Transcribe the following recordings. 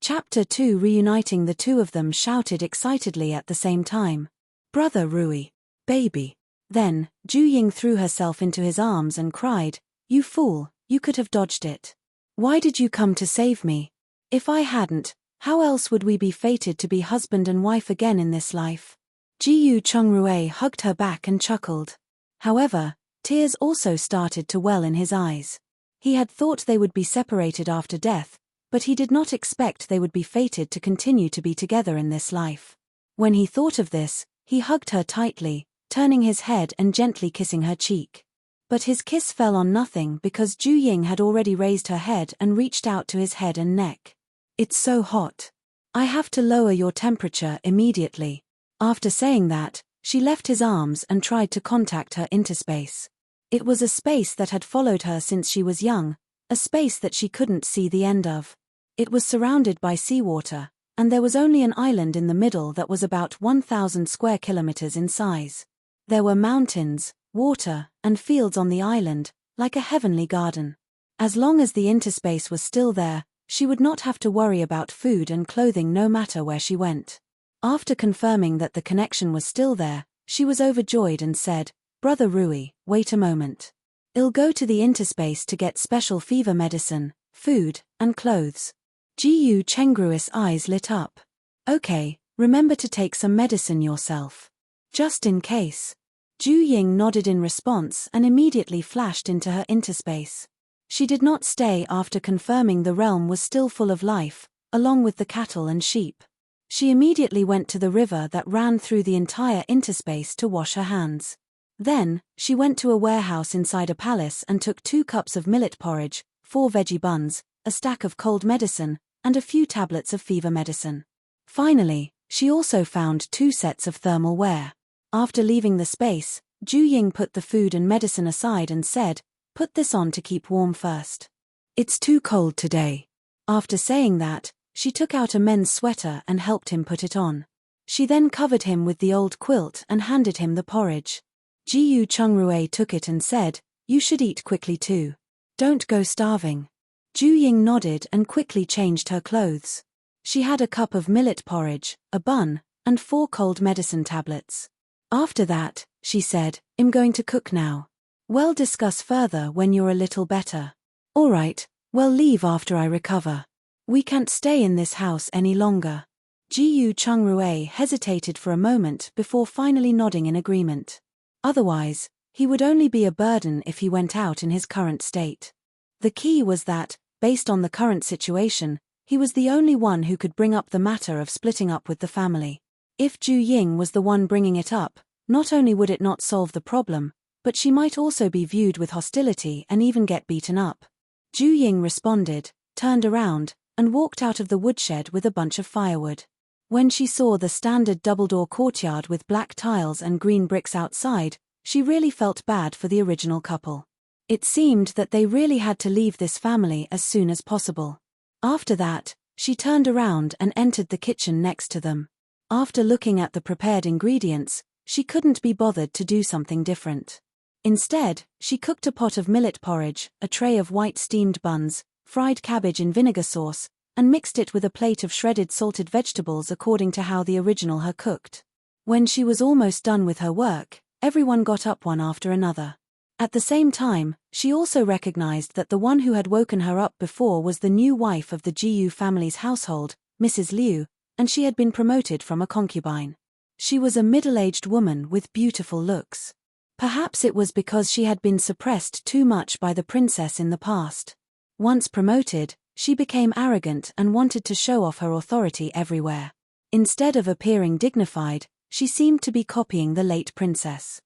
Chapter 2 Reuniting the two of them shouted excitedly at the same time. "Brother Rui! Baby!" Then, Ju Ying threw herself into his arms and cried, "You fool, you could have dodged it. Why did you come to save me? If I hadn't, how else would we be fated to be husband and wife again in this life?" Jiyu Chongrui hugged her back and chuckled. However, tears also started to well in his eyes. He had thought they would be separated after death, but he did not expect they would be fated to continue to be together in this life. When he thought of this, he hugged her tightly, turning his head and gently kissing her cheek. But his kiss fell on nothing because Ju Ying had already raised her head and reached out to his head and neck. "It's so hot. I have to lower your temperature immediately." After saying that, she left his arms and tried to contact her interspace. It was a space that had followed her since she was young, a space that she couldn't see the end of. It was surrounded by seawater, and there was only an island in the middle that was about 1,000 square kilometers in size. There were mountains, water, and fields on the island, like a heavenly garden. As long as the interspace was still there, she would not have to worry about food and clothing no matter where she went. After confirming that the connection was still there, she was overjoyed and said, "Brother Rui, wait a moment. I'll go to the interspace to get special fever medicine, food, and clothes." Jiyu Chengru's eyes lit up. "Okay, remember to take some medicine yourself. Just in case." Ju Ying nodded in response and immediately flashed into her interspace. She did not stay after confirming the realm was still full of life, along with the cattle and sheep. She immediately went to the river that ran through the entire interspace to wash her hands. Then, she went to a warehouse inside a palace and took 2 cups of millet porridge, 4 veggie buns, a stack of cold medicine, and a few tablets of fever medicine. Finally, she also found 2 sets of thermal wear. After leaving the space, Ju Ying put the food and medicine aside and said, "Put this on to keep warm first. It's too cold today." After saying that, she took out a men's sweater and helped him put it on. She then covered him with the old quilt and handed him the porridge. Jiyu Chongrui took it and said, "You should eat quickly too. Don't go starving." Ju Ying nodded and quickly changed her clothes. She had a cup of millet porridge, a bun, and 4 cold medicine tablets. After that, she said, "I'm going to cook now. We'll discuss further when you're a little better." "Alright, we'll leave after I recover. We can't stay in this house any longer." Jiyu Chongrui hesitated for a moment before finally nodding in agreement. Otherwise, he would only be a burden if he went out in his current state. The key was that, based on the current situation, he was the only one who could bring up the matter of splitting up with the family. If Ju Ying was the one bringing it up, not only would it not solve the problem, but she might also be viewed with hostility and even get beaten up. Ju Ying responded, turned around, and walked out of the woodshed with a bunch of firewood. When she saw the standard double-door courtyard with black tiles and green bricks outside, she really felt bad for the original couple. It seemed that they really had to leave this family as soon as possible. After that, she turned around and entered the kitchen next to them. After looking at the prepared ingredients, she couldn't be bothered to do something different. Instead, she cooked a pot of millet porridge, a tray of white steamed buns, fried cabbage in vinegar sauce, and mixed it with a plate of shredded salted vegetables according to how the original her cooked. When she was almost done with her work, everyone got up one after another. At the same time, she also recognized that the one who had woken her up before was the new wife of the Jiyu family's household, Mrs. Liu, and she had been promoted from a concubine. She was a middle-aged woman with beautiful looks. Perhaps it was because she had been suppressed too much by the princess in the past. Once promoted, she became arrogant and wanted to show off her authority everywhere. Instead of appearing dignified, she seemed to be copying the late princess.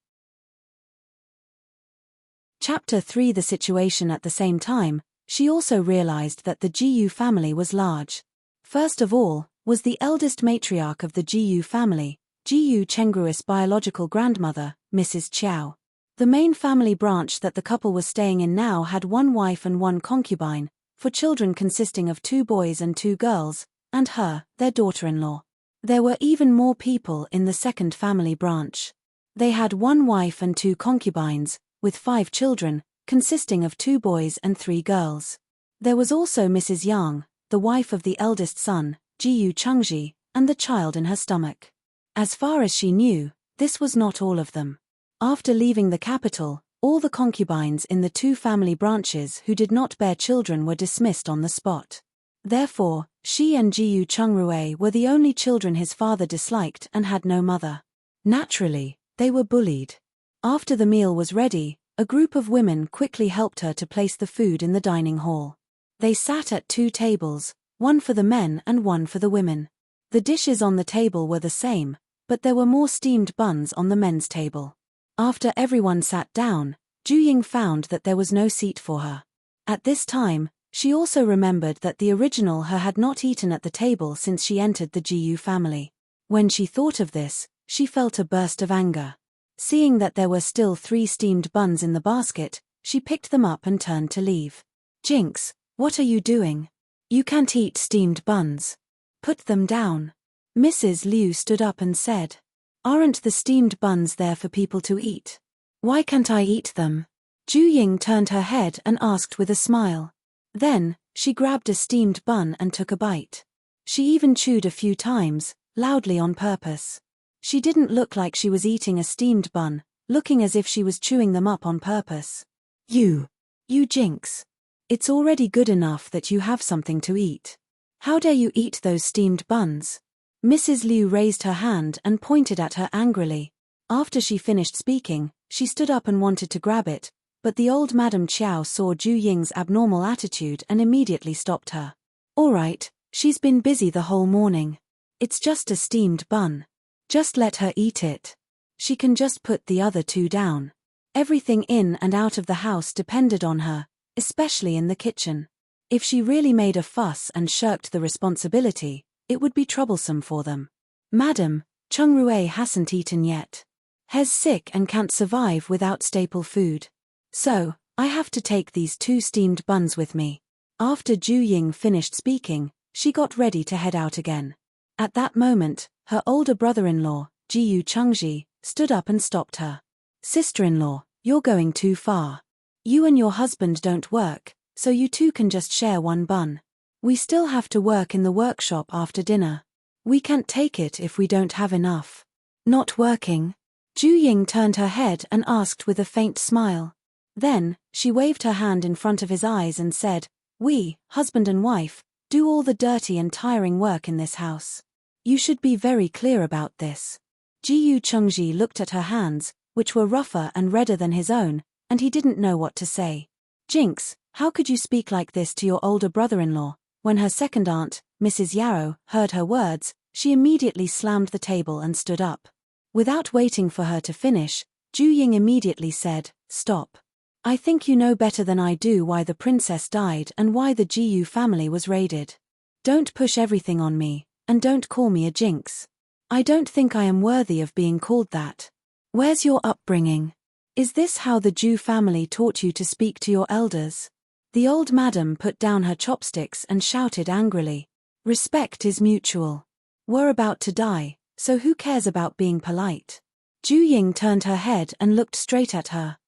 Chapter 3 The situation at the same time, she also realized that the Jiyu family was large. First of all, was the eldest matriarch of the Jiyu family, Jiyu Chengru's biological grandmother, Mrs. Chiao. The main family branch that the couple was staying in now had 1 wife and 1 concubine, for children consisting of 2 boys and 2 girls, and her, their daughter-in-law. There were even more people in the second family branch. They had 1 wife and 2 concubines, with 5 children, consisting of 2 boys and 3 girls. There was also Mrs. Yang, the wife of the eldest son, Jiyu Chengji, and the child in her stomach. As far as she knew, this was not all of them. After leaving the capital, all the concubines in the two family branches who did not bear children were dismissed on the spot. Therefore, she and Jiyu Chengrui were the only children his father disliked and had no mother. Naturally, they were bullied. After the meal was ready, a group of women quickly helped her to place the food in the dining hall. They sat at two tables, one for the men and one for the women. The dishes on the table were the same, but there were more steamed buns on the men's table. After everyone sat down, Juying found that there was no seat for her. At this time, she also remembered that the original her had not eaten at the table since she entered the Jiyu family. When she thought of this, she felt a burst of anger. Seeing that there were still 3 steamed buns in the basket, she picked them up and turned to leave. Jinx, what are you doing? You can't eat steamed buns. Put them down. Mrs. Liu stood up and said. Aren't the steamed buns there for people to eat? Why can't I eat them? Juying turned her head and asked with a smile. Then, she grabbed a steamed bun and took a bite. She even chewed a few times, loudly on purpose. She didn't look like she was eating a steamed bun, looking as if she was chewing them up on purpose. You Jinx. It's already good enough that you have something to eat. How dare you eat those steamed buns? Mrs. Liu raised her hand and pointed at her angrily. After she finished speaking, she stood up and wanted to grab it, but the old Madam Qiao saw Juying's abnormal attitude and immediately stopped her. All right, she's been busy the whole morning. It's just a steamed bun. Just let her eat it. She can just put the other 2 down. Everything in and out of the house depended on her, especially in the kitchen. If she really made a fuss and shirked the responsibility, it would be troublesome for them. Madam, Chengrui hasn't eaten yet. He's sick and can't survive without staple food. So, I have to take these 2 steamed buns with me. After Juying finished speaking, she got ready to head out again. At that moment, her older brother-in-law, Jiyu Chengji, stood up and stopped her. Sister-in-law, you're going too far. You and your husband don't work, so you two can just share 1 bun. We still have to work in the workshop after dinner. We can't take it if we don't have enough. Not working? Juying turned her head and asked with a faint smile. Then, she waved her hand in front of his eyes and said, We, husband and wife, do all the dirty and tiring work in this house. You should be very clear about this. Jiyu Chengji looked at her hands, which were rougher and redder than his own, and he didn't know what to say. Jinx, how could you speak like this to your older brother-in-law? When her second aunt, Mrs. Yarrow, heard her words, she immediately slammed the table and stood up. Without waiting for her to finish, Juying immediately said, Stop. I think you know better than I do why the princess died and why the Jiyu family was raided. Don't push everything on me, and don't call me a jinx. I don't think I am worthy of being called that. Where's your upbringing? Is this how the Ju family taught you to speak to your elders? The old madam put down her chopsticks and shouted angrily. Respect is mutual. We're about to die, so who cares about being polite? Juying turned her head and looked straight at her.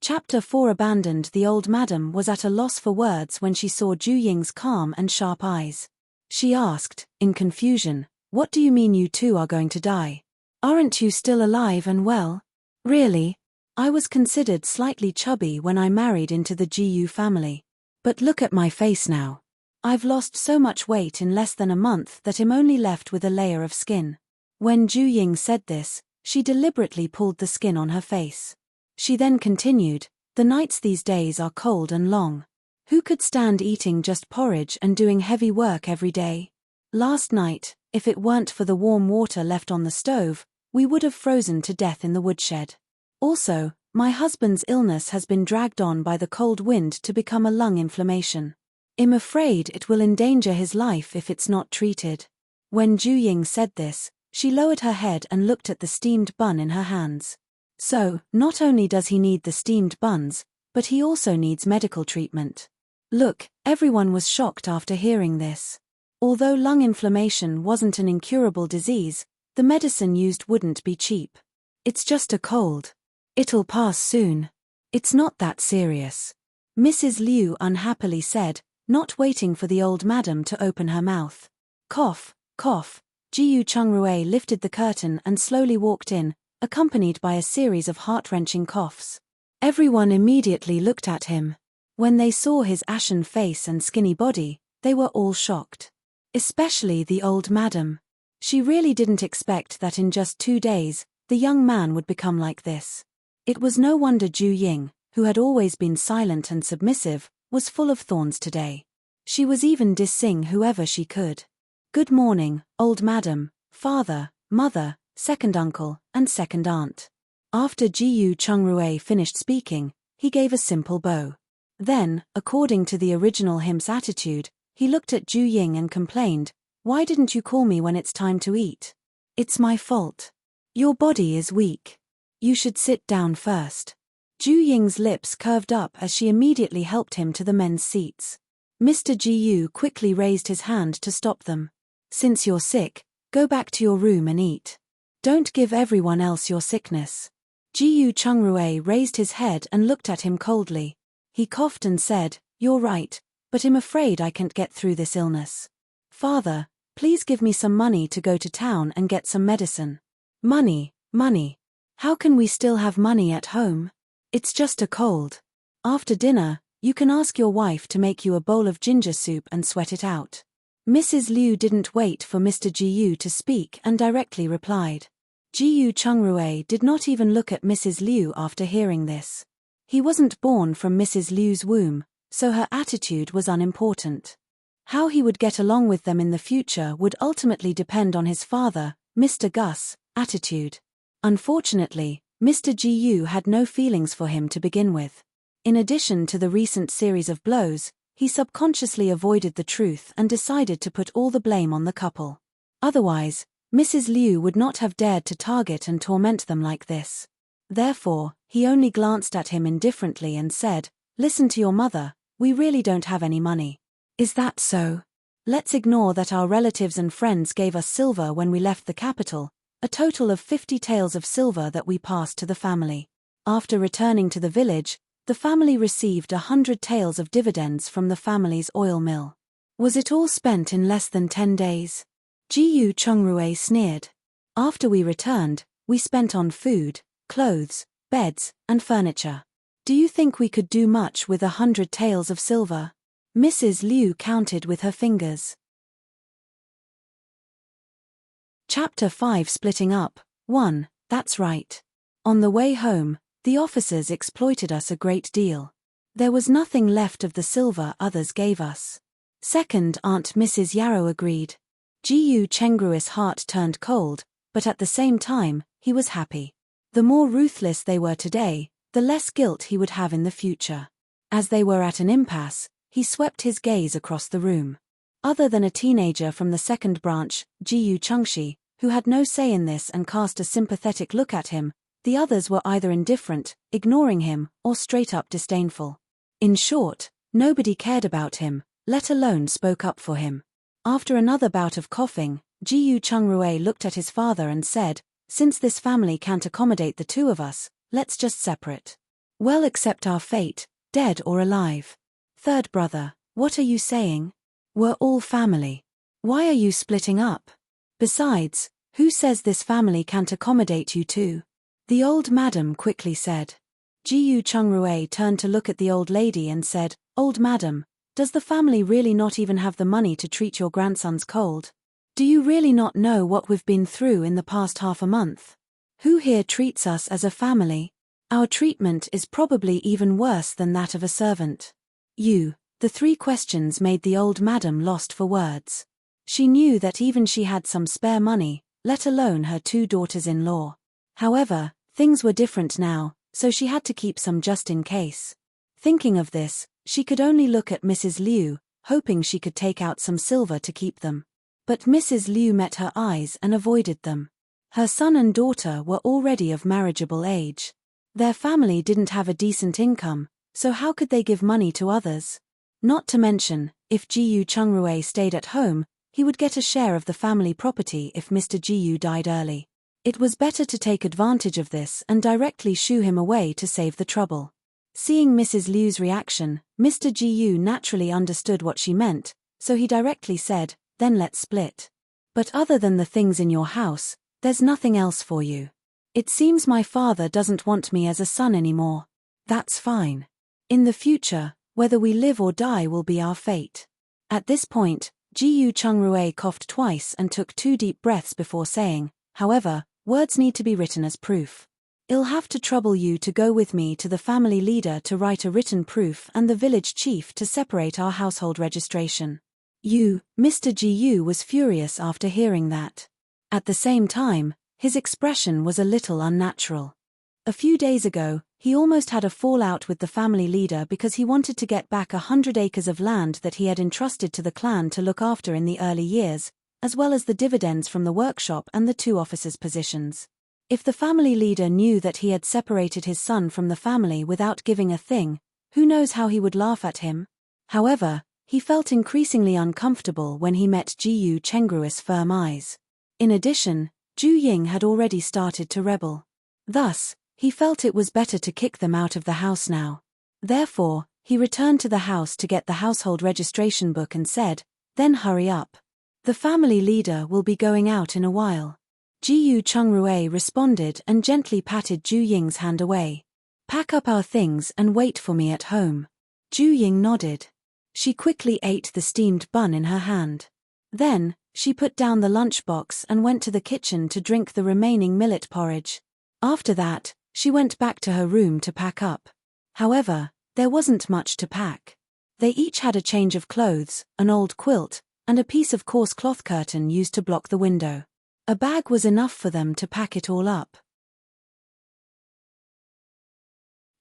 Chapter 4 Abandoned. The old madam was at a loss for words when she saw Juying's calm and sharp eyes. She asked, in confusion, What do you mean you two are going to die? Aren't you still alive and well? Really? I was considered slightly chubby when I married into the Jiyu family. But look at my face now. I've lost so much weight in less than a month that I'm only left with a layer of skin. When Juying said this, she deliberately pulled the skin on her face. She then continued, The nights these days are cold and long. Who could stand eating just porridge and doing heavy work every day? Last night, if it weren't for the warm water left on the stove, we would have frozen to death in the woodshed. Also, my husband's illness has been dragged on by the cold wind to become a lung inflammation. I'm afraid it will endanger his life if it's not treated. When Juying said this, she lowered her head and looked at the steamed bun in her hands. So, not only does he need the steamed buns, but he also needs medical treatment. Look, everyone was shocked after hearing this. Although lung inflammation wasn't an incurable disease, the medicine used wouldn't be cheap. It's just a cold. It'll pass soon. It's not that serious. Mrs. Liu unhappily said, not waiting for the old madam to open her mouth. Cough, cough. Jiyu Chungrui lifted the curtain and slowly walked in, accompanied by a series of heart-wrenching coughs. Everyone immediately looked at him. When they saw his ashen face and skinny body, they were all shocked. Especially the old madam. She really didn't expect that in just 2 days, the young man would become like this. It was no wonder Ju Ying, who had always been silent and submissive, was full of thorns today. She was even dissing whoever she could. Good morning, old madam, father, mother, second uncle, and second aunt. After Jiyu Chungrui finished speaking, he gave a simple bow. Then, according to the original him's attitude, he looked at Ju Ying and complained, "Why didn't you call me when it's time to eat? It's my fault. Your body is weak. You should sit down first." Ju Ying's lips curved up as she immediately helped him to the men's seats. Mr. Jiyu quickly raised his hand to stop them. "Since you're sick, go back to your room and eat. Don't give everyone else your sickness." Jiyu Chungrui raised his head and looked at him coldly. He coughed and said, "You're right, but I'm afraid I can't get through this illness. Father, please give me some money to go to town and get some medicine." "Money, money. How can we still have money at home? It's just a cold. After dinner, you can ask your wife to make you a bowl of ginger soup and sweat it out." Mrs. Liu didn't wait for Mr. Jiyu to speak and directly replied. Jiyu Chungrui did not even look at Mrs. Liu after hearing this. He wasn't born from Mrs. Liu's womb, so her attitude was unimportant. How he would get along with them in the future would ultimately depend on his father, Mr. Gus' attitude. Unfortunately, Mr. Jiyu had no feelings for him to begin with. In addition to the recent series of blows, he subconsciously avoided the truth and decided to put all the blame on the couple. Otherwise, Mrs. Liu would not have dared to target and torment them like this. Therefore, he only glanced at him indifferently and said, "Listen to your mother, we really don't have any money." "Is that so? Let's ignore that our relatives and friends gave us silver when we left the capital, a total of 50 taels of silver that we passed to the family. After returning to the village, the family received 100 taels of dividends from the family's oil mill. Was it all spent in less than 10 days? Jiyu Chungrui sneered. "After we returned, we spent on food, clothes, beds, and furniture. Do you think we could do much with 100 taels of silver?" Mrs. Liu counted with her fingers. Chapter 5 Splitting Up. 1. That's right. On the way home, the officers exploited us a great deal. There was nothing left of the silver others gave us. Second Aunt Mrs. Yarrow agreed. Jiyu Chengrui's heart turned cold, but at the same time, he was happy. The more ruthless they were today, the less guilt he would have in the future. As they were at an impasse, he swept his gaze across the room. Other than a teenager from the second branch, Jiyu Chengshi, who had no say in this and cast a sympathetic look at him, the others were either indifferent, ignoring him, or straight-up disdainful. In short, nobody cared about him, let alone spoke up for him. After another bout of coughing, Jiyu Chungrui looked at his father and said, "Since this family can't accommodate the two of us, let's just separate. Well, accept our fate, dead or alive." "Third brother, what are you saying? We're all family. Why are you splitting up? Besides, who says this family can't accommodate you two?" The old madam quickly said. Jiyu Chungrui turned to look at the old lady and said, "Old madam, does the family really not even have the money to treat your grandson's cold? Do you really not know what we've been through in the past half a month? Who here treats us as a family? Our treatment is probably even worse than that of a servant." The 3 questions made the old madam lost for words. She knew that even she had some spare money, let alone her 2 daughters-in-law. However, things were different now, so she had to keep some just in case. Thinking of this, she could only look at Mrs. Liu, hoping she could take out some silver to keep them. But Mrs. Liu met her eyes and avoided them. Her son and daughter were already of marriageable age. Their family didn't have a decent income, so how could they give money to others? Not to mention, if Jiyu Chungrui stayed at home, he would get a share of the family property if Mr. Jiyu died early. It was better to take advantage of this and directly shoo him away to save the trouble. Seeing Mrs. Liu's reaction, Mr. Gu naturally understood what she meant, so he directly said, "Then let's split. But other than the things in your house, there's nothing else for you. It seems my father doesn't want me as a son anymore. That's fine. In the future, whether we live or die will be our fate." At this point, Jiyu Chungrui coughed twice and took 2 deep breaths before saying, "However, words need to be written as proof. I'll have to trouble you to go with me to the family leader to write a written proof and the village chief to separate our household registration." Mr. Jiyu was furious after hearing that. At the same time, his expression was a little unnatural. A few days ago, he almost had a fallout with the family leader because he wanted to get back 100 acres of land that he had entrusted to the clan to look after in the early years, as well as the dividends from the workshop and the 2 officers' positions. If the family leader knew that he had separated his son from the family without giving a thing, who knows how he would laugh at him? However, he felt increasingly uncomfortable when he met Jiyu Chengrui's firm eyes. In addition, Ju Ying had already started to rebel. Thus, he felt it was better to kick them out of the house now. Therefore, he returned to the house to get the household registration book and said, "Then hurry up. The family leader will be going out in a while." Jiyu Chungrui responded and gently patted Ju Ying's hand away. "Pack up our things and wait for me at home." Ju Ying nodded. She quickly ate the steamed bun in her hand. Then, she put down the lunchbox and went to the kitchen to drink the remaining millet porridge. After that, she went back to her room to pack up. However, there wasn't much to pack. They each had a change of clothes, an old quilt, and a piece of coarse cloth curtain used to block the window. A bag was enough for them to pack it all up.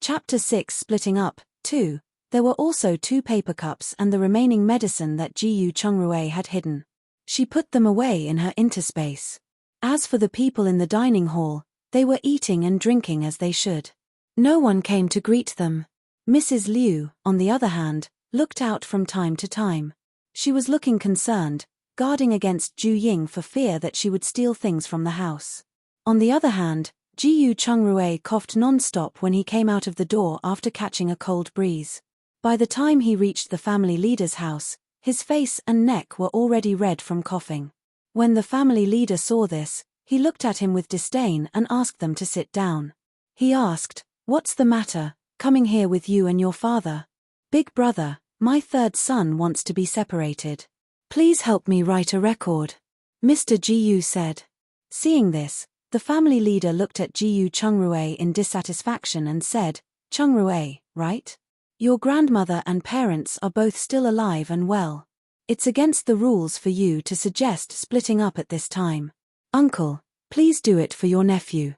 Chapter 6 Splitting Up, 2. There were also 2 paper cups and the remaining medicine that Jiyu Chungrui had hidden. She put them away in her interspace. As for the people in the dining hall, they were eating and drinking as they should. No one came to greet them. Mrs. Liu, on the other hand, looked out from time to time. She was looking concerned, guarding against Ju Ying for fear that she would steal things from the house. On the other hand, Jiyu Chungrui coughed non-stop when he came out of the door after catching a cold breeze. By the time he reached the family leader's house, his face and neck were already red from coughing. When the family leader saw this, he looked at him with disdain and asked them to sit down. He asked, "What's the matter, coming here with you and your father?" "Big brother, my 3rd son wants to be separated. Please help me write a record," Mr. Jiyu said. Seeing this, the family leader looked at Jiyu Chungrui in dissatisfaction and said, "Chungrui, right? Your grandmother and parents are both still alive and well. It's against the rules for you to suggest splitting up at this time. Uncle, please do it for your nephew."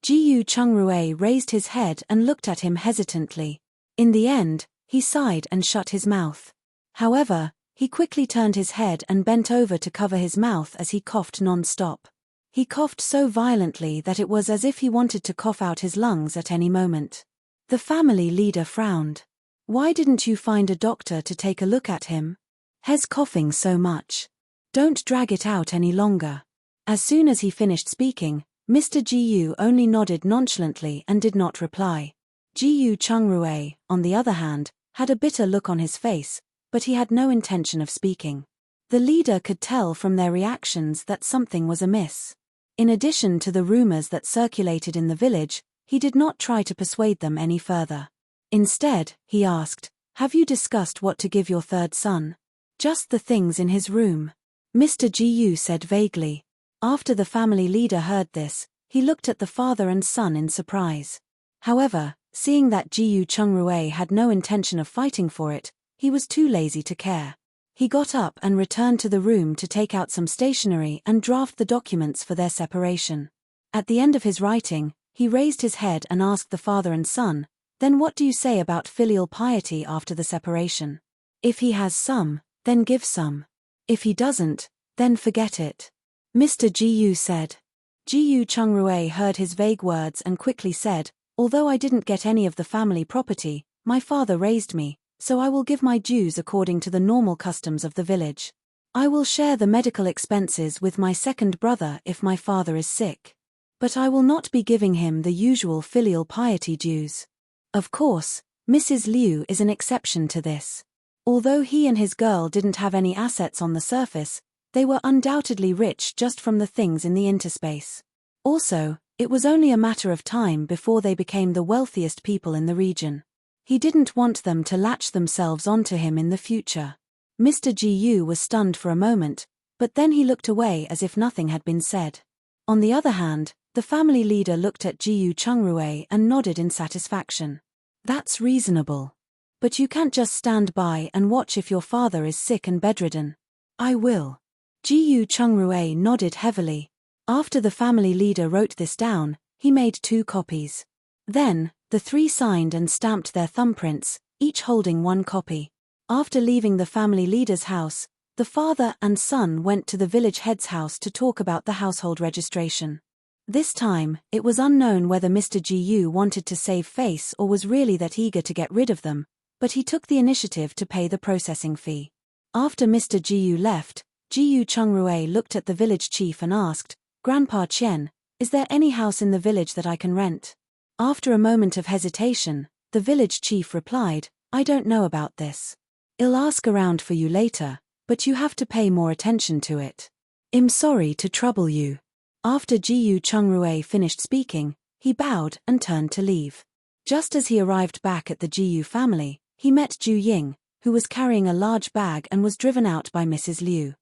Jiyu Chungrui raised his head and looked at him hesitantly. In the end, he sighed and shut his mouth. However, he quickly turned his head and bent over to cover his mouth as he coughed non-stop. He coughed so violently that it was as if he wanted to cough out his lungs at any moment. The family leader frowned. "Why didn't you find a doctor to take a look at him? He's coughing so much. Don't drag it out any longer." As soon as he finished speaking, Mr. Jiyu only nodded nonchalantly and did not reply. Jiyu Chungrui, on the other hand, had a bitter look on his face, but he had no intention of speaking. The leader could tell from their reactions that something was amiss. In addition to the rumors that circulated in the village, he did not try to persuade them any further. Instead, he asked, "Have you discussed what to give your 3rd son?" "Just the things in his room," Mr. Jiyu said vaguely. After the family leader heard this, he looked at the father and son in surprise. However, seeing that Jiyu Chungrui had no intention of fighting for it, he was too lazy to care. He got up and returned to the room to take out some stationery and draft the documents for their separation. At the end of his writing, he raised his head and asked the father and son, "Then what do you say about filial piety after the separation? If he has some, then give some. If he doesn't, then forget it," Mr. Jiyu said. Jiyu Chungrui heard his vague words and quickly said, "Although I didn't get any of the family property, my father raised me, so I will give my dues according to the normal customs of the village. I will share the medical expenses with my 2nd brother if my father is sick. But I will not be giving him the usual filial piety dues. Of course, Mrs. Liu is an exception to this. Although he and his girl didn't have any assets on the surface, they were undoubtedly rich just from the things in the interspace. Also, it was only a matter of time before they became the wealthiest people in the region. He didn't want them to latch themselves onto him in the future. Mr. Gu was stunned for a moment, but then he looked away as if nothing had been said. On the other hand, the family leader looked at Jiyu Chungrui and nodded in satisfaction. That's reasonable. But you can't just stand by and watch if your father is sick and bedridden. I will. Jiyu Chungrui nodded heavily. After the family leader wrote this down, he made 2 copies. Then, the 3 signed and stamped their thumbprints, each holding 1 copy. After leaving the family leader's house, the father and son went to the village head's house to talk about the household registration. This time, it was unknown whether Mr. Gu wanted to save face or was really that eager to get rid of them, but he took the initiative to pay the processing fee. After Mr. Gu left, Jiyu Chungrui looked at the village chief and asked, "Grandpa Chen, is there any house in the village that I can rent?" After a moment of hesitation, the village chief replied, "I don't know about this. I'll ask around for you later, but you have to pay more attention to it. I'm sorry to trouble you." After Jiyu Chungrui finished speaking, he bowed and turned to leave. Just as he arrived back at the Jiyu family, he met Ju Ying, who was carrying a large bag and was driven out by Mrs. Liu.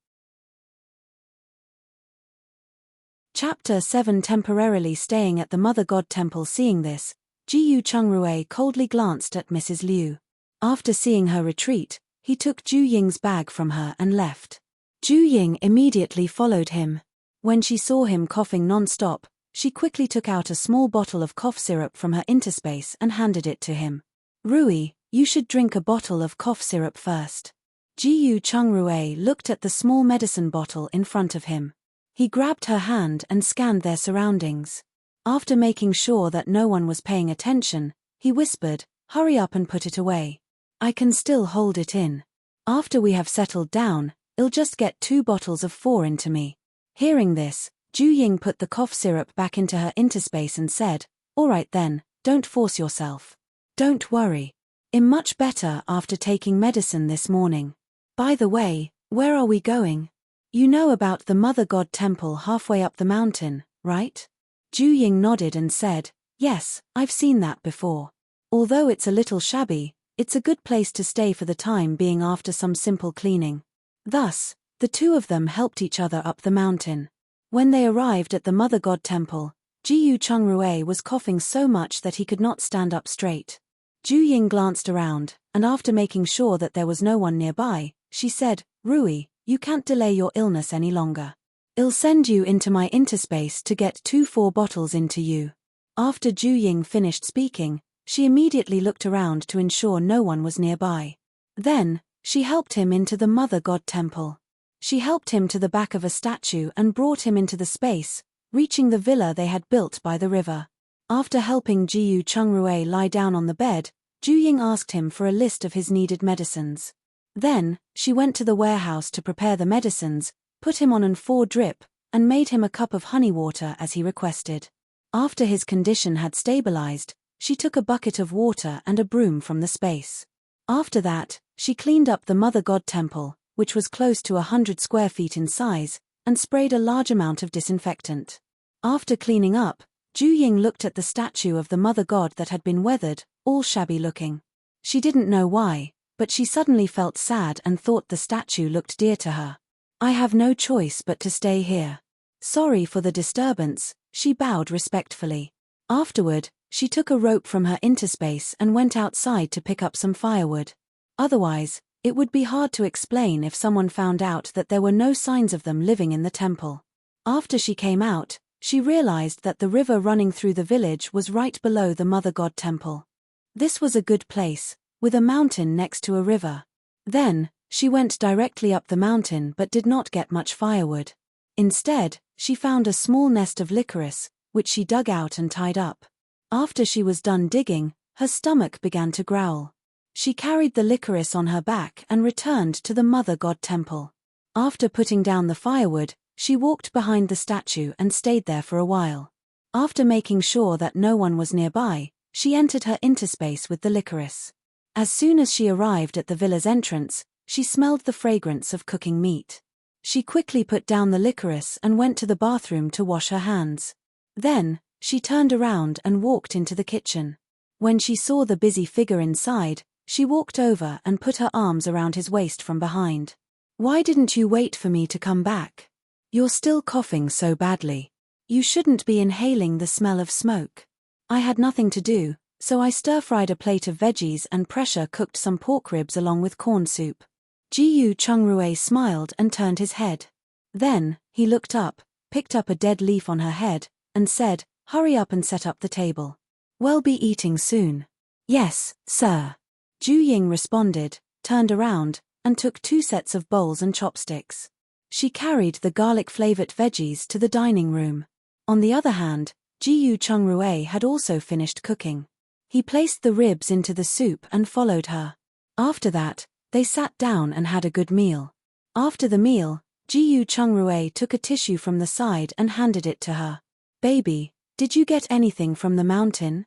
Chapter 7. Temporarily staying at the Mother God Temple. Seeing this, Jiyu Chungrui coldly glanced at Mrs. Liu. After seeing her retreat, he took Ju Ying's bag from her and left. Ju Ying immediately followed him. When she saw him coughing non-stop, she quickly took out a small bottle of cough syrup from her interspace and handed it to him. "Rui, you should drink a bottle of cough syrup first." Jiyu Chungrui looked at the small medicine bottle in front of him. He grabbed her hand and scanned their surroundings. After making sure that no one was paying attention, he whispered, "Hurry up and put it away. I can still hold it in. After we have settled down, I'll just get 2 bottles of 4 into me." Hearing this, Ju Ying put the cough syrup back into her interspace and said, "All right then, don't force yourself. Don't worry. I'm much better after taking medicine this morning. By the way, where are we going? You know about the Mother God Temple halfway up the mountain, right?" Ju Ying nodded and said, "Yes, I've seen that before. Although it's a little shabby, it's a good place to stay for the time being after some simple cleaning." Thus, the 2 of them helped each other up the mountain. When they arrived at the Mother God Temple, Jiyu Chungrui was coughing so much that he could not stand up straight. Ju Ying glanced around, and after making sure that there was no one nearby, she said, "Rui, you can't delay your illness any longer. I'll send you into my interspace to get 4 bottles into you." After Ju Ying finished speaking, she immediately looked around to ensure no one was nearby. Then, she helped him into the Mother God Temple. She helped him to the back of a statue and brought him into the space, reaching the villa they had built by the river. After helping Jiyu Chungrui lie down on the bed, Ju Ying asked him for a list of his needed medicines. Then, she went to the warehouse to prepare the medicines, put him on an 4 drip, and made him a cup of honey water as he requested. After his condition had stabilized, she took a bucket of water and a broom from the space. After that, she cleaned up the Mother God Temple, which was close to 100 square feet in size, and sprayed a large amount of disinfectant. After cleaning up, Ju Ying looked at the statue of the Mother God that had been weathered, all shabby looking. She didn't know why, but she suddenly felt sad and thought the statue looked dear to her. "I have no choice but to stay here. Sorry for the disturbance," she bowed respectfully. Afterward, she took a rope from her interspace and went outside to pick up some firewood. Otherwise, it would be hard to explain if someone found out that there were no signs of them living in the temple. After she came out, she realized that the river running through the village was right below the Mother God Temple. This was a good place, with a mountain next to a river. Then, she went directly up the mountain but did not get much firewood. Instead, she found a small nest of licorice, which she dug out and tied up. After she was done digging, her stomach began to growl. She carried the licorice on her back and returned to the Mother God Temple. After putting down the firewood, she walked behind the statue and stayed there for a while. After making sure that no one was nearby, She entered her interspace with the licorice. As soon as she arrived at the villa's entrance, she smelled the fragrance of cooking meat. She quickly put down the licorice and went to the bathroom to wash her hands. Then, she turned around and walked into the kitchen. When she saw the busy figure inside, she walked over and put her arms around his waist from behind. "Why didn't you wait for me to come back? You're still coughing so badly. You shouldn't be inhaling the smell of smoke." "I had nothing to do, so I stir-fried a plate of veggies and pressure-cooked some pork ribs along with corn soup." Ji Chungrui smiled and turned his head. Then, he looked up, picked up a dead leaf on her head, and said, "Hurry up and set up the table. We'll be eating soon." "Yes, sir." Ju Ying responded, turned around, and took 2 sets of bowls and chopsticks. She carried the garlic-flavored veggies to the dining room. On the other hand, Ji Chungrui had also finished cooking. He placed the ribs into the soup and followed her. After that, they sat down and had a good meal. After the meal, Ji Chungrui took a tissue from the side and handed it to her. "Baby, did you get anything from the mountain?"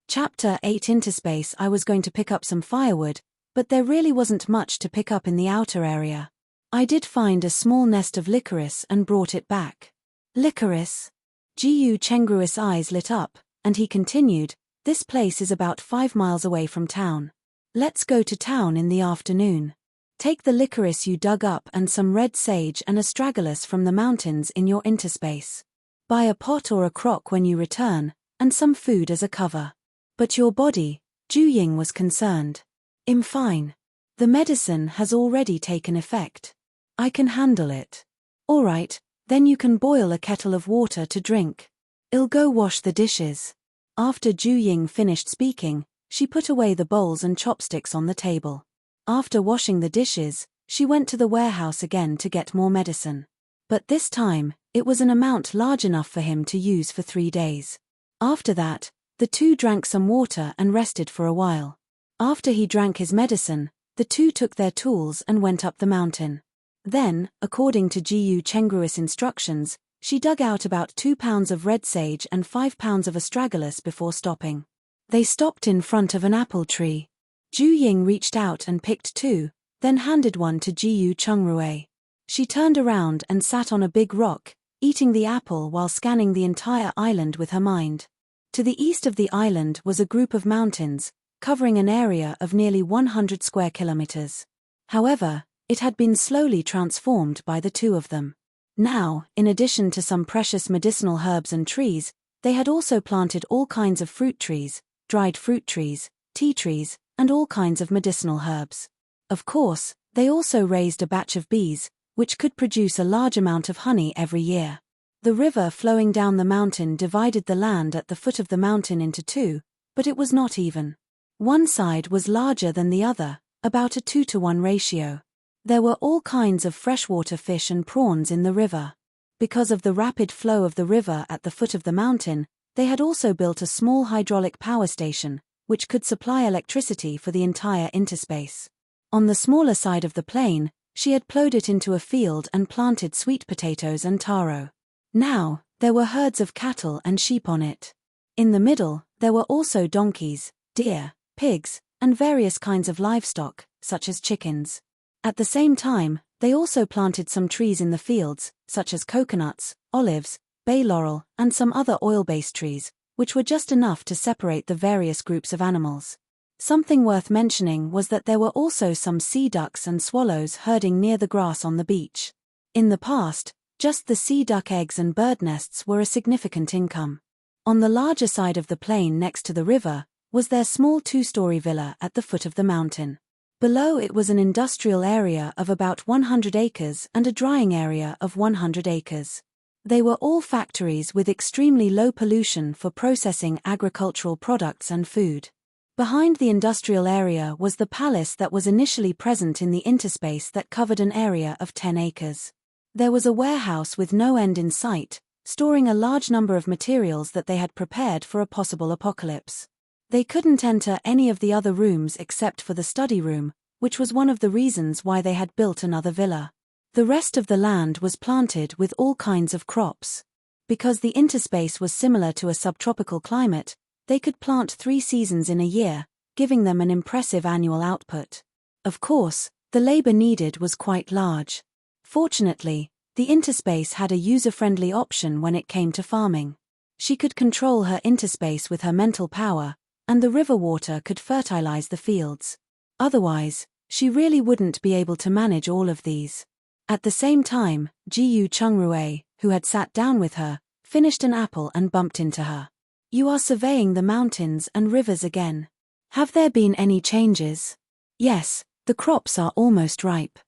Chapter 8 Interspace. I was going to pick up some firewood, but there really wasn't much to pick up in the outer area. I did find a small nest of licorice and brought it back. "Licorice?" Ji Chengrui's eyes lit up, and he continued, "This place is about 5 miles away from town. Let's go to town in the afternoon. Take the licorice you dug up and some red sage and astragalus from the mountains in your interspace. Buy a pot or a crock when you return, and some food as a cover." "But your body," Ju Ying was concerned. "I'm fine. The medicine has already taken effect. I can handle it." "All right, then you can boil a kettle of water to drink. I'll go wash the dishes." After Ju Ying finished speaking, she put away the bowls and chopsticks on the table. After washing the dishes, she went to the warehouse again to get more medicine. But this time, it was an amount large enough for him to use for 3 days. After that, the two drank some water and rested for a while. After he drank his medicine, the two took their tools and went up the mountain. Then, according to Ji Chengrui's instructions, she dug out about 2 pounds of red sage and 5 pounds of astragalus before stopping. They stopped in front of an apple tree. Ju Ying reached out and picked 2, then handed one to Ji Chungrui. She turned around and sat on a big rock, eating the apple while scanning the entire island with her mind. To the east of the island was a group of mountains, covering an area of nearly 100 square kilometers. However, it had been slowly transformed by the two of them. Now, in addition to some precious medicinal herbs and trees, they had also planted all kinds of fruit trees, dried fruit trees, tea trees, and all kinds of medicinal herbs. Of course, they also raised a batch of bees, which could produce a large amount of honey every year. The river flowing down the mountain divided the land at the foot of the mountain into 2, but it was not even. One side was larger than the other, about a 2-to-1 ratio. There were all kinds of freshwater fish and prawns in the river. Because of the rapid flow of the river at the foot of the mountain, they had also built a small hydraulic power station, which could supply electricity for the entire interspace. On the smaller side of the plain, she had plowed it into a field and planted sweet potatoes and taro. Now, there were herds of cattle and sheep on it. In the middle, there were also donkeys, deer, pigs, and various kinds of livestock, such as chickens. At the same time, they also planted some trees in the fields, such as coconuts, olives, bay laurel, and some other oil-based trees, which were just enough to separate the various groups of animals. Something worth mentioning was that there were also some sea ducks and swallows herding near the grass on the beach. In the past, just the sea duck eggs and bird nests were a significant income. On the larger side of the plain next to the river, was their small 2-story villa at the foot of the mountain. Below it was an industrial area of about 100 acres and a drying area of 100 acres. They were all factories with extremely low pollution for processing agricultural products and food. Behind the industrial area was the palace that was initially present in the interspace that covered an area of 10 acres. There was a warehouse with no end in sight, storing a large number of materials that they had prepared for a possible apocalypse. They couldn't enter any of the other rooms except for the study room, which was one of the reasons why they had built another villa. The rest of the land was planted with all kinds of crops. Because the interspace was similar to a subtropical climate, they could plant 3 seasons in a year, giving them an impressive annual output. Of course, the labor needed was quite large. Fortunately, the interspace had a user-friendly option when it came to farming. She could control her interspace with her mental power, and the river water could fertilize the fields. Otherwise, she really wouldn't be able to manage all of these. At the same time, Jiyu Chungrue, who had sat down with her, finished an apple and bumped into her. You are surveying the mountains and rivers again. Have there been any changes? Yes, the crops are almost ripe.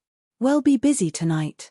Well, be busy tonight.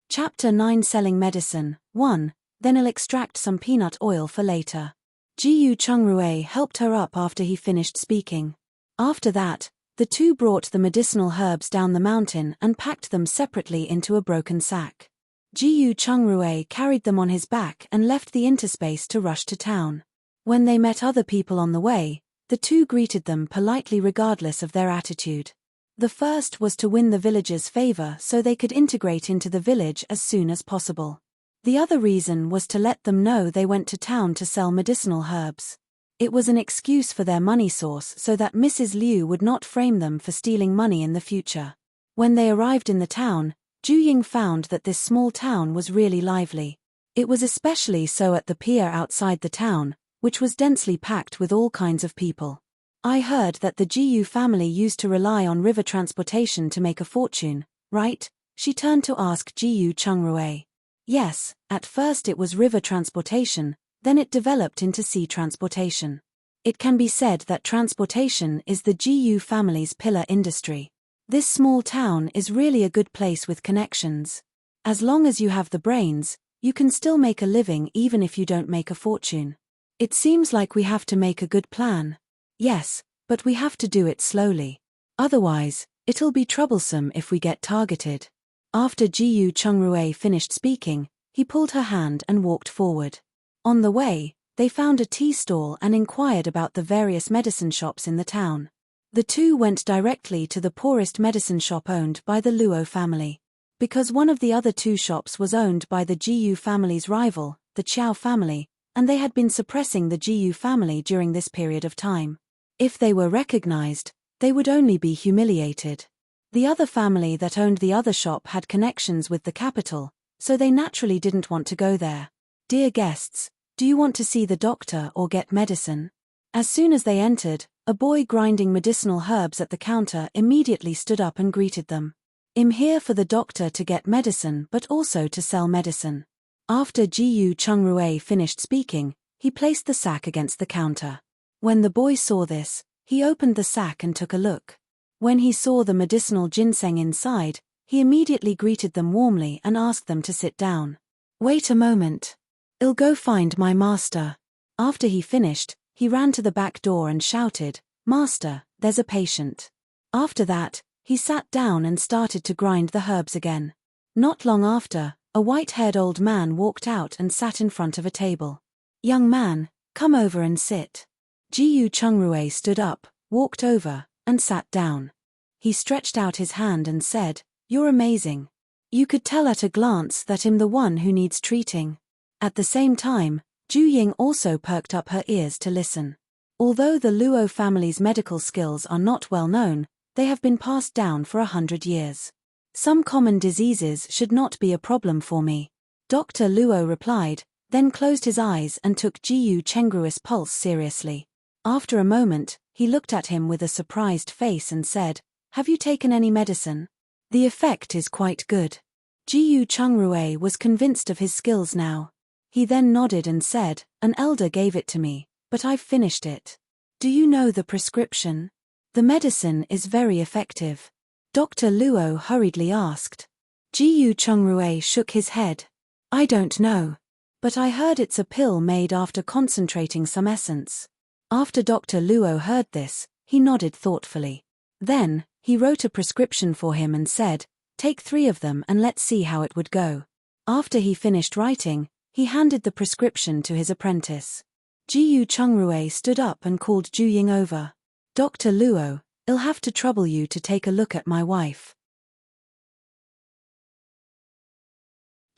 Chapter 9 Selling Medicine 1. Then I'll extract some peanut oil for later. Jiyu Chungrue helped her up after he finished speaking. After that, the two brought the medicinal herbs down the mountain and packed them separately into a broken sack. Jiyu Chungrue carried them on his back and left the interspace to rush to town. When they met other people on the way, the two greeted them politely regardless of their attitude. The first was to win the villagers' favor so they could integrate into the village as soon as possible. The other reason was to let them know they went to town to sell medicinal herbs. It was an excuse for their money source so that Mrs. Liu would not frame them for stealing money in the future. When they arrived in the town, Juying found that this small town was really lively. It was especially so at the pier outside the town, which was densely packed with all kinds of people. I heard that the Jiyu family used to rely on river transportation to make a fortune, right? She turned to ask Jiyu Chungrue. Yes, at first it was river transportation, then it developed into sea transportation. It can be said that transportation is the Jiyu family's pillar industry. This small town is really a good place with connections. As long as you have the brains, you can still make a living even if you don't make a fortune. It seems like we have to make a good plan. Yes, but we have to do it slowly. Otherwise, it'll be troublesome if we get targeted. After Jiyu Chungrue finished speaking, he pulled her hand and walked forward. On the way, they found a tea stall and inquired about the various medicine shops in the town. The two went directly to the poorest medicine shop owned by the Luo family. Because one of the other two shops was owned by the Jiyu family's rival, the Qiao family, and they had been suppressing the Jiyu family during this period of time. If they were recognized, they would only be humiliated. The other family that owned the other shop had connections with the capital, so they naturally didn't want to go there. Dear guests, do you want to see the doctor or get medicine? As soon as they entered, a boy grinding medicinal herbs at the counter immediately stood up and greeted them. I'm here for the doctor to get medicine but also to sell medicine. After Jiyu Chungrue finished speaking, he placed the sack against the counter. When the boy saw this, he opened the sack and took a look. When he saw the medicinal ginseng inside, he immediately greeted them warmly and asked them to sit down. Wait a moment. I'll go find my master. After he finished, he ran to the back door and shouted, Master, there's a patient. After that, he sat down and started to grind the herbs again. Not long after, a white-haired old man walked out and sat in front of a table. Young man, come over and sit. Jiyu Chungrue stood up, walked over, and sat down. He stretched out his hand and said, You're amazing. You could tell at a glance that I'm the one who needs treating. At the same time, Juying also perked up her ears to listen. Although the Luo family's medical skills are not well known, they have been passed down for 100 years. Some common diseases should not be a problem for me. Dr. Luo replied, then closed his eyes and took Jiyu Chengrue's pulse seriously. After a moment, he looked at him with a surprised face and said, Have you taken any medicine? The effect is quite good. Jiyu Chungrue was convinced of his skills now. He then nodded and said, An elder gave it to me, but I've finished it. Do you know the prescription? The medicine is very effective. Dr. Luo hurriedly asked. Jiyu Chungrue shook his head. I don't know. But I heard it's a pill made after concentrating some essence. After Dr. Luo heard this, he nodded thoughtfully. Then, he wrote a prescription for him and said, Take 3 of them and let's see how it would go. After he finished writing, he handed the prescription to his apprentice. Jiyu Chungrue stood up and called Juying over. Dr. Luo, I'll have to trouble you to take a look at my wife.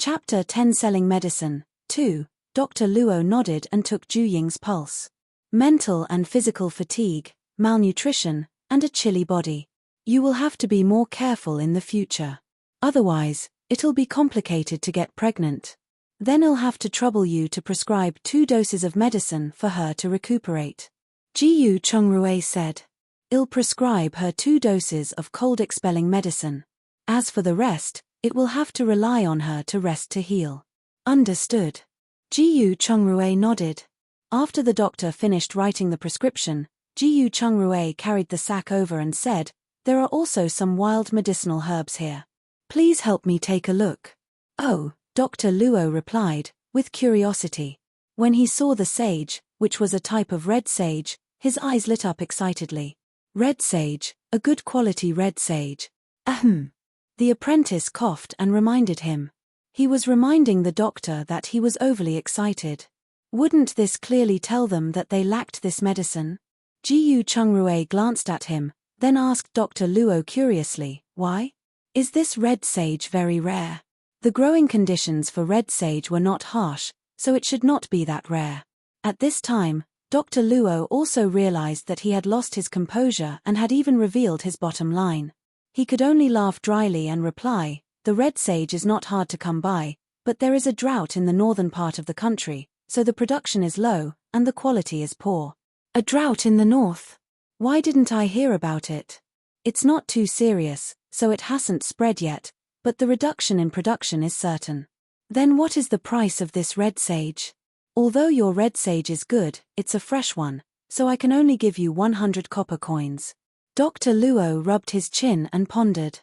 Chapter 10 Selling Medicine. 2. Dr. Luo nodded and took Ju Ying's pulse. Mental and physical fatigue, malnutrition, and a chilly body. You will have to be more careful in the future. Otherwise, it'll be complicated to get pregnant. Then I'll have to trouble you to prescribe 2 doses of medicine for her to recuperate. Jiyu Chongrue said. I'll prescribe her 2 doses of cold-expelling medicine. As for the rest, it will have to rely on her to rest to heal. Understood. Jiyu Chongrue nodded. After the doctor finished writing the prescription, Jiyu Chongrue carried the sack over and said, "There are also some wild medicinal herbs here. Please help me take a look." "Oh," Dr. Luo replied, with curiosity. When he saw the sage, which was a type of red sage, his eyes lit up excitedly. Red sage, a good quality red sage. Ahem. The apprentice coughed and reminded him. He was reminding the doctor that he was overly excited. Wouldn't this clearly tell them that they lacked this medicine? Jiyu Chongrue glanced at him, then asked Dr. Luo curiously, "Why? Is this red sage very rare?" The growing conditions for red sage were not harsh, so it should not be that rare. At this time, Dr. Luo also realized that he had lost his composure and had even revealed his bottom line. He could only laugh dryly and reply, "The red sage is not hard to come by, but there is a drought in the northern part of the country, so the production is low, and the quality is poor." A drought in the north? Why didn't I hear about it? It's not too serious, so it hasn't spread yet, but the reduction in production is certain. Then what is the price of this red sage? Although your red sage is good, it's a fresh one, so I can only give you 100 copper coins. Dr. Luo rubbed his chin and pondered.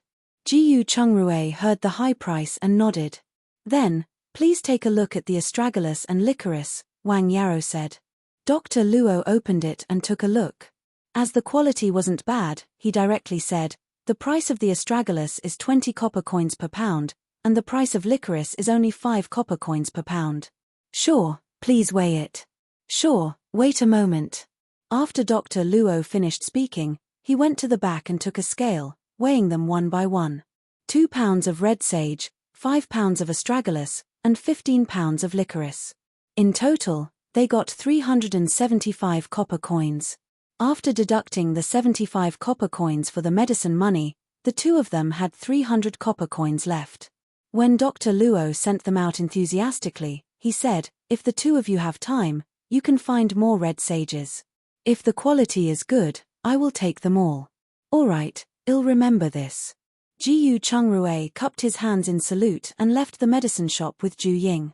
Jiyu Chongrue heard the high price and nodded. Then, "Please take a look at the astragalus and licorice," Wang Yarrow said. Dr. Luo opened it and took a look. As the quality wasn't bad, he directly said, "The price of the astragalus is 20 copper coins per pound, and the price of licorice is only 5 copper coins per pound." "Sure, please weigh it." "Sure, wait a moment." After Dr. Luo finished speaking, he went to the back and took a scale, weighing them one by one. 2 pounds of red sage, 5 pounds of astragalus, and 15 pounds of licorice. In total, they got 375 copper coins. After deducting the 75 copper coins for the medicine money, the 2 of them had 300 copper coins left. When Dr. Luo sent them out enthusiastically, he said, "If the 2 of you have time, you can find more red sages. If the quality is good, I will take them all." "All right, I'll remember this." Jiyu Chongrue cupped his hands in salute and left the medicine shop with Ju Ying.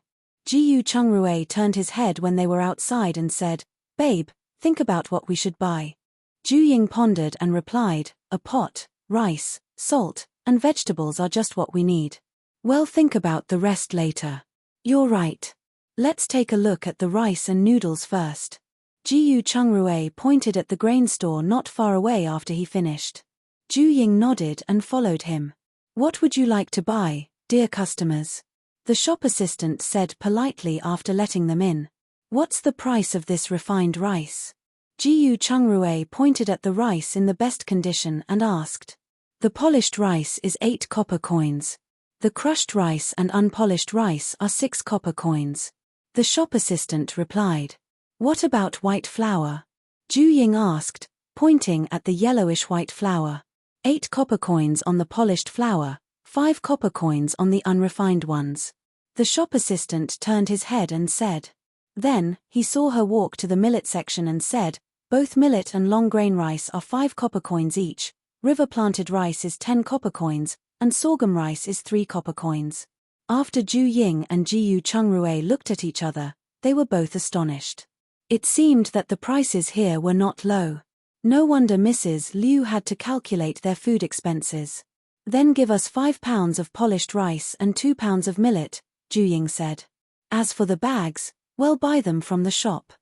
Jiyu Chongrue turned his head when they were outside and said, "Babe, think about what we should buy." Ju Ying pondered and replied, "A pot, rice, salt, and vegetables are just what we need. We'll think about the rest later." "You're right. Let's take a look at the rice and noodles first." Jiyu Chongrue pointed at the grain store not far away after he finished. Ju Ying nodded and followed him. "What would you like to buy, dear customers?" The shop assistant said politely after letting them in. "What's the price of this refined rice?" Jiyu Chongrue pointed at the rice in the best condition and asked. "The polished rice is 8 copper coins. The crushed rice and unpolished rice are 6 copper coins." The shop assistant replied. "What about white flour?" Ju Ying asked, pointing at the yellowish white flour. 8 copper coins on the polished flour, 5 copper coins on the unrefined ones. The shop assistant turned his head and said. Then, he saw her walk to the millet section and said, "Both millet and long grain rice are 5 copper coins each, river planted rice is 10 copper coins, and sorghum rice is 3 copper coins." After Ju Ying and Jiyu Chongrue looked at each other, they were both astonished. It seemed that the prices here were not low. No wonder Mrs. Liu had to calculate their food expenses. "Then give us 5 pounds of polished rice and 2 pounds of millet," Ju Ying said. "As for the bags, well, buy them from the shop."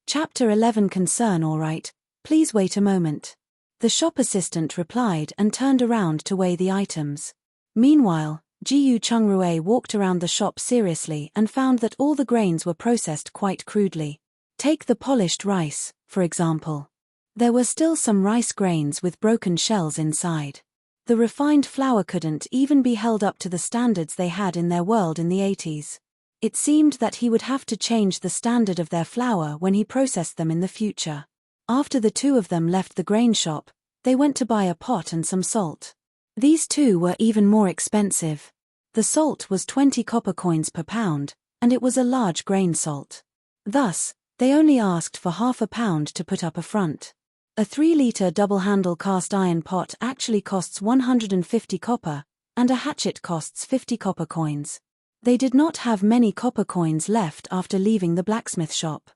Chapter 11 Concern. "All right, please wait a moment." The shop assistant replied and turned around to weigh the items. Meanwhile, Jiyu Chongrue walked around the shop seriously and found that all the grains were processed quite crudely. Take the polished rice, for example. There were still some rice grains with broken shells inside. The refined flour couldn't even be held up to the standards they had in their world in the 80s. It seemed that he would have to change the standard of their flour when he processed them in the future. After the two of them left the grain shop, they went to buy a pot and some salt. These two were even more expensive. The salt was 20 copper coins per pound, and it was a large grain salt. Thus, they only asked for half a pound to put up a front. A 3-liter double-handle cast iron pot actually costs 150 copper, and a hatchet costs 50 copper coins. They did not have many copper coins left after leaving the blacksmith shop.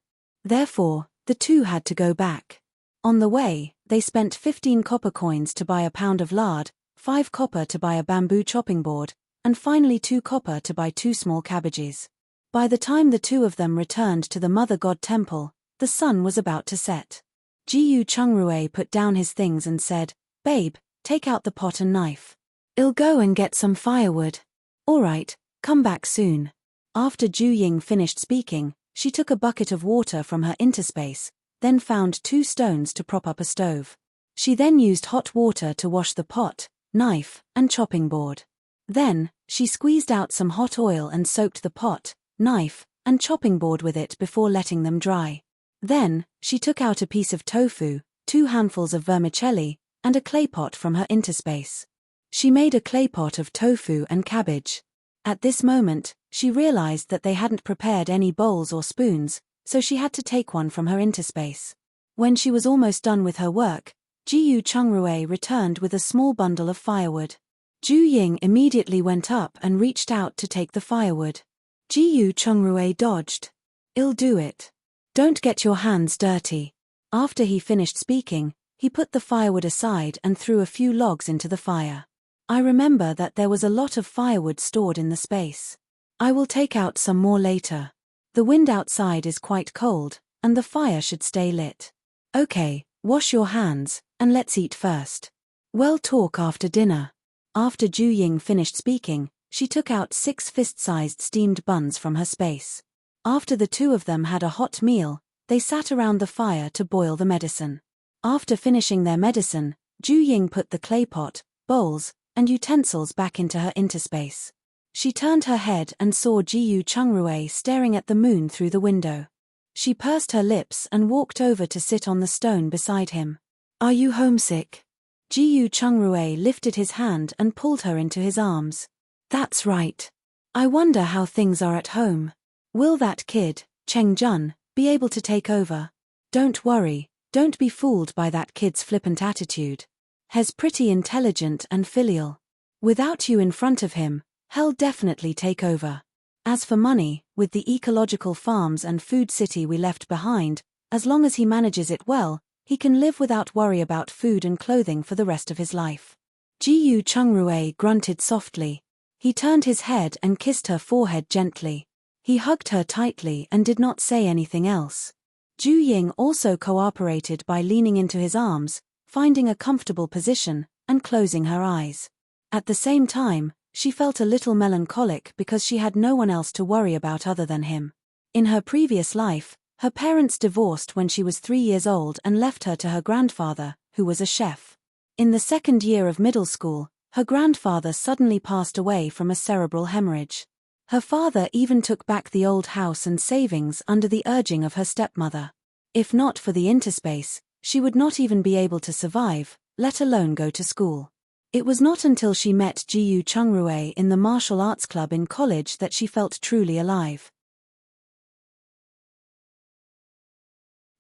Therefore, the two had to go back. On the way, they spent 15 copper coins to buy a pound of lard, 5 copper to buy a bamboo chopping board, and finally 2 copper to buy 2 small cabbages. By the time the two of them returned to the Mother God temple, the sun was about to set. Jiyu Chungrui put down his things and said, "Babe, take out the pot and knife. I'll go and get some firewood." "All right, come back soon." After Ju Ying finished speaking, she took a bucket of water from her interspace, then found 2 stones to prop up a stove. She then used hot water to wash the pot, knife, and chopping board. Then, she squeezed out some hot oil and soaked the pot, knife, and chopping board with it before letting them dry. Then, she took out a piece of tofu, 2 handfuls of vermicelli, and a clay pot from her interspace. She made a clay pot of tofu and cabbage. At this moment, she realized that they hadn't prepared any bowls or spoons, so she had to take one from her interspace. When she was almost done with her work, Jiyu Chungrui returned with a small bundle of firewood. Ju Ying immediately went up and reached out to take the firewood. Jiyu Chungrui dodged. "I'll do it. Don't get your hands dirty." After he finished speaking, he put the firewood aside and threw a few logs into the fire. "I remember that there was a lot of firewood stored in the space. I will take out some more later. The wind outside is quite cold, and the fire should stay lit. Okay, wash your hands, and let's eat first. We'll talk after dinner." After Ju Ying finished speaking, she took out 6 fist-sized steamed buns from her space. After the two of them had a hot meal, they sat around the fire to boil the medicine. After finishing their medicine, Ju Ying put the clay pot, bowls, and utensils back into her interspace. She turned her head and saw Jiyu Chungrui staring at the moon through the window. She pursed her lips and walked over to sit on the stone beside him. "Are you homesick?" Jiyu Chungrui lifted his hand and pulled her into his arms. "That's right. I wonder how things are at home. Will that kid, Cheng Jun, be able to take over?" "Don't worry, don't be fooled by that kid's flippant attitude. He's pretty intelligent and filial. Without you in front of him, he'll definitely take over. As for money, with the ecological farms and food city we left behind, as long as he manages it well, he can live without worry about food and clothing for the rest of his life." Jiyu Chungrui grunted softly. He turned his head and kissed her forehead gently. He hugged her tightly and did not say anything else. Ju Ying also cooperated by leaning into his arms, finding a comfortable position, and closing her eyes. At the same time, she felt a little melancholic because she had no one else to worry about other than him. In her previous life, her parents divorced when she was 3 years old and left her to her grandfather, who was a chef. In the 2nd year of middle school, her grandfather suddenly passed away from a cerebral hemorrhage. Her father even took back the old house and savings under the urging of her stepmother. If not for the interspace, she would not even be able to survive, let alone go to school. It was not until she met Jiyu Chungrui in the martial arts club in college that she felt truly alive.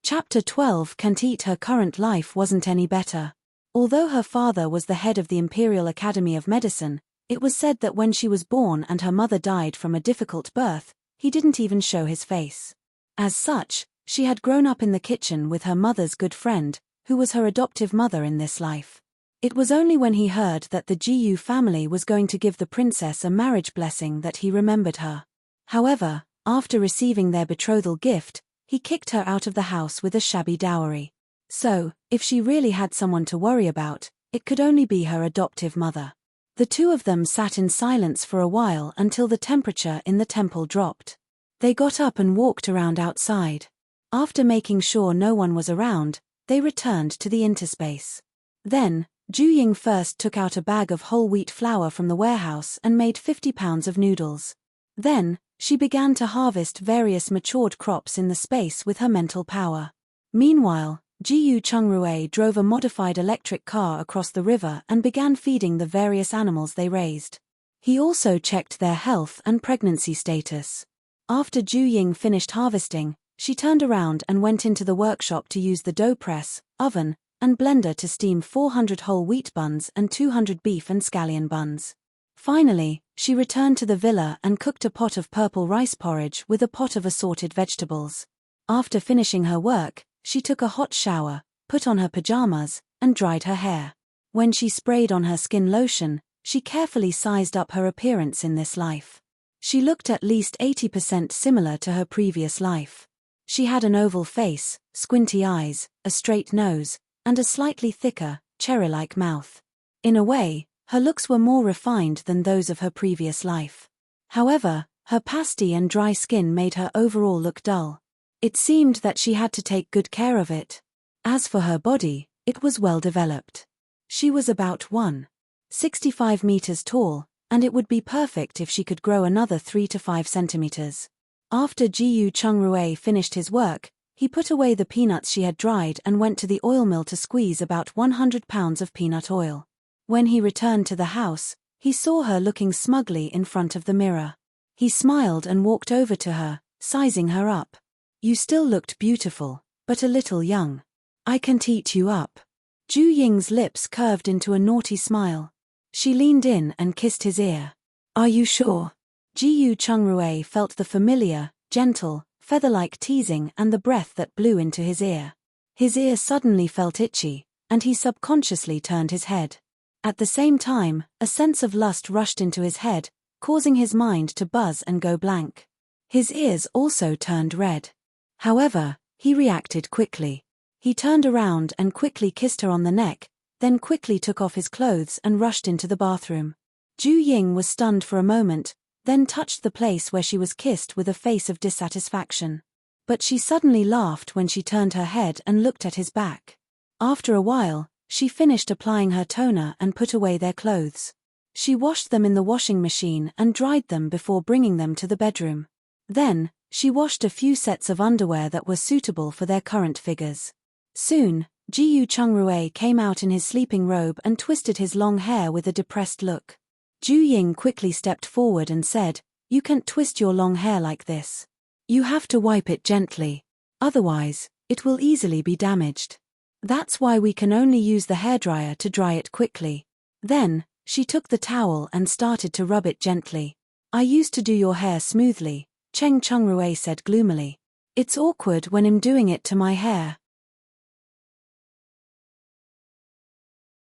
Chapter 12. Kantit. Her current life wasn't any better. Although her father was the head of the Imperial Academy of Medicine, it was said that when she was born and her mother died from a difficult birth, he didn't even show his face. As such, she had grown up in the kitchen with her mother's good friend, who was her adoptive mother in this life. It was only when he heard that the Jiyu family was going to give the princess a marriage blessing that he remembered her. However, after receiving their betrothal gift, he kicked her out of the house with a shabby dowry. So, if she really had someone to worry about, it could only be her adoptive mother. The two of them sat in silence for a while until the temperature in the temple dropped. They got up and walked around outside. After making sure no one was around, they returned to the interspace. Then, Ju Ying first took out a bag of whole wheat flour from the warehouse and made 50 pounds of noodles. Then, she began to harvest various matured crops in the space with her mental power. Meanwhile, Jiyu Chungrui drove a modified electric car across the river and began feeding the various animals they raised. He also checked their health and pregnancy status. After Ju Ying finished harvesting, she turned around and went into the workshop to use the dough press, oven, and blender to steam 400 whole wheat buns and 200 beef and scallion buns. Finally, she returned to the villa and cooked a pot of purple rice porridge with a pot of assorted vegetables. After finishing her work, she took a hot shower, put on her pajamas, and dried her hair. When she sprayed on her skin lotion, she carefully sized up her appearance in this life. She looked at least 80% similar to her previous life. She had an oval face, squinty eyes, a straight nose, and a slightly thicker, cherry-like mouth. In a way, her looks were more refined than those of her previous life. However, her pasty and dry skin made her overall look dull. It seemed that she had to take good care of it. As for her body, it was well developed. She was about 1.65 meters tall, and it would be perfect if she could grow another 3 to 5 centimeters. After Jiyu Chungrui finished his work, he put away the peanuts she had dried and went to the oil mill to squeeze about 100 pounds of peanut oil. When he returned to the house, he saw her looking smugly in front of the mirror. He smiled and walked over to her, sizing her up. "You still looked beautiful, but a little young. I can teach you up." Ju Ying's lips curved into a naughty smile. She leaned in and kissed his ear. "Are you sure?" Jiyu Chungrui felt the familiar, gentle, feather-like teasing and the breath that blew into his ear. His ear suddenly felt itchy, and he subconsciously turned his head. At the same time, a sense of lust rushed into his head, causing his mind to buzz and go blank. His ears also turned red. However, he reacted quickly. He turned around and quickly kissed her on the neck, then quickly took off his clothes and rushed into the bathroom. Ju Ying was stunned for a moment, then touched the place where she was kissed with a face of dissatisfaction. But she suddenly laughed when she turned her head and looked at his back. After a while, she finished applying her toner and put away their clothes. She washed them in the washing machine and dried them before bringing them to the bedroom. Then, she washed a few sets of underwear that were suitable for their current figures. Soon, Jiyu Chungrui came out in his sleeping robe and twisted his long hair with a depressed look. Ju Ying quickly stepped forward and said, "You can't twist your long hair like this. You have to wipe it gently. Otherwise, it will easily be damaged. That's why we can only use the hairdryer to dry it quickly." Then, she took the towel and started to rub it gently. "I used to do your hair smoothly," Cheng Chungrui said gloomily. "It's awkward when I'm doing it to my hair."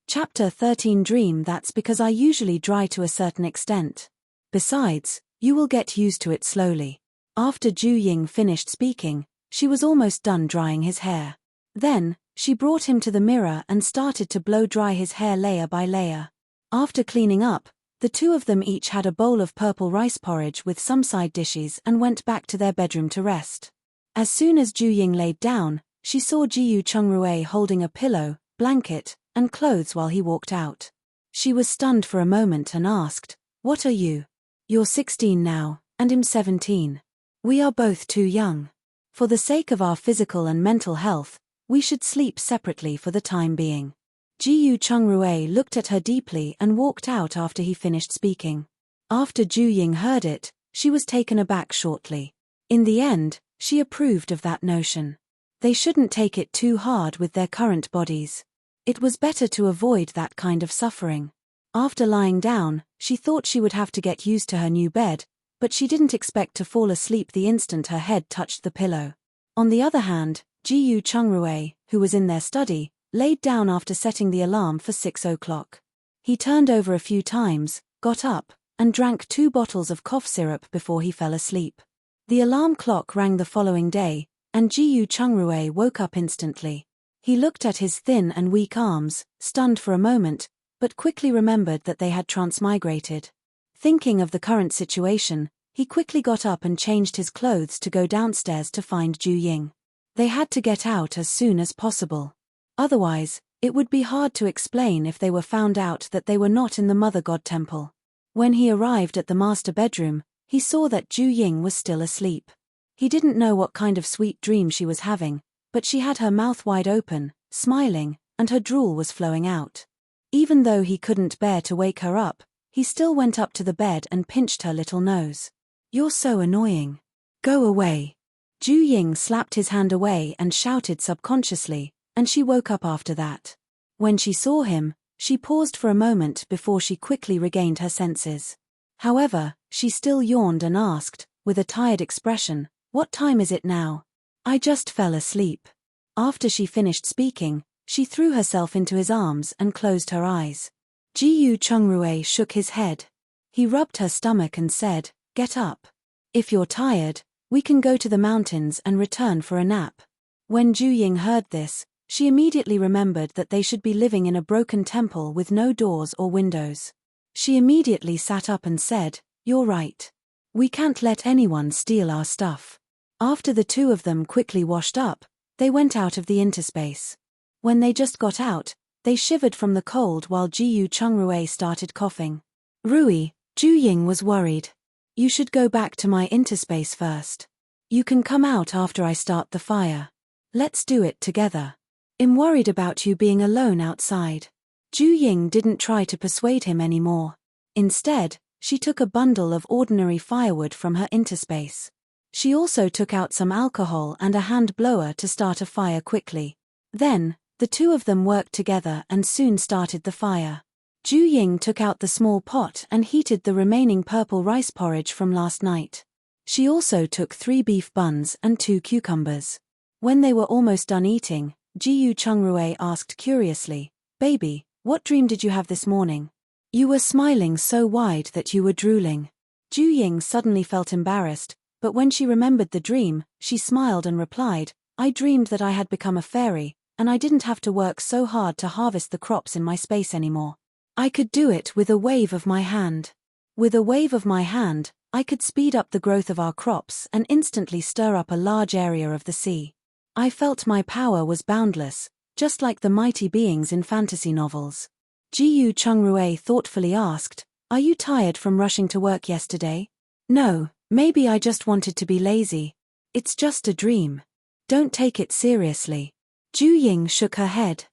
Chapter 13 Dream That's because I usually dry to a certain extent. Besides, you will get used to it slowly. After Ju Ying finished speaking, she was almost done drying his hair. Then, she brought him to the mirror and started to blow dry his hair layer by layer. After cleaning up, the two of them each had a bowl of purple rice porridge with some side dishes and went back to their bedroom to rest. As soon as Ju Ying laid down, she saw Jiyu Chungrui holding a pillow, blanket, and clothes while he walked out. She was stunned for a moment and asked, "What are you?" "You're 16 now, and I'm 17. We are both too young. For the sake of our physical and mental health, we should sleep separately for the time being." Jiyu Chungrui looked at her deeply and walked out after he finished speaking. After Ju Ying heard it, she was taken aback shortly. In the end, she approved of that notion. They shouldn't take it too hard with their current bodies. It was better to avoid that kind of suffering. After lying down, she thought she would have to get used to her new bed, but she didn't expect to fall asleep the instant her head touched the pillow. On the other hand, Jiyu Chungrui, who was in their study, laid down after setting the alarm for 6 o'clock. He turned over a few times, got up, and drank 2 bottles of cough syrup before he fell asleep. The alarm clock rang the following day, and Jiyu Chungrui woke up instantly. He looked at his thin and weak arms, stunned for a moment, but quickly remembered that they had transmigrated. Thinking of the current situation, he quickly got up and changed his clothes to go downstairs to find Ju Ying. They had to get out as soon as possible. Otherwise, It would be hard to explain if they were found out that they were not in the Mother God Temple. When he arrived at the master bedroom, he saw that Ju Ying was still asleep. He didn't know what kind of sweet dream she was having, but she had her mouth wide open, smiling, and her drool was flowing out. Even though he couldn't bear to wake her up, he still went up to the bed and pinched her little nose. "You're so annoying. Go away." Ju Ying slapped his hand away and shouted subconsciously, and she woke up after that. When she saw him, she paused for a moment before she quickly regained her senses. However, she still yawned and asked, with a tired expression, "What time is it now?" "I just fell asleep." After she finished speaking, she threw herself into his arms and closed her eyes. Jiyu Chungrue shook his head. He rubbed her stomach and said, "Get up. If you're tired, we can go to the mountains and return for a nap." When Ju Ying heard this, she immediately remembered that they should be living in a broken temple with no doors or windows. She immediately sat up and said, "You're right. We can't let anyone steal our stuff." After the two of them quickly washed up, they went out of the interspace. When they just got out, they shivered from the cold while Jiyu Chungrue started coughing. "Rui," Ju Ying was worried. "You should go back to my interspace first. You can come out after I start the fire. Let's do it together. I'm worried about you being alone outside." Ju Ying didn't try to persuade him anymore. Instead, she took a bundle of ordinary firewood from her interspace. She also took out some alcohol and a hand blower to start a fire quickly. Then, the two of them worked together and soon started the fire. Ju Ying took out the small pot and heated the remaining purple rice porridge from last night. She also took 3 beef buns and 2 cucumbers. When they were almost done eating, Jiyu Chungrue asked curiously, "Baby, what dream did you have this morning? You were smiling so wide that you were drooling." Ju Ying suddenly felt embarrassed, but when she remembered the dream, she smiled and replied, "I dreamed that I had become a fairy, and I didn't have to work so hard to harvest the crops in my space anymore. I could do it with a wave of my hand. With a wave of my hand, I could speed up the growth of our crops and instantly stir up a large area of the sea. I felt my power was boundless, just like the mighty beings in fantasy novels." Jiyu Chungrue thoughtfully asked, "Are you tired from rushing to work yesterday?" "No, maybe I just wanted to be lazy. It's just a dream. Don't take it seriously." Ju Ying shook her head.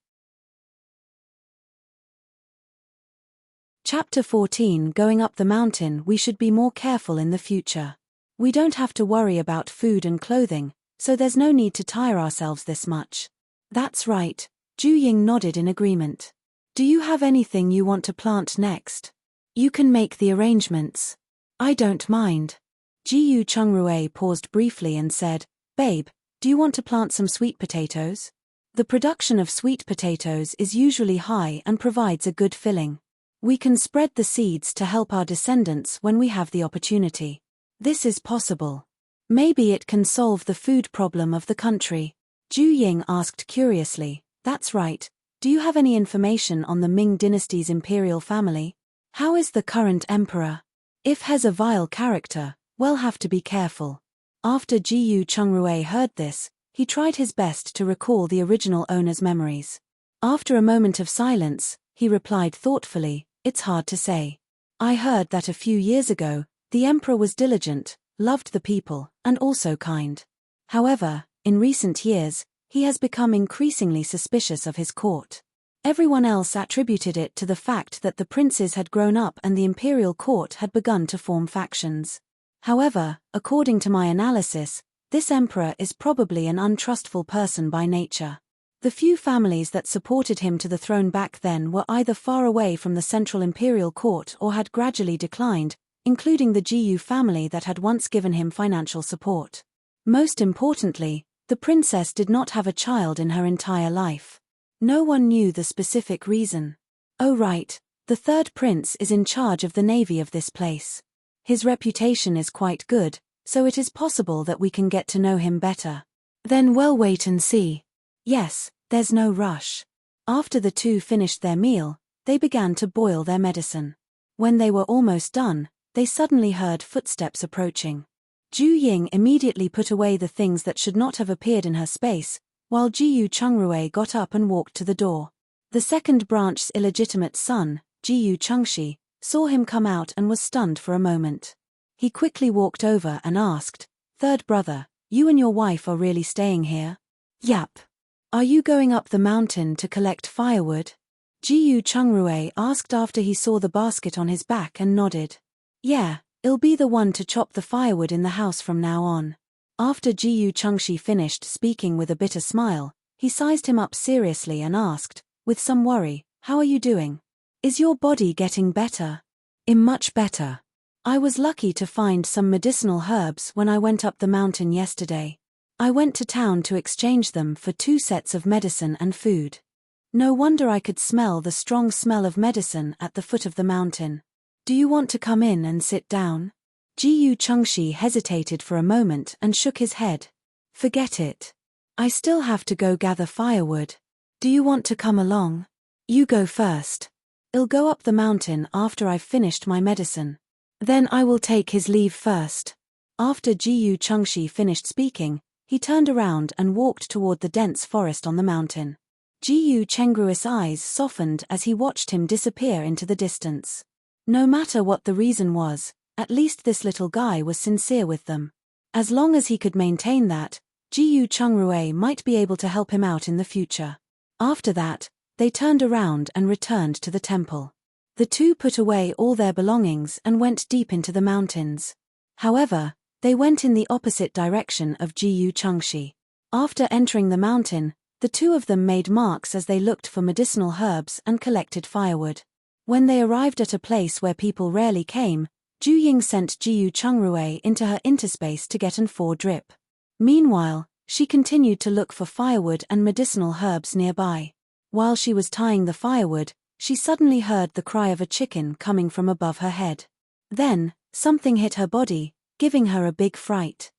Chapter 14. Going up the mountain. We should be more careful in the future. We don't have to worry about food and clothing, so there's no need to tire ourselves this much. That's right, Ju Ying nodded in agreement. "Do you have anything you want to plant next? You can make the arrangements." "I don't mind." Jiyu Chungrue paused briefly and said, "Babe, do you want to plant some sweet potatoes? The production of sweet potatoes is usually high and provides a good filling. We can spread the seeds to help our descendants when we have the opportunity. This is possible. Maybe it can solve the food problem of the country." Ju Ying asked curiously, "That's right. Do you have any information on the Ming dynasty's imperial family? How is the current emperor? If he's a vile character, we'll have to be careful." After Jiyu Chungrue heard this, he tried his best to recall the original owner's memories. After a moment of silence, he replied thoughtfully, "It's hard to say. I heard that a few years ago, the emperor was diligent, loved the people, and also kind. However, in recent years, he has become increasingly suspicious of his court. Everyone else attributed it to the fact that the princes had grown up and the imperial court had begun to form factions. However, according to my analysis, this emperor is probably an untrustful person by nature. The few families that supported him to the throne back then were either far away from the central imperial court or had gradually declined, including the Jiyu family that had once given him financial support. Most importantly, the princess did not have a child in her entire life. No one knew the specific reason. Oh right, the third prince is in charge of the navy of this place. His reputation is quite good, so it is possible that we can get to know him better. Then we'll wait and see. Yes, there's no rush." After the two finished their meal, they began to boil their medicine. When they were almost done, they suddenly heard footsteps approaching. Ju Ying immediately put away the things that should not have appeared in her space, while Jiyu Chungrue got up and walked to the door. The second branch's illegitimate son, Jiyu Chengshi, saw him come out and was stunned for a moment. He quickly walked over and asked, "Third brother, you and your wife are really staying here?" "Yap. Are you going up the mountain to collect firewood?" Jiyu Chengrue asked after he saw the basket on his back and nodded. "Yeah, I'll be the one to chop the firewood in the house from now on." After Jiyu Chengshi finished speaking with a bitter smile, he sized him up seriously and asked, with some worry, "How are you doing? Is your body getting better?" "I'm much better. I was lucky to find some medicinal herbs when I went up the mountain yesterday. I went to town to exchange them for 2 sets of medicine and food. No wonder I could smell the strong smell of medicine at the foot of the mountain. Do you want to come in and sit down?" Jiyu Chengshi hesitated for a moment and shook his head. "Forget it. I still have to go gather firewood. Do you want to come along? You go first. I'll go up the mountain after I've finished my medicine. Then I will take his leave first." After Jiyu Chengshi finished speaking, he turned around and walked toward the dense forest on the mountain. Jiyu Chengrue's eyes softened as he watched him disappear into the distance. No matter what the reason was, at least this little guy was sincere with them. As long as he could maintain that, Jiyu Chengrue might be able to help him out in the future. After that, they turned around and returned to the temple. The two put away all their belongings and went deep into the mountains. However, they went in the opposite direction of Jiyu Chengshi. After entering the mountain, the two of them made marks as they looked for medicinal herbs and collected firewood. When they arrived at a place where people rarely came, Ju Ying sent Jiyu Chengrue into her interspace to get an 4-drip. Meanwhile, she continued to look for firewood and medicinal herbs nearby. While she was tying the firewood, she suddenly heard the cry of a chicken coming from above her head. Then, something hit her body, giving her a big fright.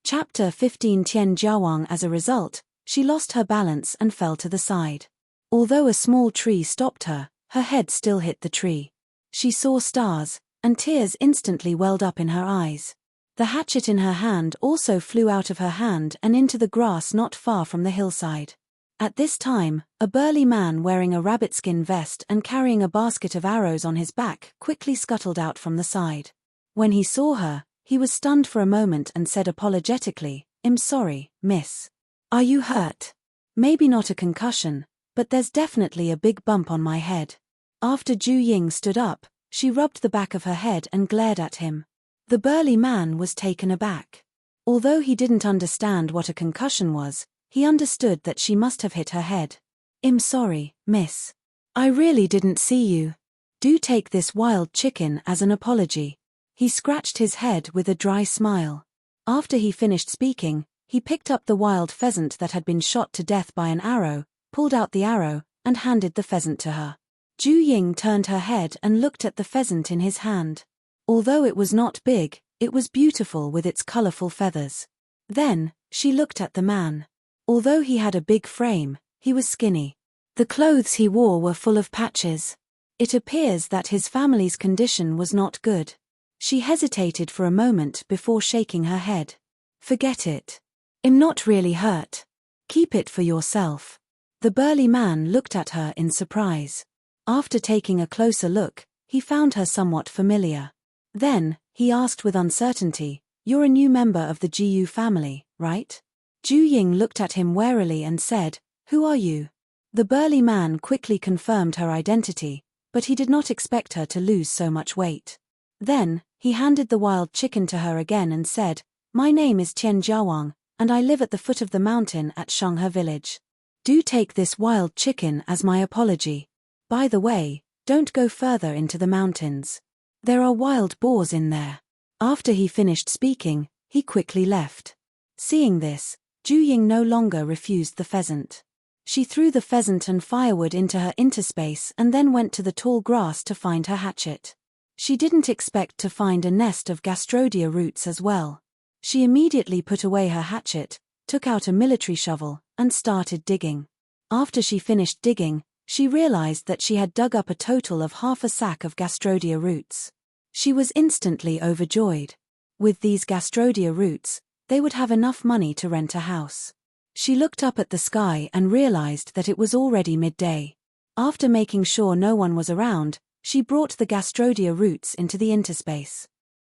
Chapter 15 Tian Jiawang. As a result, she lost her balance and fell to the side. Although a small tree stopped her, her head still hit the tree. She saw stars, and tears instantly welled up in her eyes. The hatchet in her hand also flew out of her hand and into the grass not far from the hillside. At this time, a burly man wearing a rabbitskin vest and carrying a basket of arrows on his back quickly scuttled out from the side. When he saw her, he was stunned for a moment and said apologetically, "I'm sorry, miss. Are you hurt?" "Maybe not a concussion, but there's definitely a big bump on my head." After Ju Ying stood up, she rubbed the back of her head and glared at him. The burly man was taken aback. Although he didn't understand what a concussion was, he understood that she must have hit her head. "I'm sorry, miss. I really didn't see you. Do take this wild chicken as an apology." He scratched his head with a dry smile. After he finished speaking, he picked up the wild pheasant that had been shot to death by an arrow, pulled out the arrow, and handed the pheasant to her. Ju Ying turned her head and looked at the pheasant in his hand. Although it was not big, it was beautiful with its colorful feathers. Then, she looked at the man. Although he had a big frame, he was skinny. The clothes he wore were full of patches. It appears that his family's condition was not good. She hesitated for a moment before shaking her head. "Forget it. I'm not really hurt. Keep it for yourself." The burly man looked at her in surprise. After taking a closer look, he found her somewhat familiar. Then, he asked with uncertainty, "You're a new member of the Jiyu family, right?" Ju Ying looked at him warily and said, "Who are you?" The burly man quickly confirmed her identity, but he did not expect her to lose so much weight. Then, he handed the wild chicken to her again and said, "My name is Tian Jiawang, and I live at the foot of the mountain at Shenghe village. Do take this wild chicken as my apology. By the way, don't go further into the mountains. There are wild boars in there." After he finished speaking, he quickly left. Seeing this, Ju Ying no longer refused the pheasant. She threw the pheasant and firewood into her interspace and then went to the tall grass to find her hatchet. She didn't expect to find a nest of gastrodia roots as well. She immediately put away her hatchet, took out a military shovel, and started digging. After she finished digging, she realized that she had dug up a total of half a sack of gastrodia roots. She was instantly overjoyed. With these gastrodia roots, they would have enough money to rent a house. She looked up at the sky and realized that it was already midday. After making sure no one was around, she brought the Gastrodia roots into the interspace.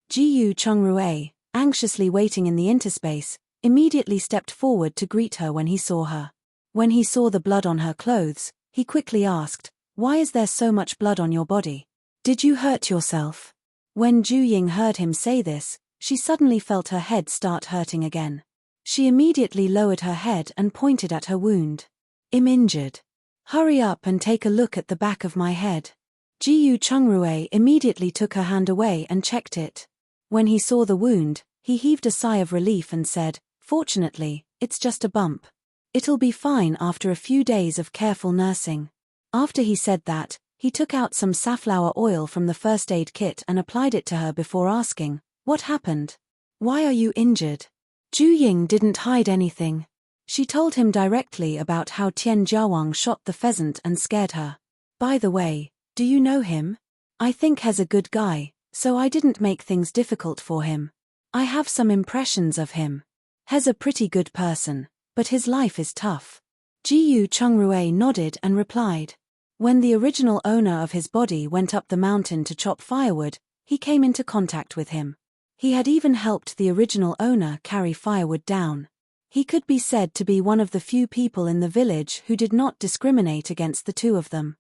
Jiyu Chongrue, anxiously waiting in the interspace, immediately stepped forward to greet her when he saw her. When he saw the blood on her clothes, he quickly asked, "Why is there so much blood on your body? Did you hurt yourself?" When Ju Ying heard him say this, she suddenly felt her head start hurting again. She immediately lowered her head and pointed at her wound. "I'm injured. Hurry up and take a look at the back of my head." Jiyu Chongrue immediately took her hand away and checked it. When he saw the wound, he heaved a sigh of relief and said, "Fortunately, it's just a bump. It'll be fine after a few days of careful nursing." After he said that, he took out some safflower oil from the first aid kit and applied it to her before asking, "What happened? Why are you injured?" Ju Ying didn't hide anything. She told him directly about how Tian Jiawang shot the pheasant and scared her. "By the way, do you know him? I think he's a good guy, so I didn't make things difficult for him. I have some impressions of him. He's a pretty good person, but his life is tough." Jiyu Chongrue nodded and replied. When the original owner of his body went up the mountain to chop firewood, he came into contact with him. He had even helped the original owner carry firewood down. He could be said to be one of the few people in the village who did not discriminate against the two of them.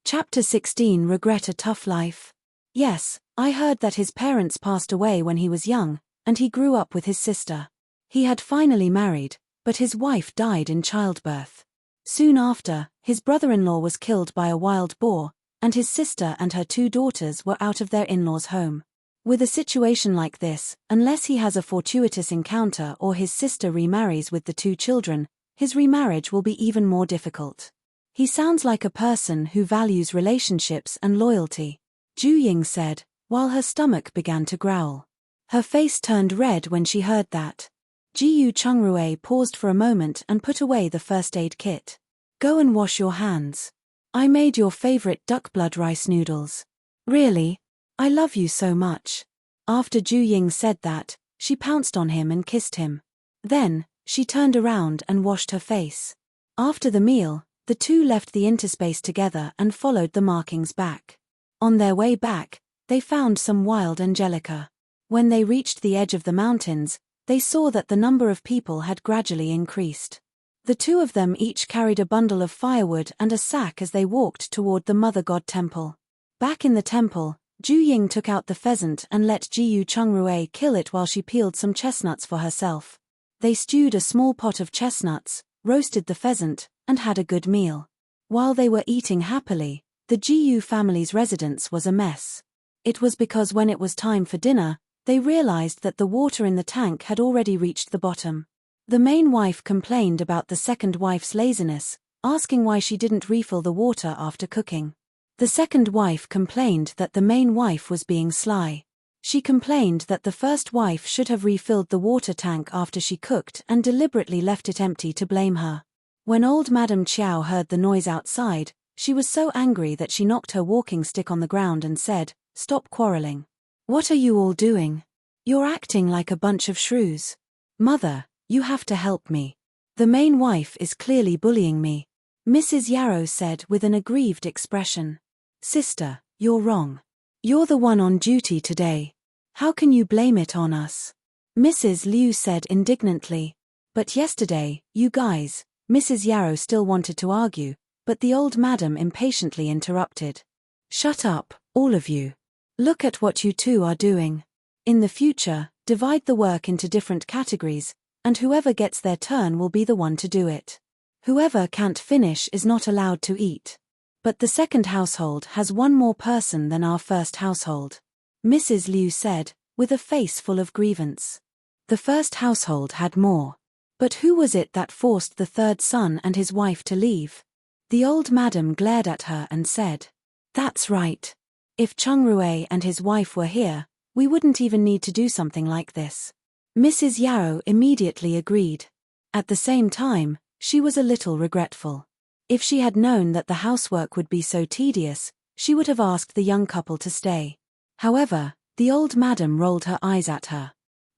Chapter 16. Regret a tough life. Yes, I heard that his parents passed away when he was young, and he grew up with his sister. He had finally married, but his wife died in childbirth. Soon after, his brother-in-law was killed by a wild boar, and his sister and her 2 daughters were out of their in-laws' home. With a situation like this, unless he has a fortuitous encounter or his sister remarries with the 2 children, his remarriage will be even more difficult. He sounds like a person who values relationships and loyalty, Ju Ying said, while her stomach began to growl. Her face turned red when she heard that. Jiyu Chongrue paused for a moment and put away the first aid kit. "Go and wash your hands. I made your favorite duck blood rice noodles. Really? I love you so much." After Ju Ying said that, she pounced on him and kissed him. Then, she turned around and washed her face. After the meal, the 2 left the interspace together and followed the markings back. On their way back, they found some wild angelica. When they reached the edge of the mountains, they saw that the number of people had gradually increased. The 2 of them each carried a bundle of firewood and a sack as they walked toward the Mother God Temple. Back in the temple, Ju Ying took out the pheasant and let Jiyu Chongrue kill it while she peeled some chestnuts for herself. They stewed a small pot of chestnuts, roasted the pheasant, and had a good meal. While they were eating happily, the Jiyu family's residence was a mess. It was because when it was time for dinner, they realized that the water in the tank had already reached the bottom. The main wife complained about the second wife's laziness, asking why she didn't refill the water after cooking. The second wife complained that the main wife was being sly. She complained that the first wife should have refilled the water tank after she cooked and deliberately left it empty to blame her. When old Madame Chiao heard the noise outside, she was so angry that she knocked her walking stick on the ground and said, "Stop quarreling. What are you all doing? You're acting like a bunch of shrews. Mother, you have to help me. The main wife is clearly bullying me," Mrs. Yarrow said with an aggrieved expression. "Sister, you're wrong. You're the one on duty today. How can you blame it on us?" Mrs. Liu said indignantly. "But yesterday, you guys," Mrs. Yarrow still wanted to argue, but the old madam impatiently interrupted. "Shut up, all of you. Look at what you 2 are doing. In the future, divide the work into different categories, and whoever gets their turn will be the one to do it. Whoever can't finish is not allowed to eat. But the second household has 1 more person than our first household," Mrs. Liu said, with a face full of grievance. The first household had more. But who was it that forced the 3rd son and his wife to leave? The old madam glared at her and said, "That's right. If Chongrue and his wife were here, we wouldn't even need to do something like this." Mrs. Yarrow immediately agreed. At the same time, she was a little regretful. If she had known that the housework would be so tedious, she would have asked the young couple to stay. However, the old madam rolled her eyes at her.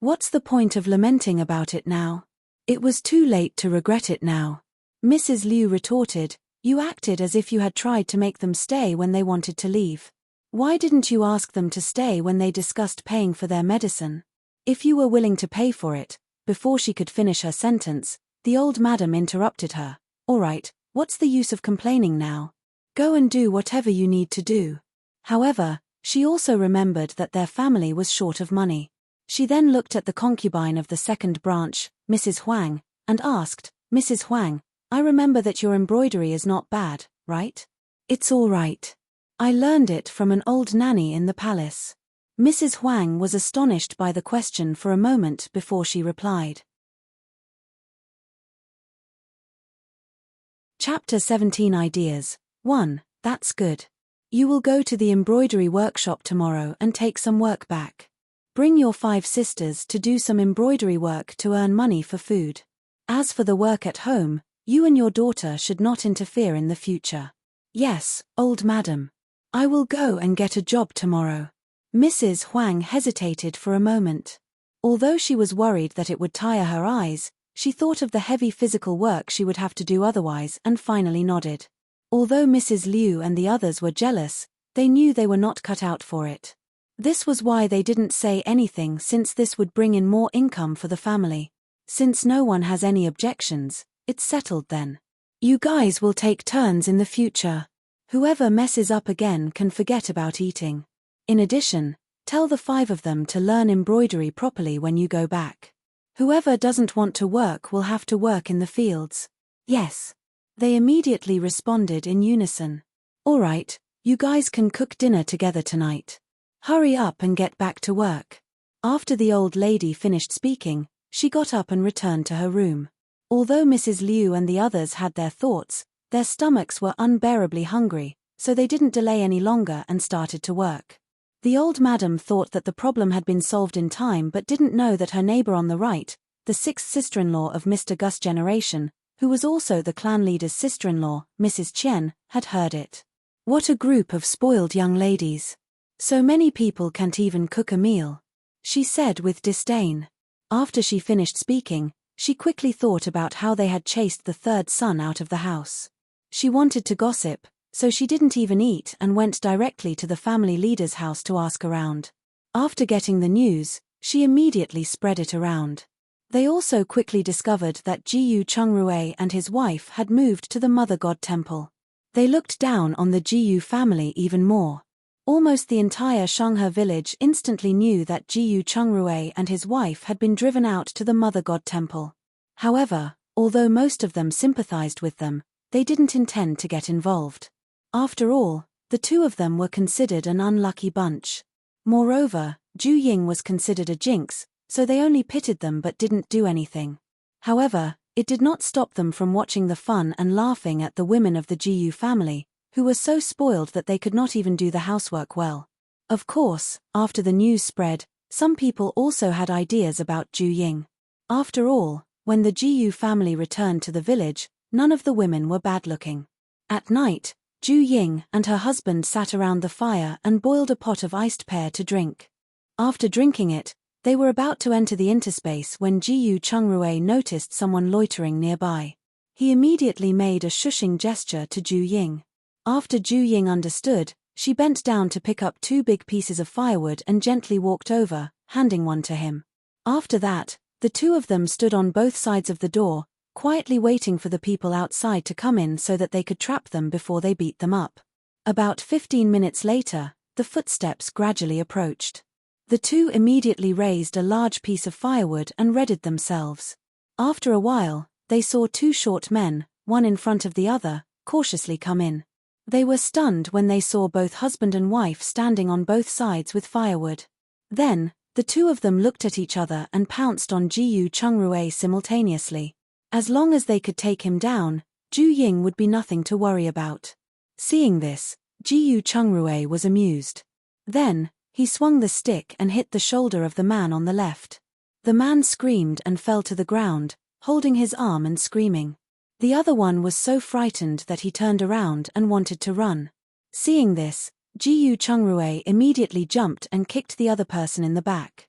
What's the point of lamenting about it now? It was too late to regret it now. Mrs. Liu retorted, you acted as if you had tried to make them stay when they wanted to leave. Why didn't you ask them to stay when they discussed paying for their medicine? If you were willing to pay for it. Before she could finish her sentence, the old madam interrupted her. All right, what's the use of complaining now? Go and do whatever you need to do. However, she also remembered that their family was short of money. She then looked at the concubine of the second branch, Mrs. Huang, and asked, Mrs. Huang, I remember that your embroidery is not bad, right? It's all right. I learned it from an old nanny in the palace. Mrs. Huang was astonished by the question for a moment before she replied. Chapter 17 Ideas. 1. That's good. You will go to the embroidery workshop tomorrow and take some work back. Bring your 5 sisters to do some embroidery work to earn money for food. As for the work at home, you and your daughter should not interfere in the future. Yes, old madam. I will go and get a job tomorrow. Mrs. Huang hesitated for a moment. Although she was worried that it would tire her eyes, she thought of the heavy physical work she would have to do otherwise and finally nodded. Although Mrs. Liu and the others were jealous, they knew they were not cut out for it. This was why they didn't say anything, since this would bring in more income for the family. Since no one has any objections, it's settled then. You guys will take turns in the future. Whoever messes up again can forget about eating. In addition, tell the 5 of them to learn embroidery properly when you go back. Whoever doesn't want to work will have to work in the fields. Yes. They immediately responded in unison. All right, you guys can cook dinner together tonight. Hurry up and get back to work. After the old lady finished speaking, she got up and returned to her room. Although Mrs. Liu and the others had their thoughts, their stomachs were unbearably hungry, so they didn't delay any longer and started to work. The old madam thought that the problem had been solved in time but didn't know that her neighbor on the right, the 6th sister-in-law of Mr. Gus' generation, who was also the clan leader's sister-in-law, Mrs. Chen, had heard it. What a group of spoiled young ladies. So many people can't even cook a meal, she said with disdain. After she finished speaking, she quickly thought about how they had chased the 3rd son out of the house. She wanted to gossip, so she didn't even eat and went directly to the family leader's house to ask around. After getting the news, she immediately spread it around. They also quickly discovered that Jiyu Chungrui and his wife had moved to the Mother God Temple. They looked down on the Jiyu family even more. Almost the entire Shanghe village instantly knew that Jiyu Chungrui and his wife had been driven out to the Mother God Temple. However, although most of them sympathized with them, they didn't intend to get involved. After all, the 2 of them were considered an unlucky bunch. Moreover, Ju Ying was considered a jinx, so they only pitied them but didn't do anything. However, it did not stop them from watching the fun and laughing at the women of the Jiyu family, who were so spoiled that they could not even do the housework well. Of course, after the news spread, some people also had ideas about Ju Ying. After all, when the Jiyu family returned to the village, none of the women were bad-looking. At night, Ju Ying and her husband sat around the fire and boiled a pot of iced pear to drink. After drinking it, they were about to enter the interspace when Jiyu Chungrui noticed someone loitering nearby. He immediately made a shushing gesture to Ju Ying. After Ju Ying understood, she bent down to pick up 2 big pieces of firewood and gently walked over, handing one to him. After that, the 2 of them stood on both sides of the door, quietly waiting for the people outside to come in so that they could trap them before they beat them up. About 15 minutes later, the footsteps gradually approached. The 2 immediately raised a large piece of firewood and readied themselves. After a while, they saw 2 short men, one in front of the other, cautiously come in. They were stunned when they saw both husband and wife standing on both sides with firewood. Then, the 2 of them looked at each other and pounced on Jiyu Chungrui simultaneously. As long as they could take him down, Ju Ying would be nothing to worry about. Seeing this, Jiyu Chungrui was amused. Then, he swung the stick and hit the shoulder of the man on the left. The man screamed and fell to the ground, holding his arm and screaming. The other one was so frightened that he turned around and wanted to run. Seeing this, Jiyu Chungrui immediately jumped and kicked the other person in the back.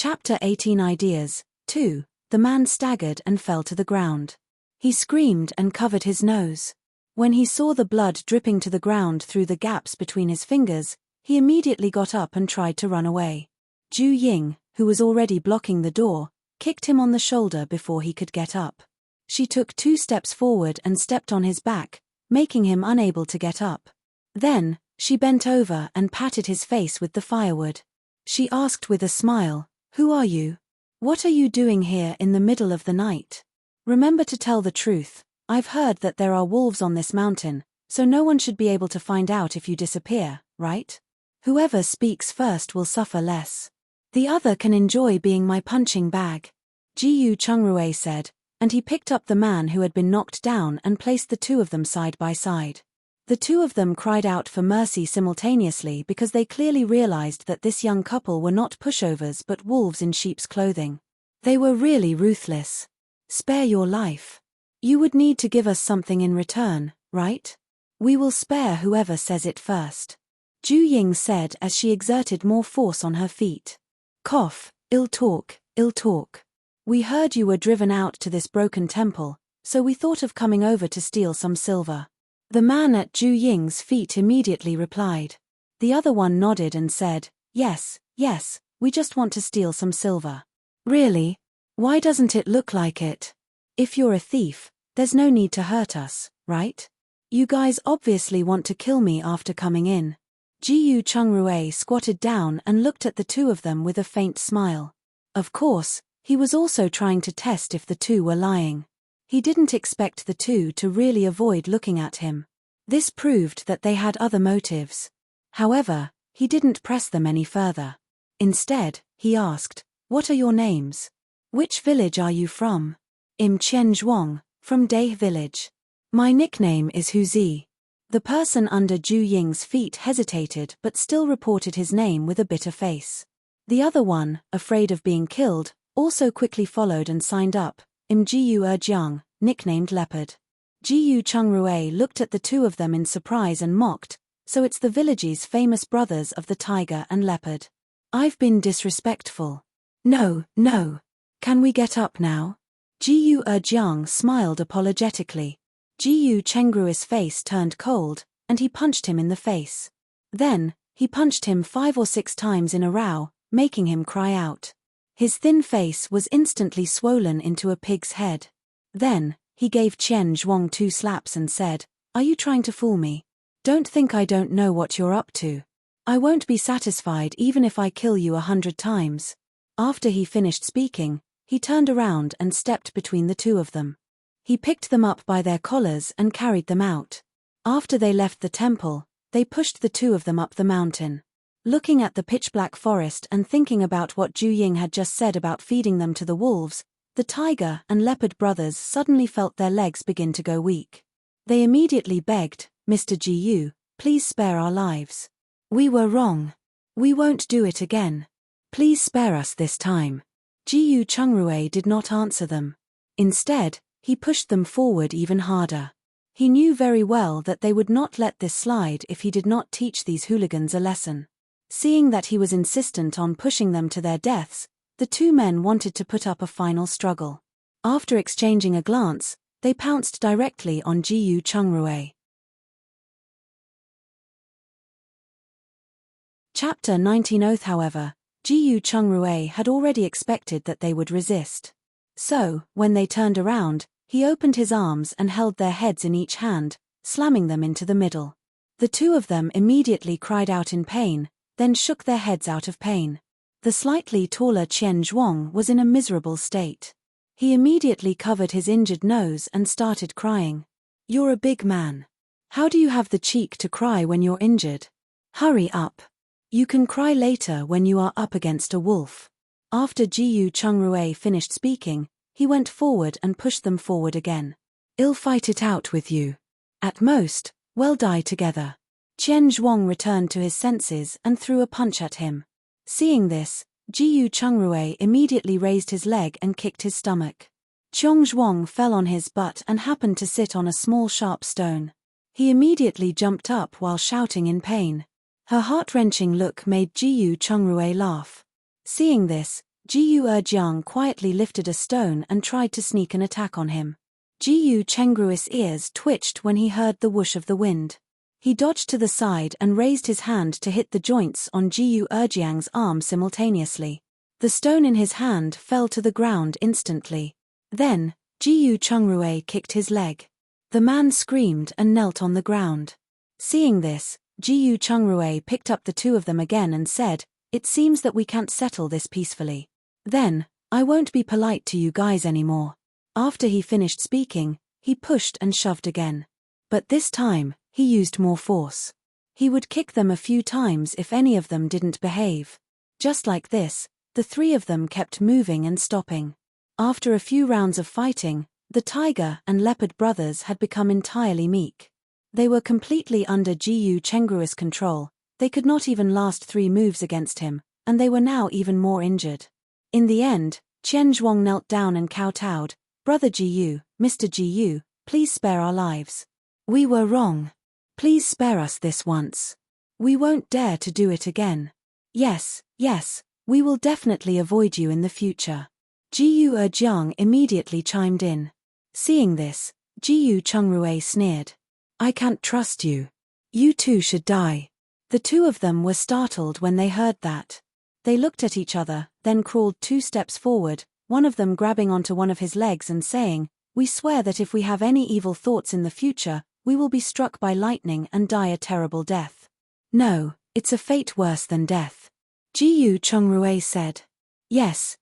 Chapter 18 Ideas 2. The man staggered and fell to the ground. He screamed and covered his nose. When he saw the blood dripping to the ground through the gaps between his fingers, he immediately got up and tried to run away. Ju Ying, who was already blocking the door, kicked him on the shoulder before he could get up. She took 2 steps forward and stepped on his back, making him unable to get up. Then, she bent over and patted his face with the firewood. She asked with a smile, "Who are you? What are you doing here in the middle of the night? Remember to tell the truth. I've heard that there are wolves on this mountain, so no one should be able to find out if you disappear, right? Whoever speaks first will suffer less. The other can enjoy being my punching bag," Jiyu Chungrue said, and he picked up the man who had been knocked down and placed the 2 of them side by side. The 2 of them cried out for mercy simultaneously because they clearly realized that this young couple were not pushovers but wolves in sheep's clothing. They were really ruthless. "Spare your life. You would need to give us something in return, right? We will spare whoever says it first," Ju Ying said as she exerted more force on her feet. "Cough, ill talk, ill talk. We heard you were driven out to this broken temple, so we thought of coming over to steal some silver." The man at Ju Ying's feet immediately replied. The other one nodded and said, yes, we just want to steal some silver." "Really? Why doesn't it look like it? If you're a thief, there's no need to hurt us, right? You guys obviously want to kill me after coming in." Jiyu Chungrue squatted down and looked at the 2 of them with a faint smile. Of course, he was also trying to test if the 2 were lying. He didn't expect the 2 to really avoid looking at him. This proved that they had other motives. However, he didn't press them any further. Instead, he asked, "What are your names? Which village are you from?" "Im Chen Zhuang, from Dai village. My nickname is Huzi." The person under Ju Ying's feet hesitated but still reported his name with a bitter face. The other one, afraid of being killed, also quickly followed and signed up, "Im Jiyu Jiang, nicknamed Leopard." Jiyu Chungrue looked at the 2 of them in surprise and mocked, "So it's the village's famous brothers of the tiger and leopard. I've been disrespectful. No. Can we get up now?" Jiyu Jiang smiled apologetically. Jiyu Chengrue's face turned cold, and he punched him in the face. Then, he punched him 5 or 6 times in a row, making him cry out. His thin face was instantly swollen into a pig's head. Then, he gave Chen Zhuang 2 slaps and said, "Are you trying to fool me? Don't think I don't know what you're up to. I won't be satisfied even if I kill you 100 times. After he finished speaking, he turned around and stepped between the 2 of them. He picked them up by their collars and carried them out. After they left the temple, they pushed the 2 of them up the mountain. Looking at the pitch-black forest and thinking about what Ju Ying had just said about feeding them to the wolves, the tiger and leopard brothers suddenly felt their legs begin to go weak. They immediately begged, "Mr. Jiyu, please spare our lives. We were wrong. We won't do it again. Please spare us this time." Jiyu Chungrue did not answer them. Instead, he pushed them forward even harder. He knew very well that they would not let this slide if he did not teach these hooligans a lesson. Seeing that he was insistent on pushing them to their deaths, the 2 men wanted to put up a final struggle. After exchanging a glance, they pounced directly on Jiyu Chungrue. Chapter 19 Oath. However, Jiyu Chungrue had already expected that they would resist. So, when they turned around, he opened his arms and held their heads in each hand, slamming them into the middle. The 2 of them immediately cried out in pain, then shook their heads out of pain. The slightly taller Chen Zhuang was in a miserable state. He immediately covered his injured nose and started crying. "You're a big man. How do you have the cheek to cry when you're injured? Hurry up. You can cry later when you are up against a wolf." After Jiyu Chungrue finished speaking, he went forward and pushed them forward again. "I'll fight it out with you. At most, we'll die together." Chen Zhuang returned to his senses and threw a punch at him. Seeing this, Jiyu Chungrue immediately raised his leg and kicked his stomach. Chong Zhuang fell on his butt and happened to sit on a small sharp stone. He immediately jumped up while shouting in pain. Her heart-wrenching look made Jiyu Chungrue laugh. Seeing this, Jiyu Erjiang quietly lifted a stone and tried to sneak an attack on him. Jiyu Chengru's ears twitched when he heard the whoosh of the wind. He dodged to the side and raised his hand to hit the joints on Jiyu Erjiang's arm simultaneously. The stone in his hand fell to the ground instantly. Then, Jiyu Chungrue kicked his leg. The man screamed and knelt on the ground. Seeing this, Jiyu Chungrue picked up the two of them again and said, "It seems that we can't settle this peacefully. Then, I won't be polite to you guys anymore." After he finished speaking, he pushed and shoved again. But this time, he used more force. He would kick them a few times if any of them didn't behave. Just like this, the three of them kept moving and stopping. After a few rounds of fighting, the tiger and leopard brothers had become entirely meek. They were completely under Jiyu Chengru's control. They could not even last 3 moves against him, and they were now even more injured. In the end, Qian Zhuang knelt down and kowtowed. "Brother Jiyu, Mr. Jiyu, please spare our lives. We were wrong. Please spare us this once. We won't dare to do it again. Yes, we will definitely avoid you in the future." Jiyu Erjiang immediately chimed in. Seeing this, Jiyu Chungrue sneered. "I can't trust you. You two should die." The two of them were startled when they heard that. They looked at each other, then crawled 2 steps forward, one of them grabbing onto one of his legs and saying, "We swear that if we have any evil thoughts in the future, we will be struck by lightning and die a terrible death." "No, it's a fate worse than death," Jiyu Chungrue said. Yes,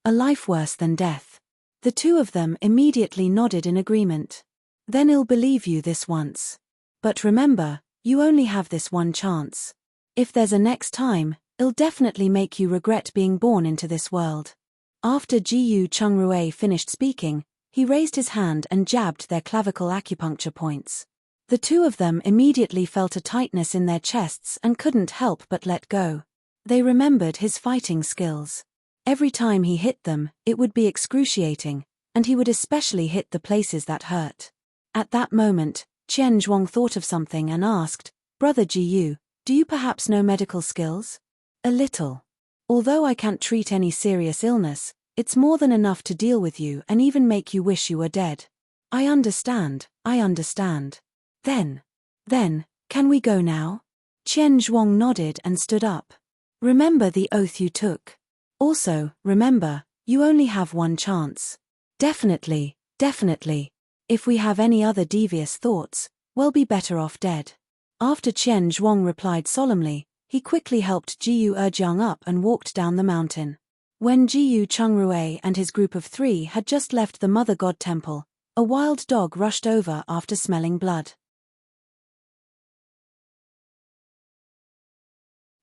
a life worse than death." The two of them immediately nodded in agreement. "Then I'll believe you this once. But remember, you only have this one chance. If there's a next time, it'll definitely make you regret being born into this world." After Jiyu Chungrue finished speaking, he raised his hand and jabbed their clavicle acupuncture points. The two of them immediately felt a tightness in their chests and couldn't help but let go. They remembered his fighting skills. Every time he hit them, it would be excruciating, and he would especially hit the places that hurt. At that moment, Qian Zhuang thought of something and asked, "Brother Jiyu, do you perhaps know medical skills?" "A little. Although I can't treat any serious illness, it's more than enough to deal with you and even make you wish you were dead." I understand. Then, can we go now?" Qian Zhuang nodded and stood up. "Remember the oath you took. Also, remember, you only have one chance." Definitely. If we have any other devious thoughts, we'll be better off dead." After Qian Zhuang replied solemnly, he quickly helped Jiyu Erjiang up and walked down the mountain. When Jiyu Chungrue and his group of 3 had just left the Mother God Temple, a wild dog rushed over after smelling blood.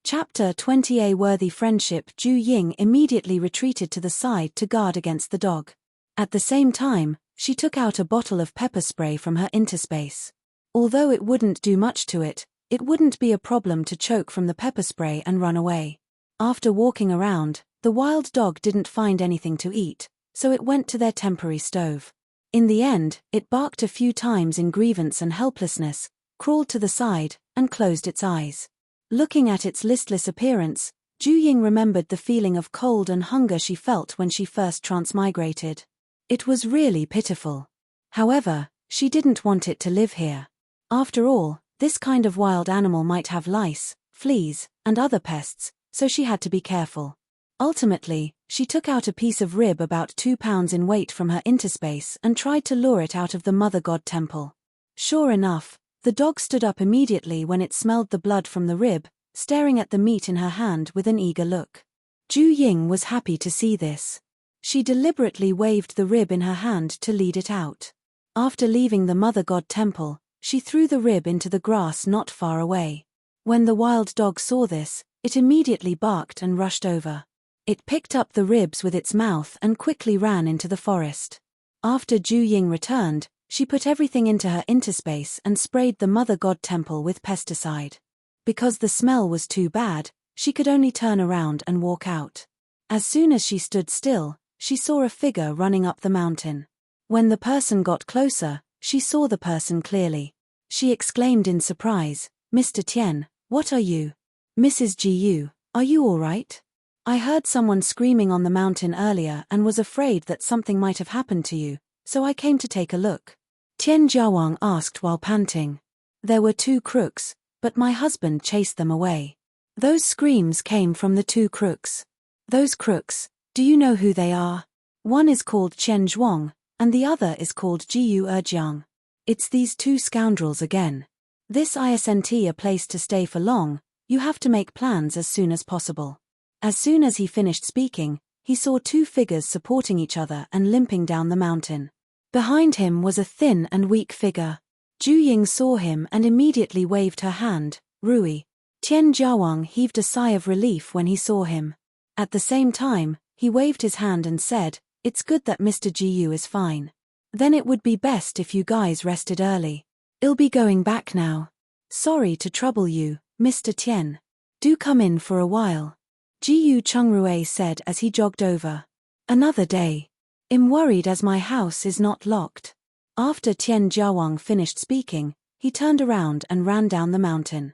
Chapter 20. A worthy friendship. Zhu Ying immediately retreated to the side to guard against the dog. At the same time, she took out a bottle of pepper spray from her interspace. Although it wouldn't do much to it, it wouldn't be a problem to choke from the pepper spray and run away. After walking around, the wild dog didn't find anything to eat, so it went to their temporary stove. In the end, it barked a few times in grievance and helplessness, crawled to the side, and closed its eyes. Looking at its listless appearance, Zhu Ying remembered the feeling of cold and hunger she felt when she first transmigrated. It was really pitiful. However, she didn't want it to live here. After all, this kind of wild animal might have lice, fleas, and other pests, so she had to be careful. Ultimately, she took out a piece of rib about 2 pounds in weight from her interspace and tried to lure it out of the Mother God Temple. Sure enough, the dog stood up immediately when it smelled the blood from the rib, staring at the meat in her hand with an eager look. Zhu Ying was happy to see this. She deliberately waved the rib in her hand to lead it out. After leaving the Mother God Temple, she threw the rib into the grass not far away. When the wild dog saw this, it immediately barked and rushed over. It picked up the ribs with its mouth and quickly ran into the forest. After Zhu Ying returned, she put everything into her interspace and sprayed the Mother God Temple with pesticide. Because the smell was too bad, she could only turn around and walk out. As soon as she stood still, she saw a figure running up the mountain. When the person got closer, she saw the person clearly. She exclaimed in surprise, "Mr. Tian, what are you? Mrs. Jiyu, are you all right?" I heard someone screaming on the mountain earlier and was afraid that something might have happened to you, so I came to take a look. Tian Jiawang asked while panting. There were 2 crooks, but my husband chased them away. Those screams came from the 2 crooks. Those crooks, do you know who they are? One is called Chen Zhuang, and the other is called Jiyu Erjiang. It's these 2 scoundrels again. This isn't a place to stay for long, you have to make plans as soon as possible. As soon as he finished speaking, he saw 2 figures supporting each other and limping down the mountain. Behind him was a thin and weak figure. Ju Ying saw him and immediately waved her hand, Rui. Tian Jiawang heaved a sigh of relief when he saw him. At the same time, he waved his hand and said, "It's good that Mr. Jiyu is fine. Then it would be best if you guys rested early. I'll be going back now. Sorry to trouble you, Mr. Tian. Do come in for a while," Jiyu Chungrui said as he jogged over. "Another day. I'm worried as my house is not locked." After Tian Jiawang finished speaking, he turned around and ran down the mountain.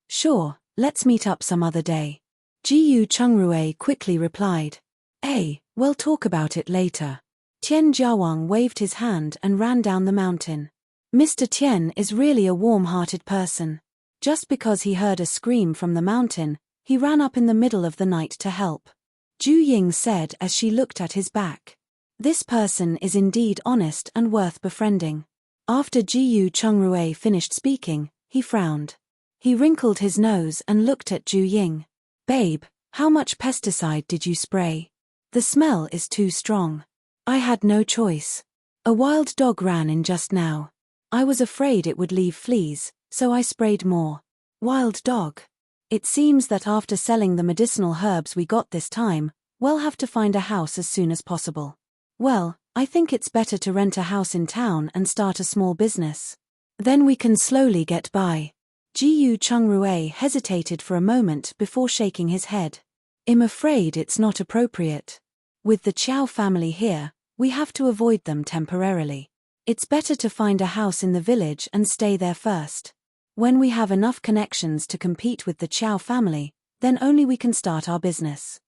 "Sure, let's meet up some other day," Jiyu Chungrui quickly replied. We'll talk about it later." Tian Jiawang waved his hand and ran down the mountain. Mr. Tian is really a warm-hearted person. Just because he heard a scream from the mountain, he ran up in the middle of the night to help. Ju Ying said as she looked at his back. This person is indeed honest and worth befriending. After Jiyu Chungrui finished speaking, he frowned. He wrinkled his nose and looked at Ju Ying. "Babe, how much pesticide did you spray? The smell is too strong." "I had no choice. A wild dog ran in just now. I was afraid it would leave fleas, so I sprayed more." "Wild dog? It seems that after selling the medicinal herbs we got this time, we'll have to find a house as soon as possible." "Well, I think it's better to rent a house in town and start a small business. Then we can slowly get by." Jiyu Chungrui hesitated for a moment before shaking his head. "I'm afraid it's not appropriate. With the Qiao family here, we have to avoid them temporarily. It's better to find a house in the village and stay there first. When we have enough connections to compete with the Qiao family, then only we can start our business."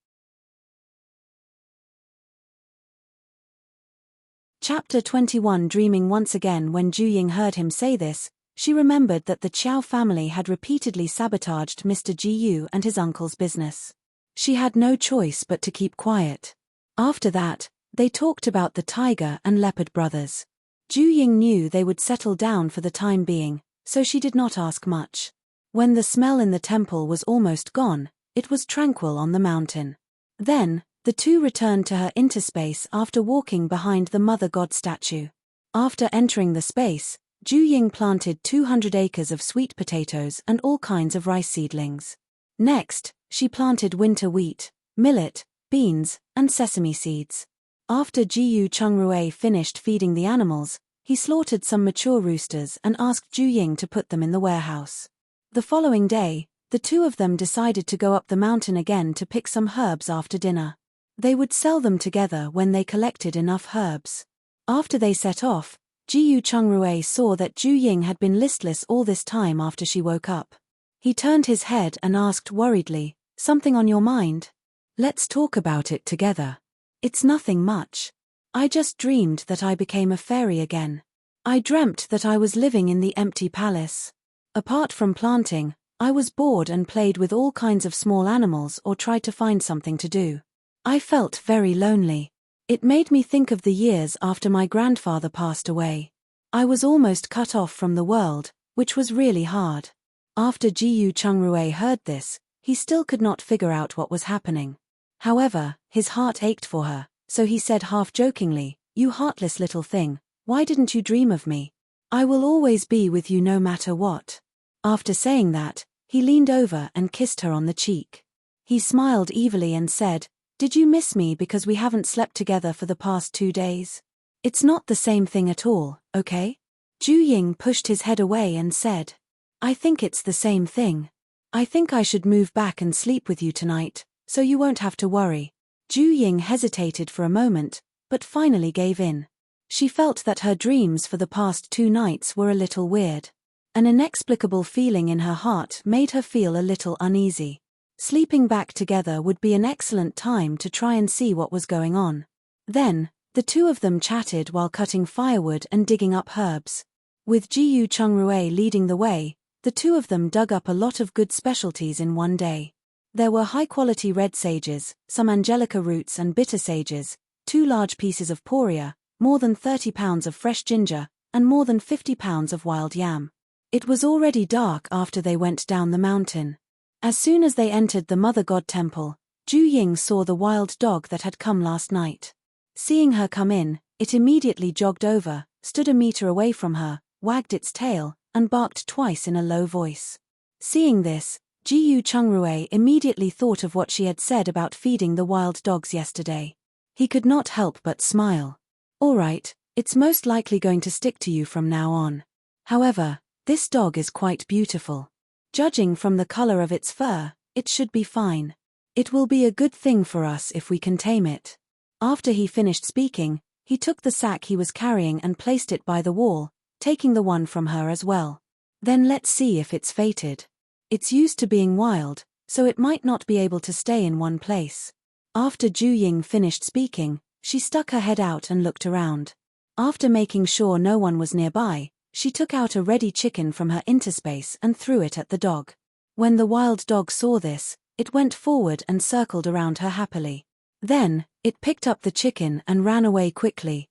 Chapter 21. Dreaming once again. When Ju Ying heard him say this, she remembered that the Qiao family had repeatedly sabotaged Mr. Jiyu and his uncle's business. She had no choice but to keep quiet. After that, they talked about the tiger and leopard brothers. Ju Ying knew they would settle down for the time being, so she did not ask much. When the smell in the temple was almost gone, it was tranquil on the mountain. Then, the 2 returned to her interspace after walking behind the mother god statue. After entering the space, Ju Ying planted 200 acres of sweet potatoes and all kinds of rice seedlings. Next, she planted winter wheat, millet, beans, and sesame seeds. After Jiyu Chungrui finished feeding the animals, he slaughtered some mature roosters and asked Ju Ying to put them in the warehouse. The following day, the 2 of them decided to go up the mountain again to pick some herbs after dinner. They would sell them together when they collected enough herbs. After they set off, Jiyu Chungrui saw that Ju Ying had been listless all this time after she woke up. He turned his head and asked worriedly, "Something on your mind? Let's talk about it together." "It's nothing much. I just dreamed that I became a fairy again. I dreamt that I was living in the empty palace. Apart from planting, I was bored and played with all kinds of small animals or tried to find something to do. I felt very lonely. It made me think of the years after my grandfather passed away. I was almost cut off from the world, which was really hard." After Jiyu Chungrui heard this, he still could not figure out what was happening. However, his heart ached for her, so he said half-jokingly, "You heartless little thing, why didn't you dream of me? I will always be with you no matter what." After saying that, he leaned over and kissed her on the cheek. He smiled evilly and said, "Did you miss me because we haven't slept together for the past 2 days? It's not the same thing at all, okay?" Ju Ying pushed his head away and said, "I think it's the same thing. I think I should move back and sleep with you tonight, so you won't have to worry." Ju Ying hesitated for a moment, but finally gave in. She felt that her dreams for the past 2 nights were a little weird. An inexplicable feeling in her heart made her feel a little uneasy. Sleeping back together would be an excellent time to try and see what was going on. Then, the two of them chatted while cutting firewood and digging up herbs. With Jiyu Chungrui leading the way, the two of them dug up a lot of good specialties in one day. There were high-quality red sages, some angelica roots and bitter sages, 2 large pieces of poria, more than 30 pounds of fresh ginger, and more than 50 pounds of wild yam. It was already dark after they went down the mountain. As soon as they entered the Mother God Temple, Ju Ying saw the wild dog that had come last night. Seeing her come in, it immediately jogged over, stood a meter away from her, wagged its tail, and barked twice in a low voice. Seeing this, Jiyu Chungrui immediately thought of what she had said about feeding the wild dogs yesterday. He could not help but smile. All right, it's most likely going to stick to you from now on. However, this dog is quite beautiful. Judging from the color of its fur, it should be fine. It will be a good thing for us if we can tame it. After he finished speaking, he took the sack he was carrying and placed it by the wall, taking the one from her as well. Then let's see if it's fated. It's used to being wild, so it might not be able to stay in one place. After Ju Ying finished speaking, she stuck her head out and looked around. After making sure no one was nearby, she took out a ready chicken from her interspace and threw it at the dog. When the wild dog saw this, it went forward and circled around her happily. Then, it picked up the chicken and ran away quickly.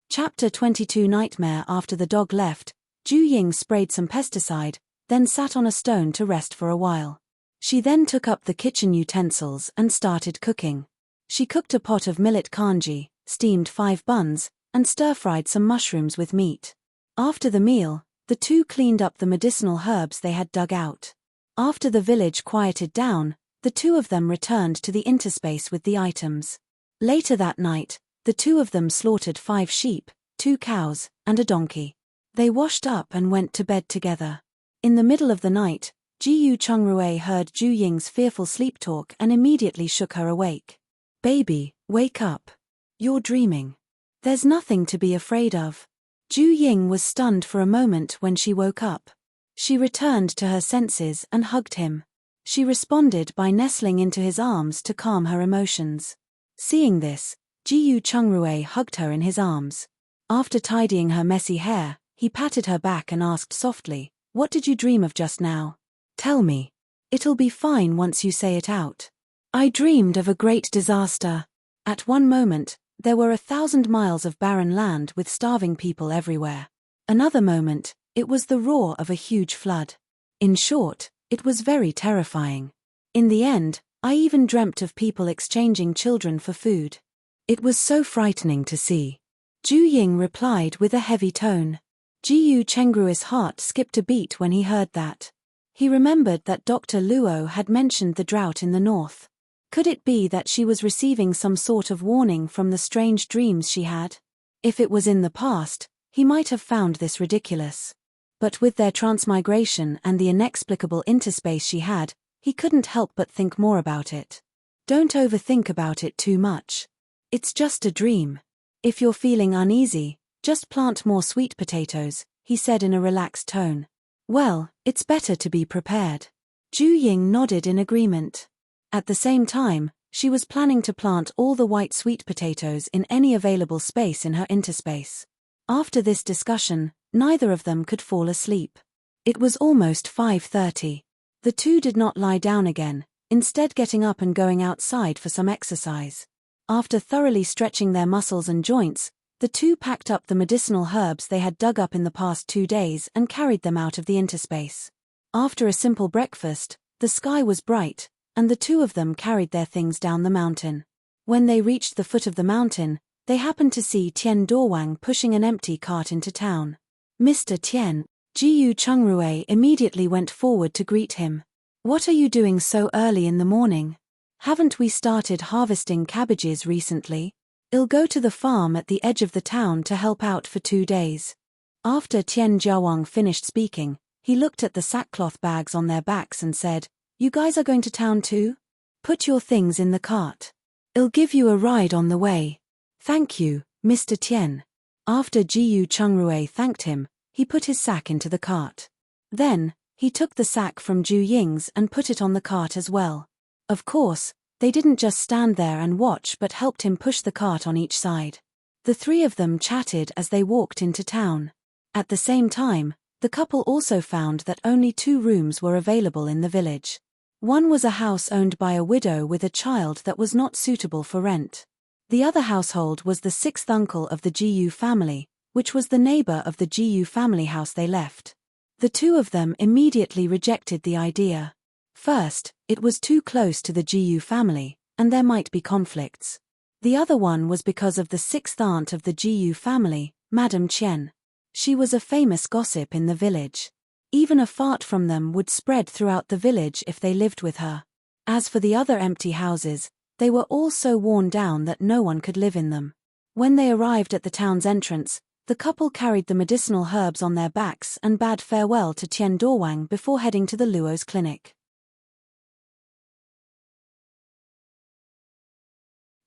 Chapter 22 Nightmare. After the dog left, Ju Ying sprayed some pesticide, then sat on a stone to rest for a while. She then took up the kitchen utensils and started cooking. She cooked a pot of millet kanji, steamed 5 buns, and stir-fried some mushrooms with meat. After the meal, the two cleaned up the medicinal herbs they had dug out. After the village quieted down, the two of them returned to the interspace with the items. Later that night, the two of them slaughtered 5 sheep, 2 cows, and a donkey. They washed up and went to bed together. In the middle of the night, Jiyu Chungrui heard Ju Ying's fearful sleep talk and immediately shook her awake. "Baby, wake up. You're dreaming. There's nothing to be afraid of." Ju Ying was stunned for a moment when she woke up. She returned to her senses and hugged him. She responded by nestling into his arms to calm her emotions. Seeing this, Jiyu Chungrui hugged her in his arms. After tidying her messy hair, he patted her back and asked softly, "What did you dream of just now? Tell me. It'll be fine once you say it out." "I dreamed of a great disaster. At one moment, there were 1,000 miles of barren land with starving people everywhere. Another moment, it was the roar of a huge flood. In short, it was very terrifying. In the end, I even dreamt of people exchanging children for food. It was so frightening to see." Ju Ying replied with a heavy tone. Jiyu Chengrui's heart skipped a beat when he heard that. He remembered that Dr. Luo had mentioned the drought in the north. Could it be that she was receiving some sort of warning from the strange dreams she had? If it was in the past, he might have found this ridiculous. But with their transmigration and the inexplicable interspace she had, he couldn't help but think more about it. Don't overthink about it too much. It's just a dream. If you're feeling uneasy, just plant more sweet potatoes, he said in a relaxed tone. Well, it's better to be prepared. Ju Ying nodded in agreement. At the same time, she was planning to plant all the white sweet potatoes in any available space in her interspace. After this discussion, neither of them could fall asleep. It was almost 5:30. The two did not lie down again, instead getting up and going outside for some exercise. After thoroughly stretching their muscles and joints, the two packed up the medicinal herbs they had dug up in the past 2 days and carried them out of the interspace. After a simple breakfast, the sky was bright, and the two of them carried their things down the mountain. When they reached the foot of the mountain, they happened to see Tian Dorwang pushing an empty cart into town. "Mr. Tian," Jiyu Chungrui immediately went forward to greet him. "What are you doing so early in the morning? Haven't we started harvesting cabbages recently? I'll go to the farm at the edge of the town to help out for 2 days." After Tian Jiawang finished speaking, he looked at the sackcloth bags on their backs and said, "You guys are going to town too? Put your things in the cart. I'll give you a ride on the way." "Thank you, Mr. Tian." After Jiyu Chungrui thanked him, he put his sack into the cart. Then, he took the sack from Ju Ying's and put it on the cart as well. Of course, they didn't just stand there and watch but helped him push the cart on each side. The three of them chatted as they walked into town. At the same time, the couple also found that only 2 rooms were available in the village. One was a house owned by a widow with a child that was not suitable for rent. The other household was the 6th uncle of the Gu family, which was the neighbor of the Gu family house they left. The 2 of them immediately rejected the idea. First, it was too close to the Gu family, and there might be conflicts. The other one was because of the 6th aunt of the Gu family, Madame Qian. She was a famous gossip in the village. Even a fart from them would spread throughout the village if they lived with her. As for the other empty houses, they were all so worn down that no one could live in them. When they arrived at the town's entrance, the couple carried the medicinal herbs on their backs and bade farewell to Tian Dorwang before heading to the Luo's clinic.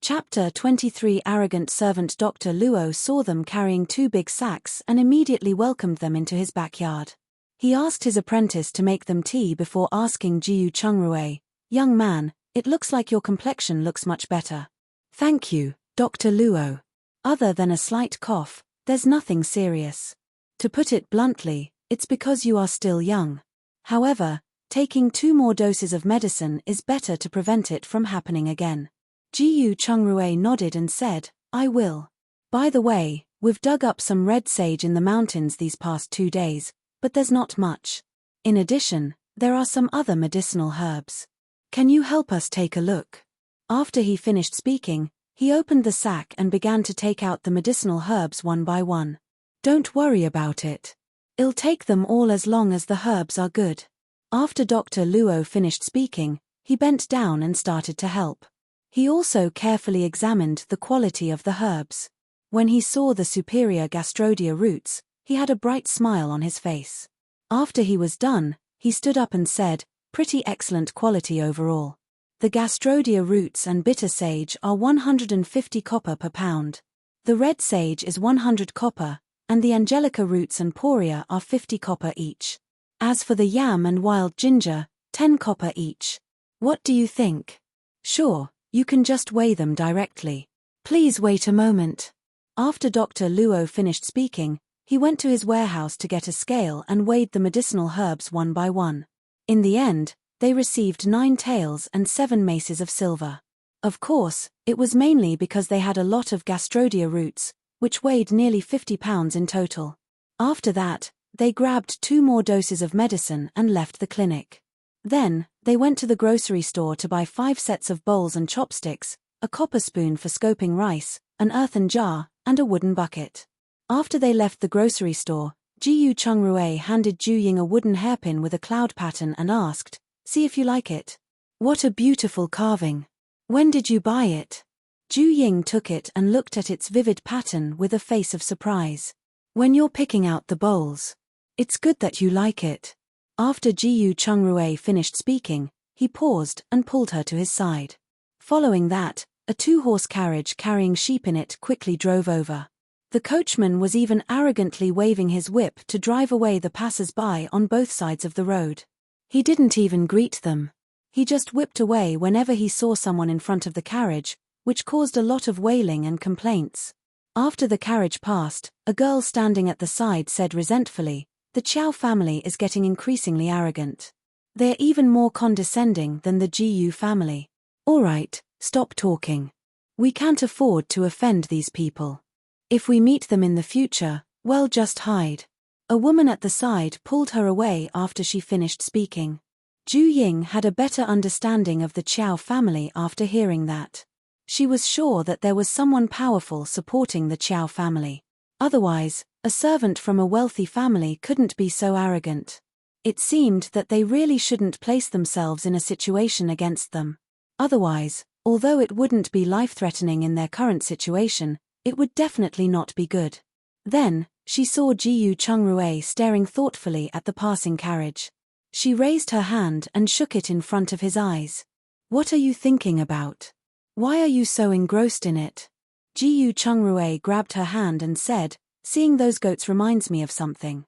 Chapter 23. Arrogant servant Dr. Luo saw them carrying 2 big sacks and immediately welcomed them into his backyard. He asked his apprentice to make them tea before asking Jiu Chungrui, "Young man, it looks like your complexion looks much better." "Thank you, Dr. Luo. Other than a slight cough, there's nothing serious. To put it bluntly, it's because you are still young. However, taking 2 more doses of medicine is better to prevent it from happening again." Jiu Chungrui nodded and said, "I will. By the way, we've dug up some red sage in the mountains these past 2 days, but there's not much. In addition, there are some other medicinal herbs. Can you help us take a look?" After he finished speaking, he opened the sack and began to take out the medicinal herbs one by one. "Don't worry about it. I'll take them all as long as the herbs are good." After Dr. Luo finished speaking, he bent down and started to help. He also carefully examined the quality of the herbs. When he saw the superior gastrodia roots, he had a bright smile on his face. After he was done, he stood up and said, "Pretty excellent quality overall. The gastrodia roots and bitter sage are 150 copper per pound. The red sage is 100 copper, and the angelica roots and poria are 50 copper each. As for the yam and wild ginger, 10 copper each. What do you think?" "Sure. You can just weigh them directly. Please wait a moment." After Dr. Luo finished speaking, he went to his warehouse to get a scale and weighed the medicinal herbs one by one. In the end, they received 9 taels and 7 maces of silver. Of course, it was mainly because they had a lot of gastrodia roots, which weighed nearly 50 pounds in total. After that, they grabbed 2 more doses of medicine and left the clinic. Then, they went to the grocery store to buy 5 sets of bowls and chopsticks, a copper spoon for scoping rice, an earthen jar, and a wooden bucket. After they left the grocery store, Jiu Chungrui handed Ju Ying a wooden hairpin with a cloud pattern and asked, "See if you like it." "What a beautiful carving. When did you buy it?" Ju Ying took it and looked at its vivid pattern with a face of surprise. "When you're picking out the bowls. It's good that you like it." After Jiu Chungrui finished speaking, he paused and pulled her to his side. Following that, a 2-horse carriage carrying sheep in it quickly drove over. The coachman was even arrogantly waving his whip to drive away the passers-by on both sides of the road. He didn't even greet them. He just whipped away whenever he saw someone in front of the carriage, which caused a lot of wailing and complaints. After the carriage passed, a girl standing at the side said resentfully, "The Qiao family is getting increasingly arrogant. They're even more condescending than the Gu family. All right, stop talking. We can't afford to offend these people. If we meet them in the future, well, just hide." A woman at the side pulled her away after she finished speaking. Ju Ying had a better understanding of the Qiao family after hearing that. She was sure that there was someone powerful supporting the Qiao family. Otherwise, a servant from a wealthy family couldn't be so arrogant. It seemed that they really shouldn't place themselves in a situation against them. Otherwise, although it wouldn't be life-threatening in their current situation, it would definitely not be good. Then, she saw Jiu Chungrui staring thoughtfully at the passing carriage. She raised her hand and shook it in front of his eyes. "What are you thinking about? Why are you so engrossed in it?" Jiu Chungrui grabbed her hand and said, "Seeing those goats reminds me of something.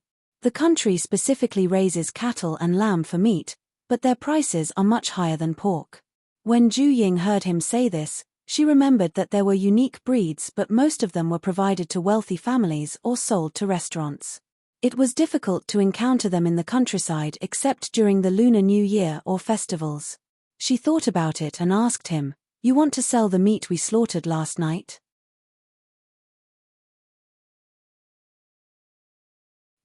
The country specifically raises cattle and lamb for meat, but their prices are much higher than pork. When Ju Ying heard him say this, she remembered that there were unique breeds, but most of them were provided to wealthy families or sold to restaurants. It was difficult to encounter them in the countryside except during the Lunar New Year or festivals. She thought about it and asked him, "You want to sell the meat we slaughtered last night?"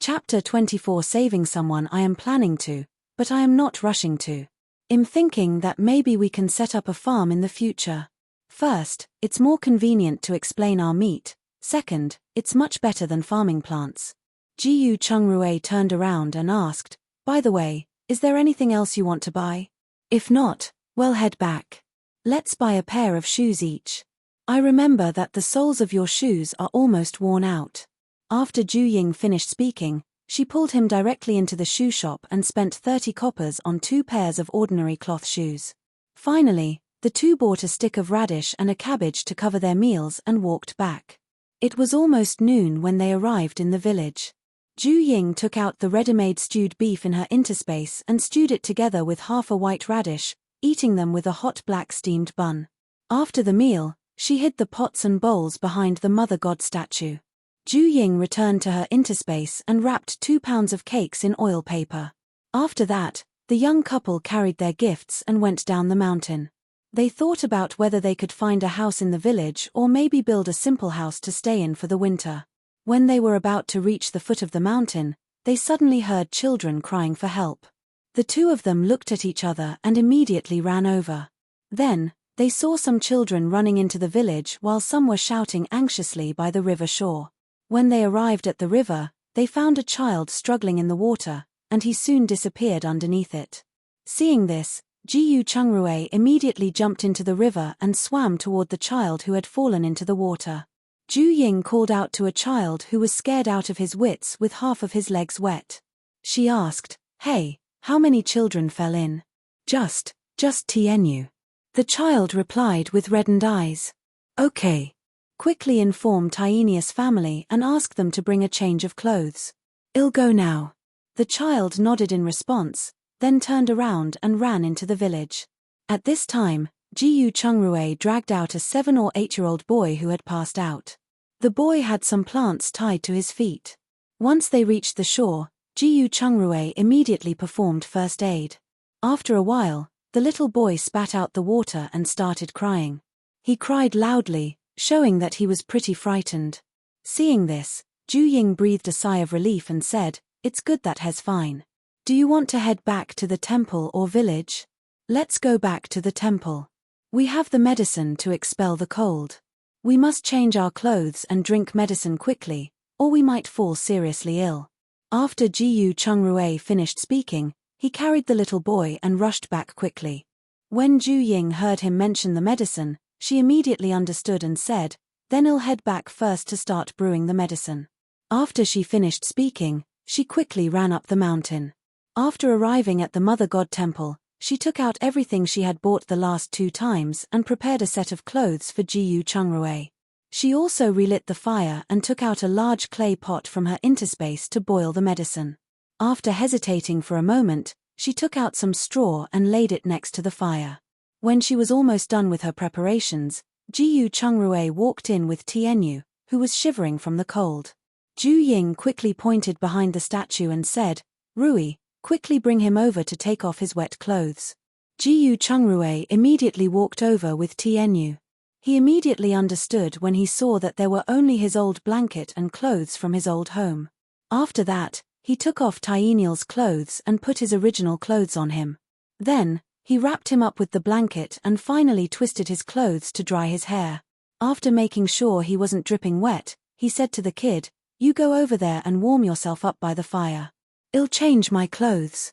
Chapter 24. Saving someone. I am planning to, but I am not rushing to. I'm thinking that maybe we can set up a farm in the future. First, it's more convenient to explain our meat. Second, it's much better than farming plants. Jiyu Chungrui turned around and asked, "By the way, is there anything else you want to buy? If not, well, head back. Let's buy a pair of shoes each. I remember that the soles of your shoes are almost worn out." After Ju Ying finished speaking, she pulled him directly into the shoe shop and spent 30 coppers on 2 pairs of ordinary cloth shoes. Finally, the two bought a stick of radish and a cabbage to cover their meals and walked back. It was almost noon when they arrived in the village. Ju Ying took out the ready-made stewed beef in her interspace and stewed it together with half a white radish, eating them with a hot black steamed bun. After the meal, she hid the pots and bowls behind the Mother God statue. Ju Ying returned to her interspace and wrapped 2 pounds of cakes in oil paper. After that, the young couple carried their gifts and went down the mountain. They thought about whether they could find a house in the village or maybe build a simple house to stay in for the winter. When they were about to reach the foot of the mountain, they suddenly heard children crying for help. The two of them looked at each other and immediately ran over. Then, they saw some children running into the village while some were shouting anxiously by the river shore. When they arrived at the river, they found a child struggling in the water, and he soon disappeared underneath it. Seeing this, Jiyu Chungrui immediately jumped into the river and swam toward the child who had fallen into the water. Ju Ying called out to a child who was scared out of his wits with half of his legs wet. She asked, "Hey, how many children fell in?" Just TNU. The child replied with reddened eyes. "Okay." Quickly inform Tyaneus family and ask them to bring a change of clothes. "I'll go now." The child nodded in response, then turned around and ran into the village. At this time, Jiyu Chungrui dragged out a 7 or 8-year-old boy who had passed out. The boy had some plants tied to his feet. Once they reached the shore, Jiyu Chungrui immediately performed first aid. After a while, the little boy spat out the water and started crying. He cried loudly, showing that he was pretty frightened. Seeing this, Ju Ying breathed a sigh of relief and said, "It's good that he's fine. Do you want to head back to the temple or village?" "Let's go back to the temple. We have the medicine to expel the cold. We must change our clothes and drink medicine quickly, or we might fall seriously ill." After Jiyu Chungrui finished speaking, he carried the little boy and rushed back quickly. When Ju Ying heard him mention the medicine, she immediately understood and said, "Then I'll head back first to start brewing the medicine." After she finished speaking, she quickly ran up the mountain. After arriving at the Mother God temple, she took out everything she had bought the last 2 times and prepared a set of clothes for Jiyu Chungrui. She also relit the fire and took out a large clay pot from her interspace to boil the medicine. After hesitating for a moment, she took out some straw and laid it next to the fire. When she was almost done with her preparations, Jiyu Chungrui walked in with Tianyu, who was shivering from the cold. Ju Ying quickly pointed behind the statue and said, "Rui, quickly bring him over to take off his wet clothes." Jiyu Chungrui immediately walked over with Tianyu. He immediately understood when he saw that there were only his old blanket and clothes from his old home. After that, he took off Tyaneel's clothes and put his original clothes on him. Then, he wrapped him up with the blanket and finally twisted his clothes to dry his hair. After making sure he wasn't dripping wet, he said to the kid, "You go over there and warm yourself up by the fire. I'll change my clothes."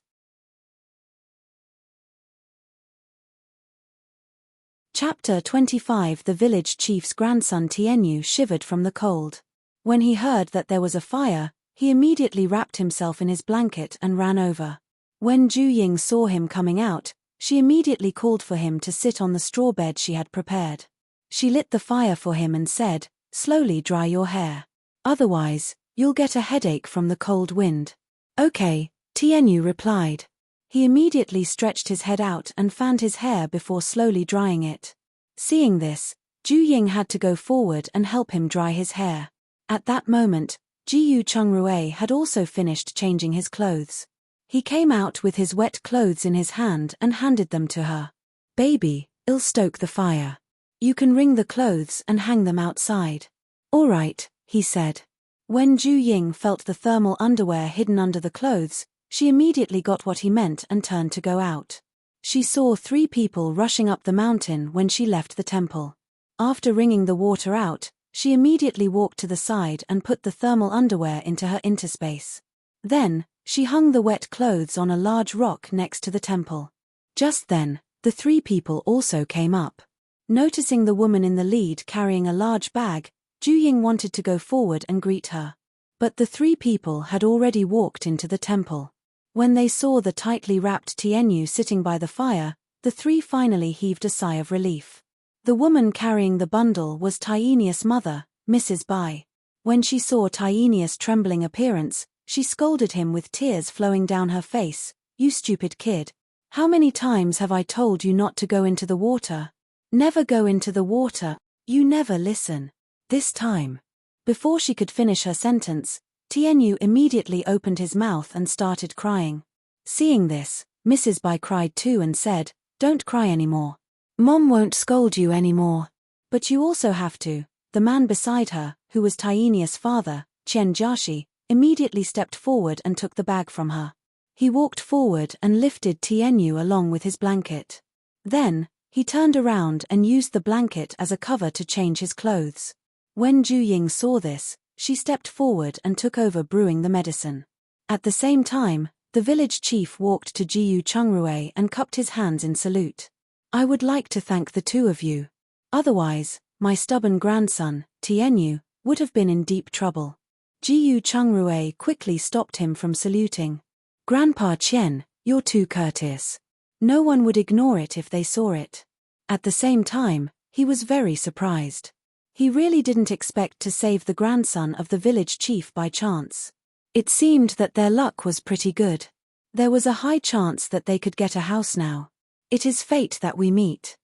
Chapter 25. The village chief's grandson Tianyu shivered from the cold. When he heard that there was a fire, he immediately wrapped himself in his blanket and ran over. When Ju Ying saw him coming out, she immediately called for him to sit on the straw bed she had prepared. She lit the fire for him and said, "Slowly dry your hair. Otherwise, you'll get a headache from the cold wind." Okay, Tianyu replied. He immediately stretched his head out and fanned his hair before slowly drying it. Seeing this, Ju Ying had to go forward and help him dry his hair. At that moment, Jiyu Chungrui had also finished changing his clothes. He came out with his wet clothes in his hand and handed them to her. Baby, I'll stoke the fire. You can wring the clothes and hang them outside. All right, he said. When Ju Ying felt the thermal underwear hidden under the clothes, she immediately got what he meant and turned to go out. She saw 3 people rushing up the mountain when she left the temple. After wringing the water out, she immediately walked to the side and put the thermal underwear into her interspace. Then, she hung the wet clothes on a large rock next to the temple. Just then, the 3 people also came up. Noticing the woman in the lead carrying a large bag, Ju Ying wanted to go forward and greet her. But the 3 people had already walked into the temple. When they saw the tightly wrapped Tianyu sitting by the fire, the 3 finally heaved a sigh of relief. The woman carrying the bundle was Tienius' mother, Mrs. Bai. When she saw Tienius' trembling appearance, she scolded him with tears flowing down her face. You stupid kid. How many times have I told you not to go into the water? Never go into the water, you never listen. This time. Before she could finish her sentence, Tianyu immediately opened his mouth and started crying. Seeing this, Mrs. Bai cried too and said, Don't cry anymore. Mom won't scold you anymore. But you also have to. The man beside her, who was Tienius' father, Chen Jiashi, immediately stepped forward and took the bag from her. He walked forward and lifted Tianyu along with his blanket. Then, he turned around and used the blanket as a cover to change his clothes. When Ju Ying saw this, she stepped forward and took over brewing the medicine. At the same time, the village chief walked to Jiyu Chungrui and cupped his hands in salute. I would like to thank the 2 of you. Otherwise, my stubborn grandson, Tianyu, would have been in deep trouble. Jiyu Chungrui quickly stopped him from saluting. Grandpa Chen, you're too courteous. No one would ignore it if they saw it. At the same time, he was very surprised. He really didn't expect to save the grandson of the village chief by chance. It seemed that their luck was pretty good. There was a high chance that they could get a house now. It is fate that we meet.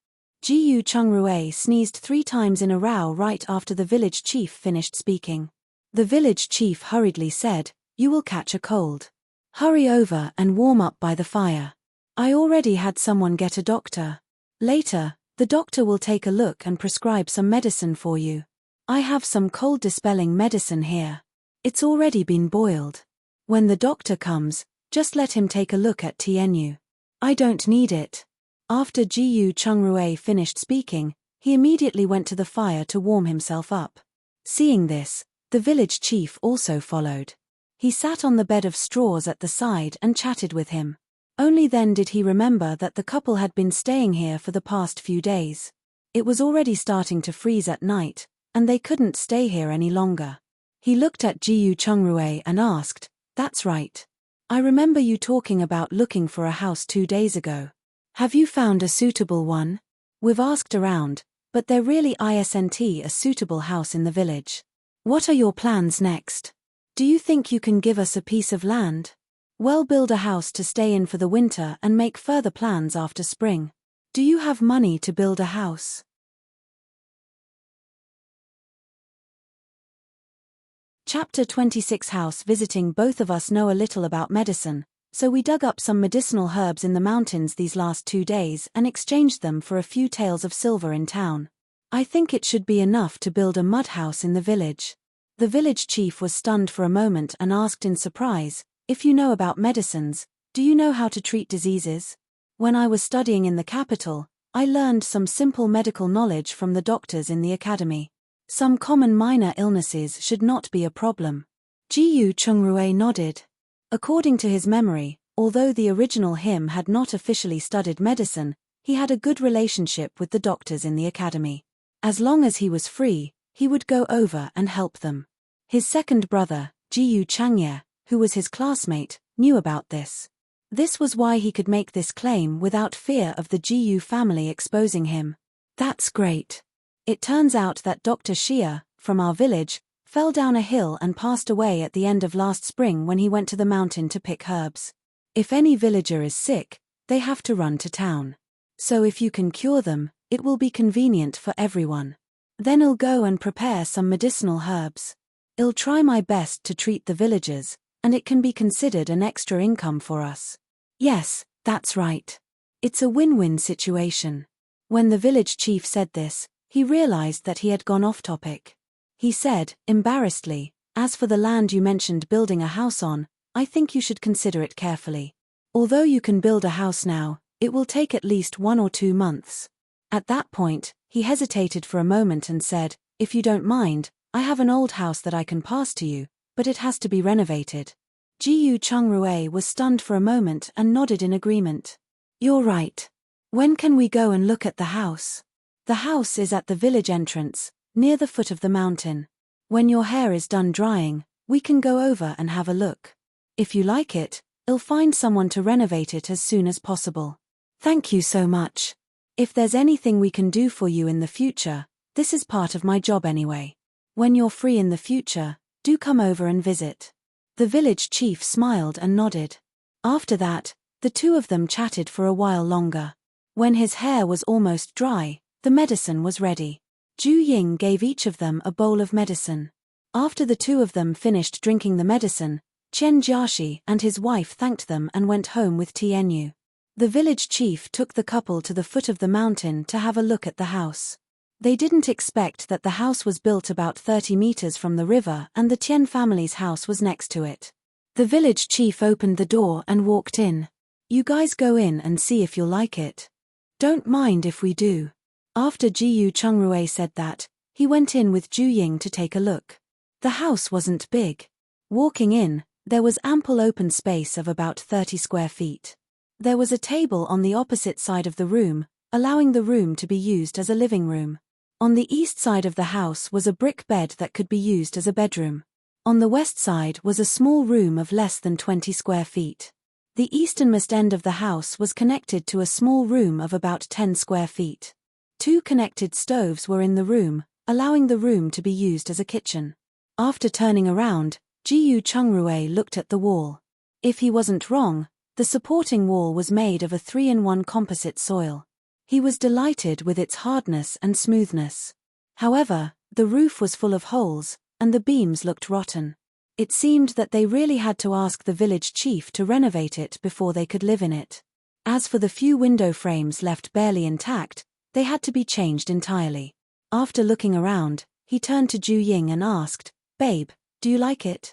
Jiyu Chungrui sneezed 3 times in a row right after the village chief finished speaking. The village chief hurriedly said, You will catch a cold. Hurry over and warm up by the fire. I already had someone get a doctor. Later, the doctor will take a look and prescribe some medicine for you. I have some cold-dispelling medicine here. It's already been boiled. When the doctor comes, just let him take a look at Tianyu. I don't need it. After Jiyu Chungrui finished speaking, he immediately went to the fire to warm himself up. Seeing this, the village chief also followed. He sat on the bed of straws at the side and chatted with him. Only then did he remember that the couple had been staying here for the past few days. It was already starting to freeze at night, and they couldn't stay here any longer. He looked at Jiyu Chungrui and asked, That's right. I remember you talking about looking for a house 2 days ago. Have you found a suitable one? We've asked around, but there really isn't a suitable house in the village. What are your plans next? Do you think you can give us a piece of land? Well, build a house to stay in for the winter and make further plans after spring. Do you have money to build a house? Chapter 26 House visiting. Both of us know a little about medicine, so we dug up some medicinal herbs in the mountains these last 2 days and exchanged them for a few taels of silver in town. I think it should be enough to build a mud house in the village. The village chief was stunned for a moment and asked in surprise, If you know about medicines, do you know how to treat diseases? When I was studying in the capital, I learned some simple medical knowledge from the doctors in the academy. Some common minor illnesses should not be a problem. Jiyu Chungrui nodded. According to his memory, although the original him had not officially studied medicine, he had a good relationship with the doctors in the academy. As long as he was free, he would go over and help them. His second brother, Jiyu Changye, who was his classmate, knew about this. This was why he could make this claim without fear of the Jiyu family exposing him. That's great. It turns out that Dr. Xia, from our village, fell down a hill and passed away at the end of last spring when he went to the mountain to pick herbs. If any villager is sick, they have to run to town. So if you can cure them, it will be convenient for everyone. Then I'll go and prepare some medicinal herbs. I'll try my best to treat the villagers, and it can be considered an extra income for us. Yes, that's right. It's a win-win situation. When the village chief said this, he realized that he had gone off topic. He said, embarrassedly, as for the land you mentioned building a house on, I think you should consider it carefully. Although you can build a house now, it will take at least 1 or 2 months. At that point, he hesitated for a moment and said, if you don't mind, I have an old house that I can pass to you, but it has to be renovated. Jiyu Chungrue was stunned for a moment and nodded in agreement. You're right. When can we go and look at the house? The house is at the village entrance, near the foot of the mountain. When your hair is done drying, we can go over and have a look. If you like it, I'll find someone to renovate it as soon as possible. Thank you so much. If there's anything we can do for you in the future, this is part of my job anyway. When you're free in the future, do come over and visit. The village chief smiled and nodded. After that, the two of them chatted for a while longer. When his hair was almost dry, the medicine was ready. Ju Ying gave each of them a bowl of medicine. After the two of them finished drinking the medicine, Chen Jiashi and his wife thanked them and went home with Tianyu. The village chief took the couple to the foot of the mountain to have a look at the house. They didn't expect that the house was built about 30 meters from the river and the Tian family's house was next to it. The village chief opened the door and walked in. You guys go in and see if you'll like it. Don't mind if we do. After Jiyu Chungrue said that, he went in with Ju Ying to take a look. The house wasn't big. Walking in, there was ample open space of about 30 square feet. There was a table on the opposite side of the room, allowing the room to be used as a living room. On the east side of the house was a brick bed that could be used as a bedroom. On the west side was a small room of less than 20 square feet. The easternmost end of the house was connected to a small room of about 10 square feet. 2 connected stoves were in the room, allowing the room to be used as a kitchen. After turning around, Jiyu Chungrue looked at the wall. If he wasn't wrong, the supporting wall was made of a 3-in-1 composite soil. He was delighted with its hardness and smoothness. However, the roof was full of holes, and the beams looked rotten. It seemed that they really had to ask the village chief to renovate it before they could live in it. As for the few window frames left barely intact, they had to be changed entirely. After looking around, he turned to Ju Ying and asked, "Babe, do you like it?"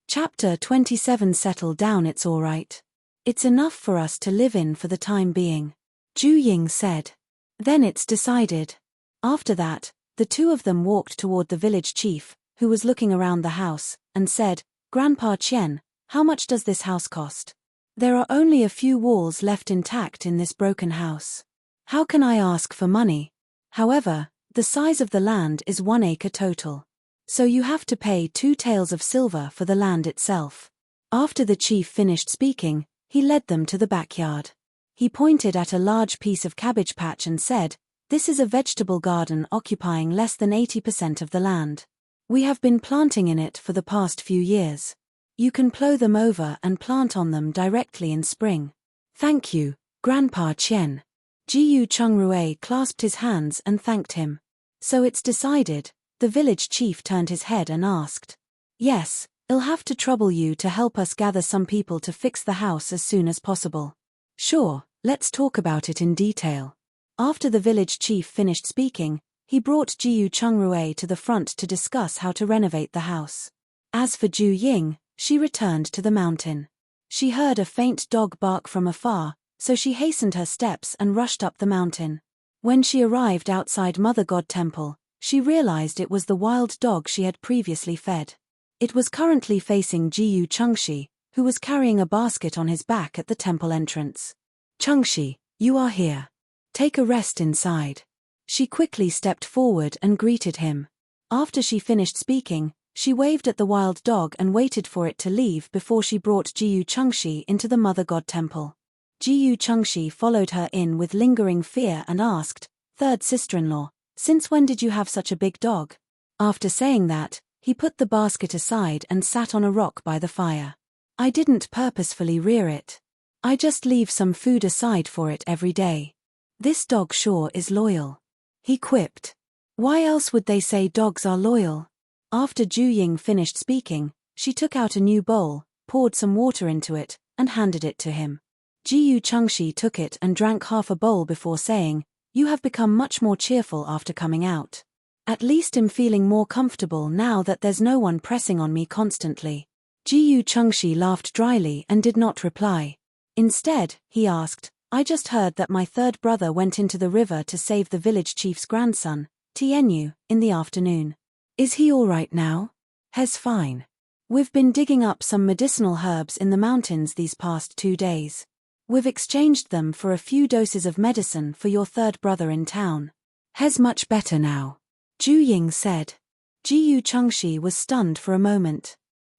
Chapter 27. Settle down, it's alright. It's enough for us to live in for the time being, Ju Ying said. Then it's decided. After that, the two of them walked toward the village chief, who was looking around the house, and said, "Grandpa Qian, how much does this house cost? There are only a few walls left intact in this broken house. How can I ask for money? However, the size of the land is 1 acre total. So you have to pay 2 taels of silver for the land itself." After the chief finished speaking, he led them to the backyard. He pointed at a large piece of cabbage patch and said, "This is a vegetable garden occupying less than 80% of the land. We have been planting in it for the past few years. You can plow them over and plant on them directly in spring." "Thank you, Grandpa Qian." Jiyu Chungrue clasped his hands and thanked him. "So it's decided?" The village chief turned his head and asked. "Yes, I'll have to trouble you to help us gather some people to fix the house as soon as possible." "Sure, let's talk about it in detail." After the village chief finished speaking, he brought Jiyu Chungrue to the front to discuss how to renovate the house. As for Ju Ying, she returned to the mountain. She heard a faint dog bark from afar, so she hastened her steps and rushed up the mountain. When she arrived outside Mother God Temple, she realized it was the wild dog she had previously fed. It was currently facing Jiyu Chengshi, who was carrying a basket on his back at the temple entrance. "Chengshi, you are here. Take a rest inside." She quickly stepped forward and greeted him. After she finished speaking, she waved at the wild dog and waited for it to leave before she brought Jiyu Chengshi into the Mother God Temple. Jiyu Chengshi followed her in with lingering fear and asked, third sister-in-law, since when did you have such a big dog? After saying that, he put the basket aside and sat on a rock by the fire. I didn't purposefully rear it. I just leave some food aside for it every day. This dog sure is loyal. He quipped. Why else would they say dogs are loyal? After Ju Ying finished speaking, she took out a new bowl, poured some water into it, and handed it to him. Jiyu Chengxi took it and drank half a bowl before saying, You have become much more cheerful after coming out. At least I'm feeling more comfortable now that there's no one pressing on me constantly. Jiyu Chengxi laughed dryly and did not reply. Instead, he asked, I just heard that my third brother went into the river to save the village chief's grandson, Tianyu, in the afternoon. Is he all right now? He's fine. We've been digging up some medicinal herbs in the mountains these past 2 days. We've exchanged them for a few doses of medicine for your third brother in town. He's much better now, Ju Ying said. Jiyu Chengxi was stunned for a moment.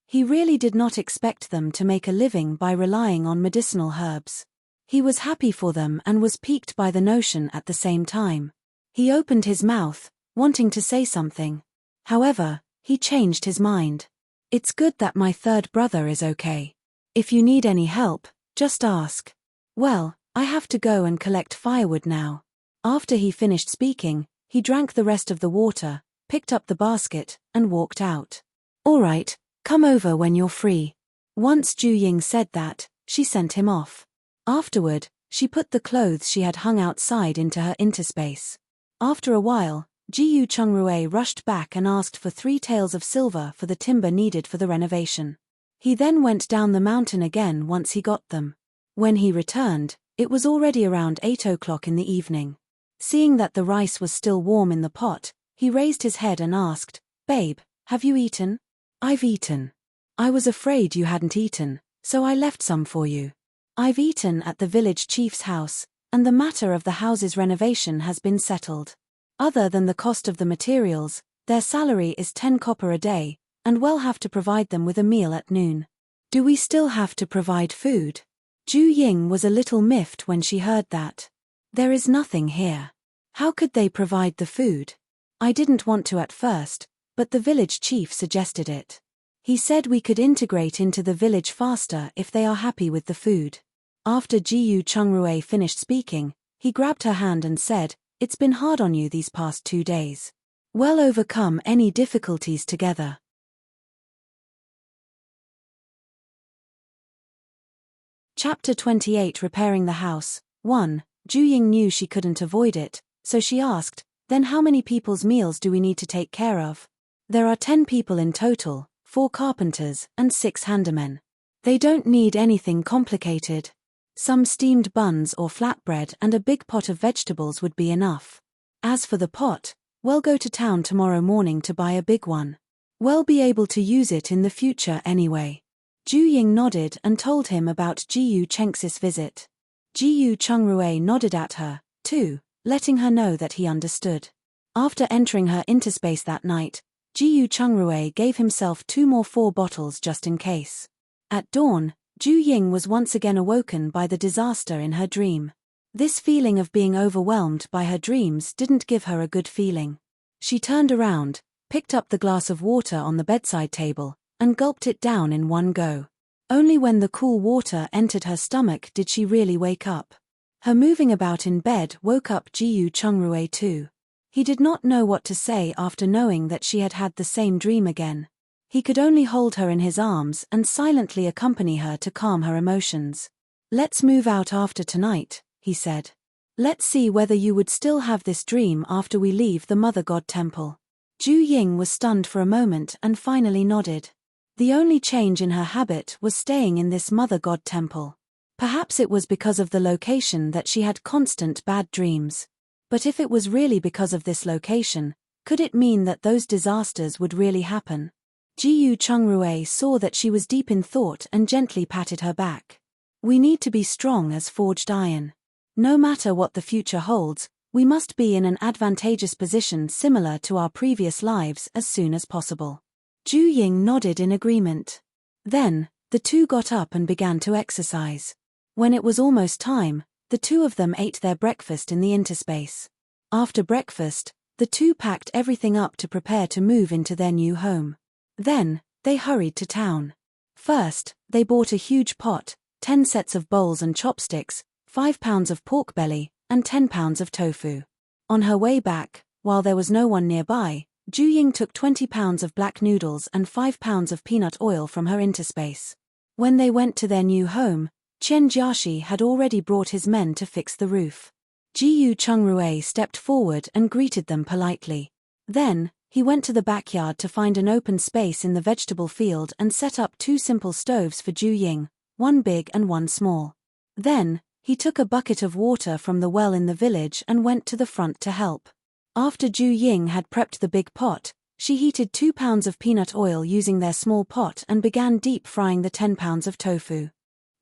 He really did not expect them to make a living by relying on medicinal herbs. He was happy for them and was piqued by the notion at the same time. He opened his mouth, wanting to say something. However, he changed his mind. It's good that my third brother is okay. If you need any help, just ask. Well, I have to go and collect firewood now. After he finished speaking, he drank the rest of the water, picked up the basket, and walked out. All right, come over when you're free. Once Ju Ying said that, she sent him off. Afterward, she put the clothes she had hung outside into her interspace. After a while, Jiyu Chengrue rushed back and asked for 3 taels of silver for the timber needed for the renovation. He then went down the mountain again once he got them. When he returned, it was already around 8 o'clock in the evening. Seeing that the rice was still warm in the pot, he raised his head and asked, Babe, have you eaten? I've eaten. I was afraid you hadn't eaten, so I left some for you. I've eaten at the village chief's house, and the matter of the house's renovation has been settled. Other than the cost of the materials, their salary is 10 copper a day, and we'll have to provide them with a meal at noon. Do we still have to provide food? Ju Ying was a little miffed when she heard that. There is nothing here. How could they provide the food? I didn't want to at first, but the village chief suggested it. He said we could integrate into the village faster if they are happy with the food. After Jiyu Chengrue finished speaking, he grabbed her hand and said, It's been hard on you these past 2 days. We'll overcome any difficulties together. Chapter 28 Repairing the House. 1. Ju Ying knew she couldn't avoid it, so she asked, Then how many people's meals do we need to take care of? There are 10 people in total, 4 carpenters, and 6 handymen. They don't need anything complicated. Some steamed buns or flatbread and a big pot of vegetables would be enough. As for the pot, we'll go to town tomorrow morning to buy a big one. We'll be able to use it in the future anyway. Ju Ying nodded and told him about Jiyu Chengxi's visit. Jiyu Chengrue nodded at her, too, letting her know that he understood. After entering her interspace that night, Jiyu Chengrue gave himself 2 more 4 bottles just in case. At dawn, Ju Ying was once again awoken by the disaster in her dream. This feeling of being overwhelmed by her dreams didn't give her a good feeling. She turned around, picked up the glass of water on the bedside table, and gulped it down in one go. Only when the cool water entered her stomach did she really wake up. Her moving about in bed woke up Jiyu Chengrue too. He did not know what to say after knowing that she had had the same dream again. He could only hold her in his arms and silently accompany her to calm her emotions. Let's move out after tonight, he said. Let's see whether you would still have this dream after we leave the Mother God Temple. Ju Ying was stunned for a moment and finally nodded. The only change in her habit was staying in this Mother God Temple. Perhaps it was because of the location that she had constant bad dreams. But if it was really because of this location, could it mean that those disasters would really happen? Jiyu Chengrue saw that she was deep in thought and gently patted her back. We need to be strong as forged iron. No matter what the future holds, we must be in an advantageous position similar to our previous lives as soon as possible. Ju Ying nodded in agreement. Then, the two got up and began to exercise. When it was almost time, the two of them ate their breakfast in the interspace. After breakfast, the two packed everything up to prepare to move into their new home. Then, they hurried to town. First, they bought a huge pot, 10 sets of bowls and chopsticks, 5 pounds of pork belly, and 10 pounds of tofu. On her way back, while there was no one nearby, Ju-ying took 20 pounds of black noodles and 5 pounds of peanut oil from her interspace. When they went to their new home, Chen Jiaxi had already brought his men to fix the roof. Jiyu Chungrui stepped forward and greeted them politely. Then, he went to the backyard to find an open space in the vegetable field and set up 2 simple stoves for Ju-ying, one big and one small. Then, he took a bucket of water from the well in the village and went to the front to help. After Ju-ying had prepped the big pot, she heated 2 pounds of peanut oil using their small pot and began deep frying the 10 pounds of tofu.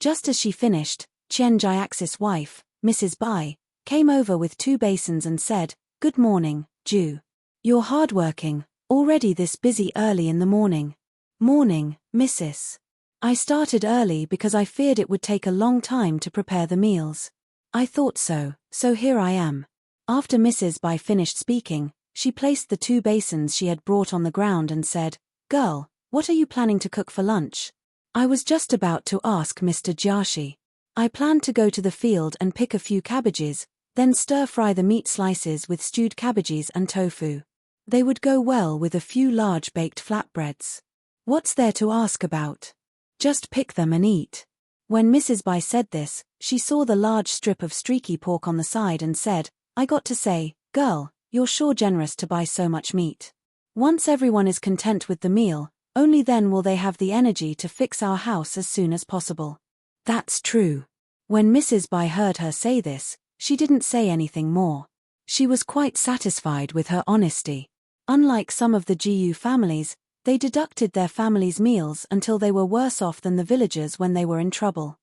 Just as she finished, Chen Jiaxi's wife, Mrs. Bai, came over with 2 basins and said, "Good morning, Ju. You're hardworking, already this busy early in the morning." "Morning, Mrs. I started early because I feared it would take a long time to prepare the meals. I thought so here I am." After Mrs. Bai finished speaking, she placed the 2 basins she had brought on the ground and said, "Girl, what are you planning to cook for lunch?" "I was just about to ask Mr. Jiaxi. I planned to go to the field and pick a few cabbages, then stir-fry the meat slices with stewed cabbages and tofu. They would go well with a few large baked flatbreads." "What's there to ask about? Just pick them and eat." When Mrs. Bai said this, she saw the large strip of streaky pork on the side and said, "I got to say, girl, you're sure generous to buy so much meat. Once everyone is content with the meal, only then will they have the energy to fix our house as soon as possible." "That's true." When Mrs. Bai heard her say this, she didn't say anything more. She was quite satisfied with her honesty. Unlike some of the Jiyu families, they deducted their family's meals until they were worse off than the villagers when they were in trouble.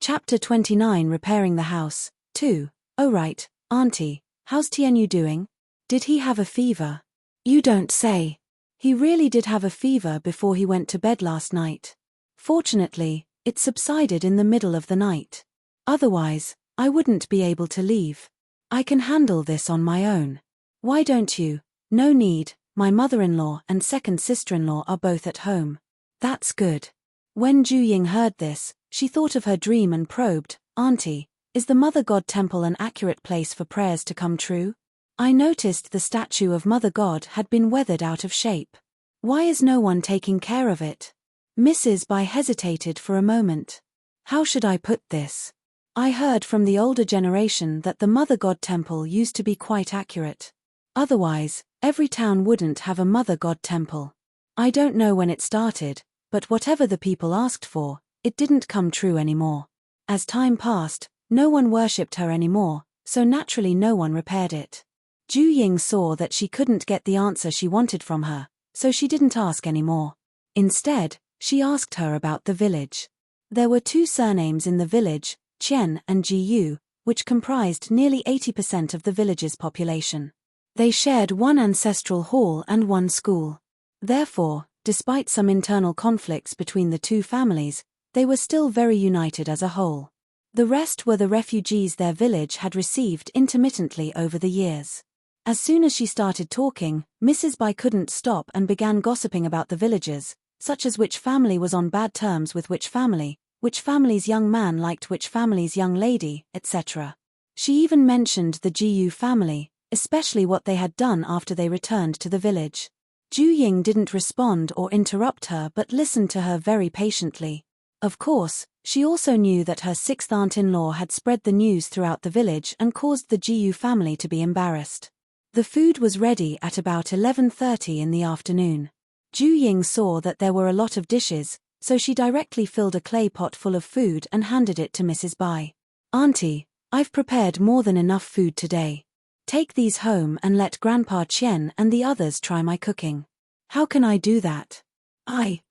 Chapter 29 Repairing the House, 2. "Oh right, Auntie, how's Tianyu doing? Did he have a fever?" "You don't say. He really did have a fever before he went to bed last night. Fortunately, it subsided in the middle of the night. Otherwise, I wouldn't be able to leave. I can handle this on my own. Why don't you?" "No need, my mother-in-law and second sister-in-law are both at home." "That's good." When Ju-ying heard this, she thought of her dream and probed, "Auntie, is the Mother God Temple an accurate place for prayers to come true? I noticed the statue of Mother God had been weathered out of shape. Why is no one taking care of it?" Mrs. Bai hesitated for a moment. "How should I put this? I heard from the older generation that the Mother God Temple used to be quite accurate. Otherwise, every town wouldn't have a Mother God Temple. I don't know when it started, but whatever the people asked for, it didn't come true anymore. As time passed, no one worshipped her anymore, so naturally no one repaired it." Ju-ying saw that she couldn't get the answer she wanted from her, so she didn't ask anymore. Instead, she asked her about the village. There were 2 surnames in the village, Chen and Jiyu, which comprised nearly 80% of the village's population. They shared one ancestral hall and one school. Therefore, despite some internal conflicts between the 2 families, they were still very united as a whole. The rest were the refugees their village had received intermittently over the years. As soon as she started talking, Mrs. Bai couldn't stop and began gossiping about the villagers, such as which family was on bad terms with which family's young man liked which family's young lady, etc. She even mentioned the Jiyu family, especially what they had done after they returned to the village. Ju-ying didn't respond or interrupt her but listened to her very patiently. Of course, she also knew that her 6th aunt-in-law had spread the news throughout the village and caused the Jiyu family to be embarrassed. The food was ready at about 11:30 in the afternoon. Ju-ying saw that there were a lot of dishes, so she directly filled a clay pot full of food and handed it to Mrs. Bai. "Auntie, I've prepared more than enough food today. Take these home and let Grandpa Chen and the others try my cooking." "How can I do that?"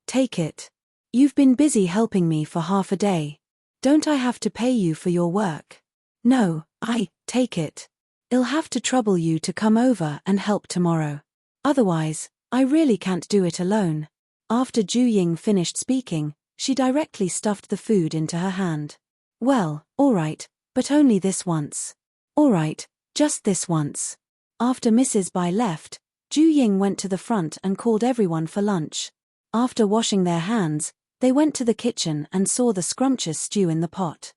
Take it. You've been busy helping me for half a day. Don't I have to pay you for your work?" "No, take it. I'll have to trouble you to come over and help tomorrow. Otherwise, I really can't do it alone." After Ju-ying finished speaking, she directly stuffed the food into her hand. Well, all right, but only this once. All right, just this once. After Mrs. Bai left, Ju Ying went to the front and called everyone for lunch. After washing their hands, they went to the kitchen and saw the scrumptious stew in the pot.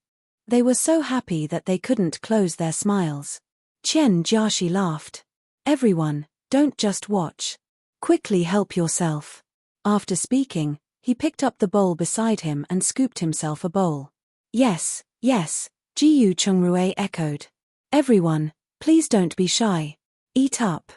They were so happy that they couldn't close their smiles. Chen Jiaxi laughed. Everyone, don't just watch. Quickly help yourself. After speaking, he picked up the bowl beside him and scooped himself a bowl. Yes, yes, Jiyu Chungrue echoed. Everyone, please don't be shy. Eat up.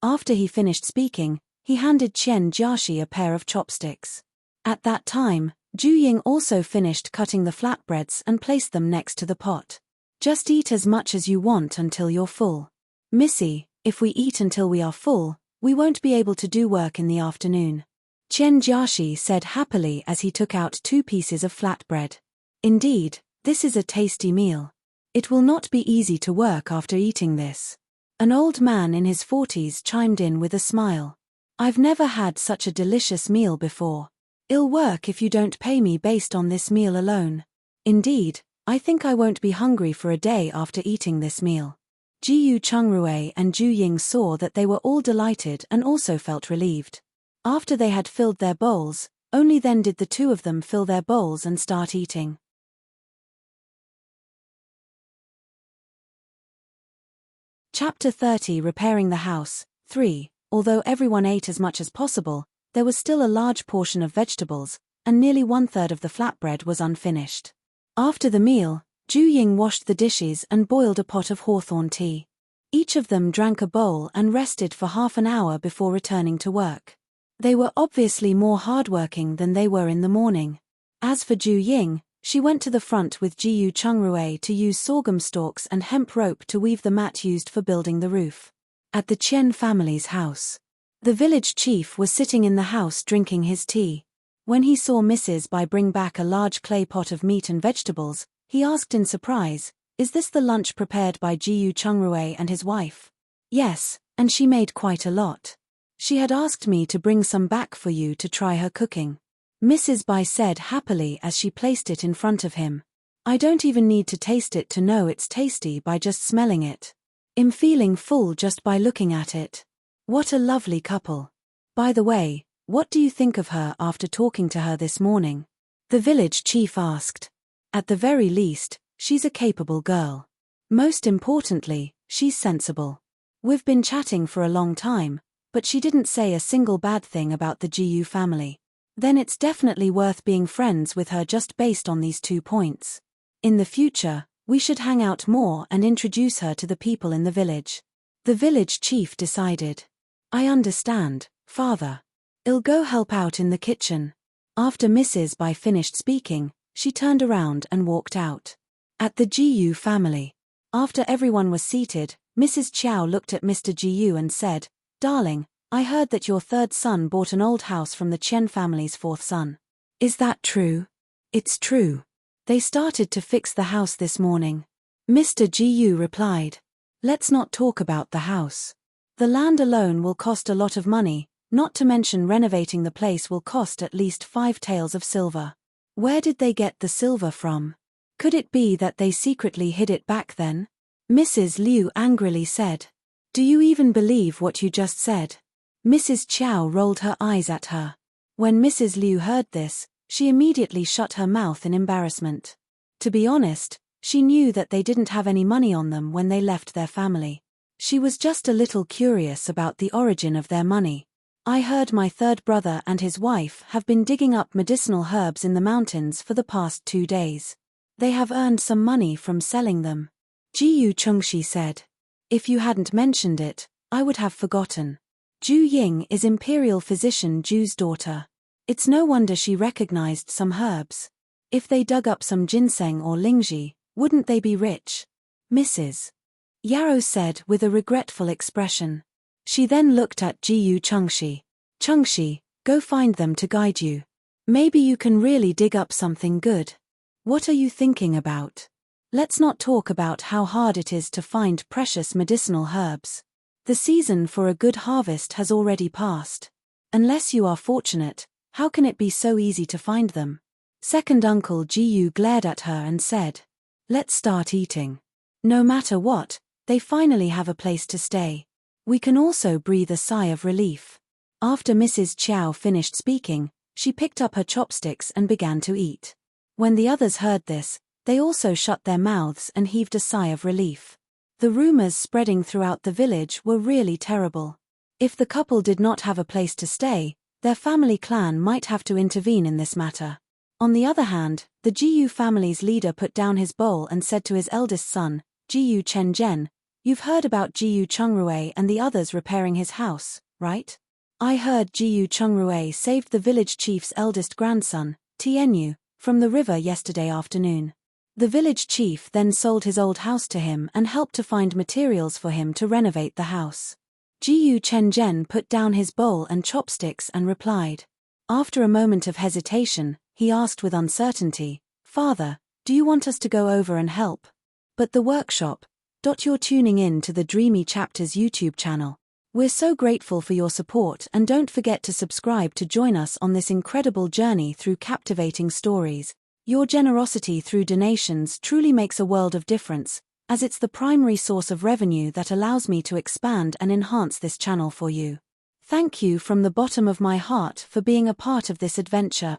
After he finished speaking, he handed Chen Jiaxi a pair of chopsticks. At that time, Ju Ying also finished cutting the flatbreads and placed them next to the pot. Just eat as much as you want until you're full. Missy, if we eat until we are full, we won't be able to do work in the afternoon. Chen Jiaxi said happily as he took out 2 pieces of flatbread. Indeed, this is a tasty meal. It will not be easy to work after eating this. An old man in his 40s chimed in with a smile. I've never had such a delicious meal before. It'll work if you don't pay me based on this meal alone. Indeed, I think I won't be hungry for a day after eating this meal. Jiyu Chungrue and Ju Ying saw that they were all delighted and also felt relieved. After they had filled their bowls, only then did the 2 of them fill their bowls and start eating. Chapter 30 Repairing the House, 3. Although everyone ate as much as possible, there was still a large portion of vegetables, and nearly 1/3 of the flatbread was unfinished. After the meal, Ju Ying washed the dishes and boiled a pot of hawthorn tea. Each of them drank a bowl and rested for half an hour before returning to work. They were obviously more hardworking than they were in the morning. As for Ju Ying, she went to the front with Jiyu Chungrue to use sorghum stalks and hemp rope to weave the mat used for building the roof. At the Chen family's house, the village chief was sitting in the house drinking his tea. When he saw Mrs. Bai bring back a large clay pot of meat and vegetables, he asked in surprise, "Is this the lunch prepared by Jiyu Chungrue and his wife?" "Yes, and she made quite a lot. She had asked me to bring some back for you to try her cooking," Mrs. Bai said happily as she placed it in front of him. "I don't even need to taste it to know it's tasty by just smelling it. I'm feeling full just by looking at it. What a lovely couple. By the way, what do you think of her after talking to her this morning?" the village chief asked. "At the very least, she's a capable girl. Most importantly, she's sensible. We've been chatting for a long time, but she didn't say a single bad thing about the Jiyu family. Then it's definitely worth being friends with her just based on these 2 points. In the future, we should hang out more and introduce her to the people in the village," the village chief decided. "I understand, father. I'll go help out in the kitchen." After Mrs. Bai finished speaking, she turned around and walked out. At the Jiyu family, after everyone was seated, Mrs. Chiao looked at Mr. Jiyu and said, "Darling, I heard that your 3rd son bought an old house from the Chen family's 4th son. Is that true?" "It's true. They started to fix the house this morning," Mr. Jiyu replied. "Let's not talk about the house. The land alone will cost a lot of money, not to mention renovating the place will cost at least 5 taels of silver. Where did they get the silver from? Could it be that they secretly hid it back then?" Mrs. Liu angrily said. "Do you even believe what you just said?" Mrs. Chiao rolled her eyes at her. When Mrs. Liu heard this, she immediately shut her mouth in embarrassment. To be honest, she knew that they didn't have any money on them when they left their family. She was just a little curious about the origin of their money. "I heard my 3rd brother and his wife have been digging up medicinal herbs in the mountains for the past 2 days. They have earned some money from selling them," Jiyu Chungshi said. "If you hadn't mentioned it, I would have forgotten. Ju Ying is Imperial Physician Ju's daughter. It's no wonder she recognized some herbs. If they dug up some ginseng or lingji, wouldn't they be rich?" Mrs. Yarrow said with a regretful expression. She then looked at Jiyu Chungshi. "Chungshi, go find them to guide you. Maybe you can really dig up something good. What are you thinking about? Let's not talk about how hard it is to find precious medicinal herbs. The season for a good harvest has already passed. Unless you are fortunate, how can it be so easy to find them?" Second Uncle Jiyu glared at her and said, Let's start eating. No matter what, they finally have a place to stay. We can also breathe a sigh of relief. After Mrs. Chow finished speaking, she picked up her chopsticks and began to eat. When the others heard this, they also shut their mouths and heaved a sigh of relief. The rumors spreading throughout the village were really terrible. If the couple did not have a place to stay, their family clan might have to intervene in this matter. On the other hand, the Jiyu family's leader put down his bowl and said to his eldest son, Jiyu Chenjen, "You've heard about Jiyu Chungrue and the others repairing his house, right? I heard Jiyu Chungrue saved the village chief's eldest grandson, Tianyu, from the river yesterday afternoon. The village chief then sold his old house to him and helped to find materials for him to renovate the house." Jiyu Chenjen put down his bowl and chopsticks and replied. After a moment of hesitation, he asked with uncertainty, "Father, do you want us to go over and help?" But the workshop. You're tuning in to the Dreamy Chapters YouTube channel. We're so grateful for your support, and don't forget to subscribe to join us on this incredible journey through captivating stories. Your generosity through donations truly makes a world of difference, as it's the primary source of revenue that allows me to expand and enhance this channel for you. Thank you from the bottom of my heart for being a part of this adventure.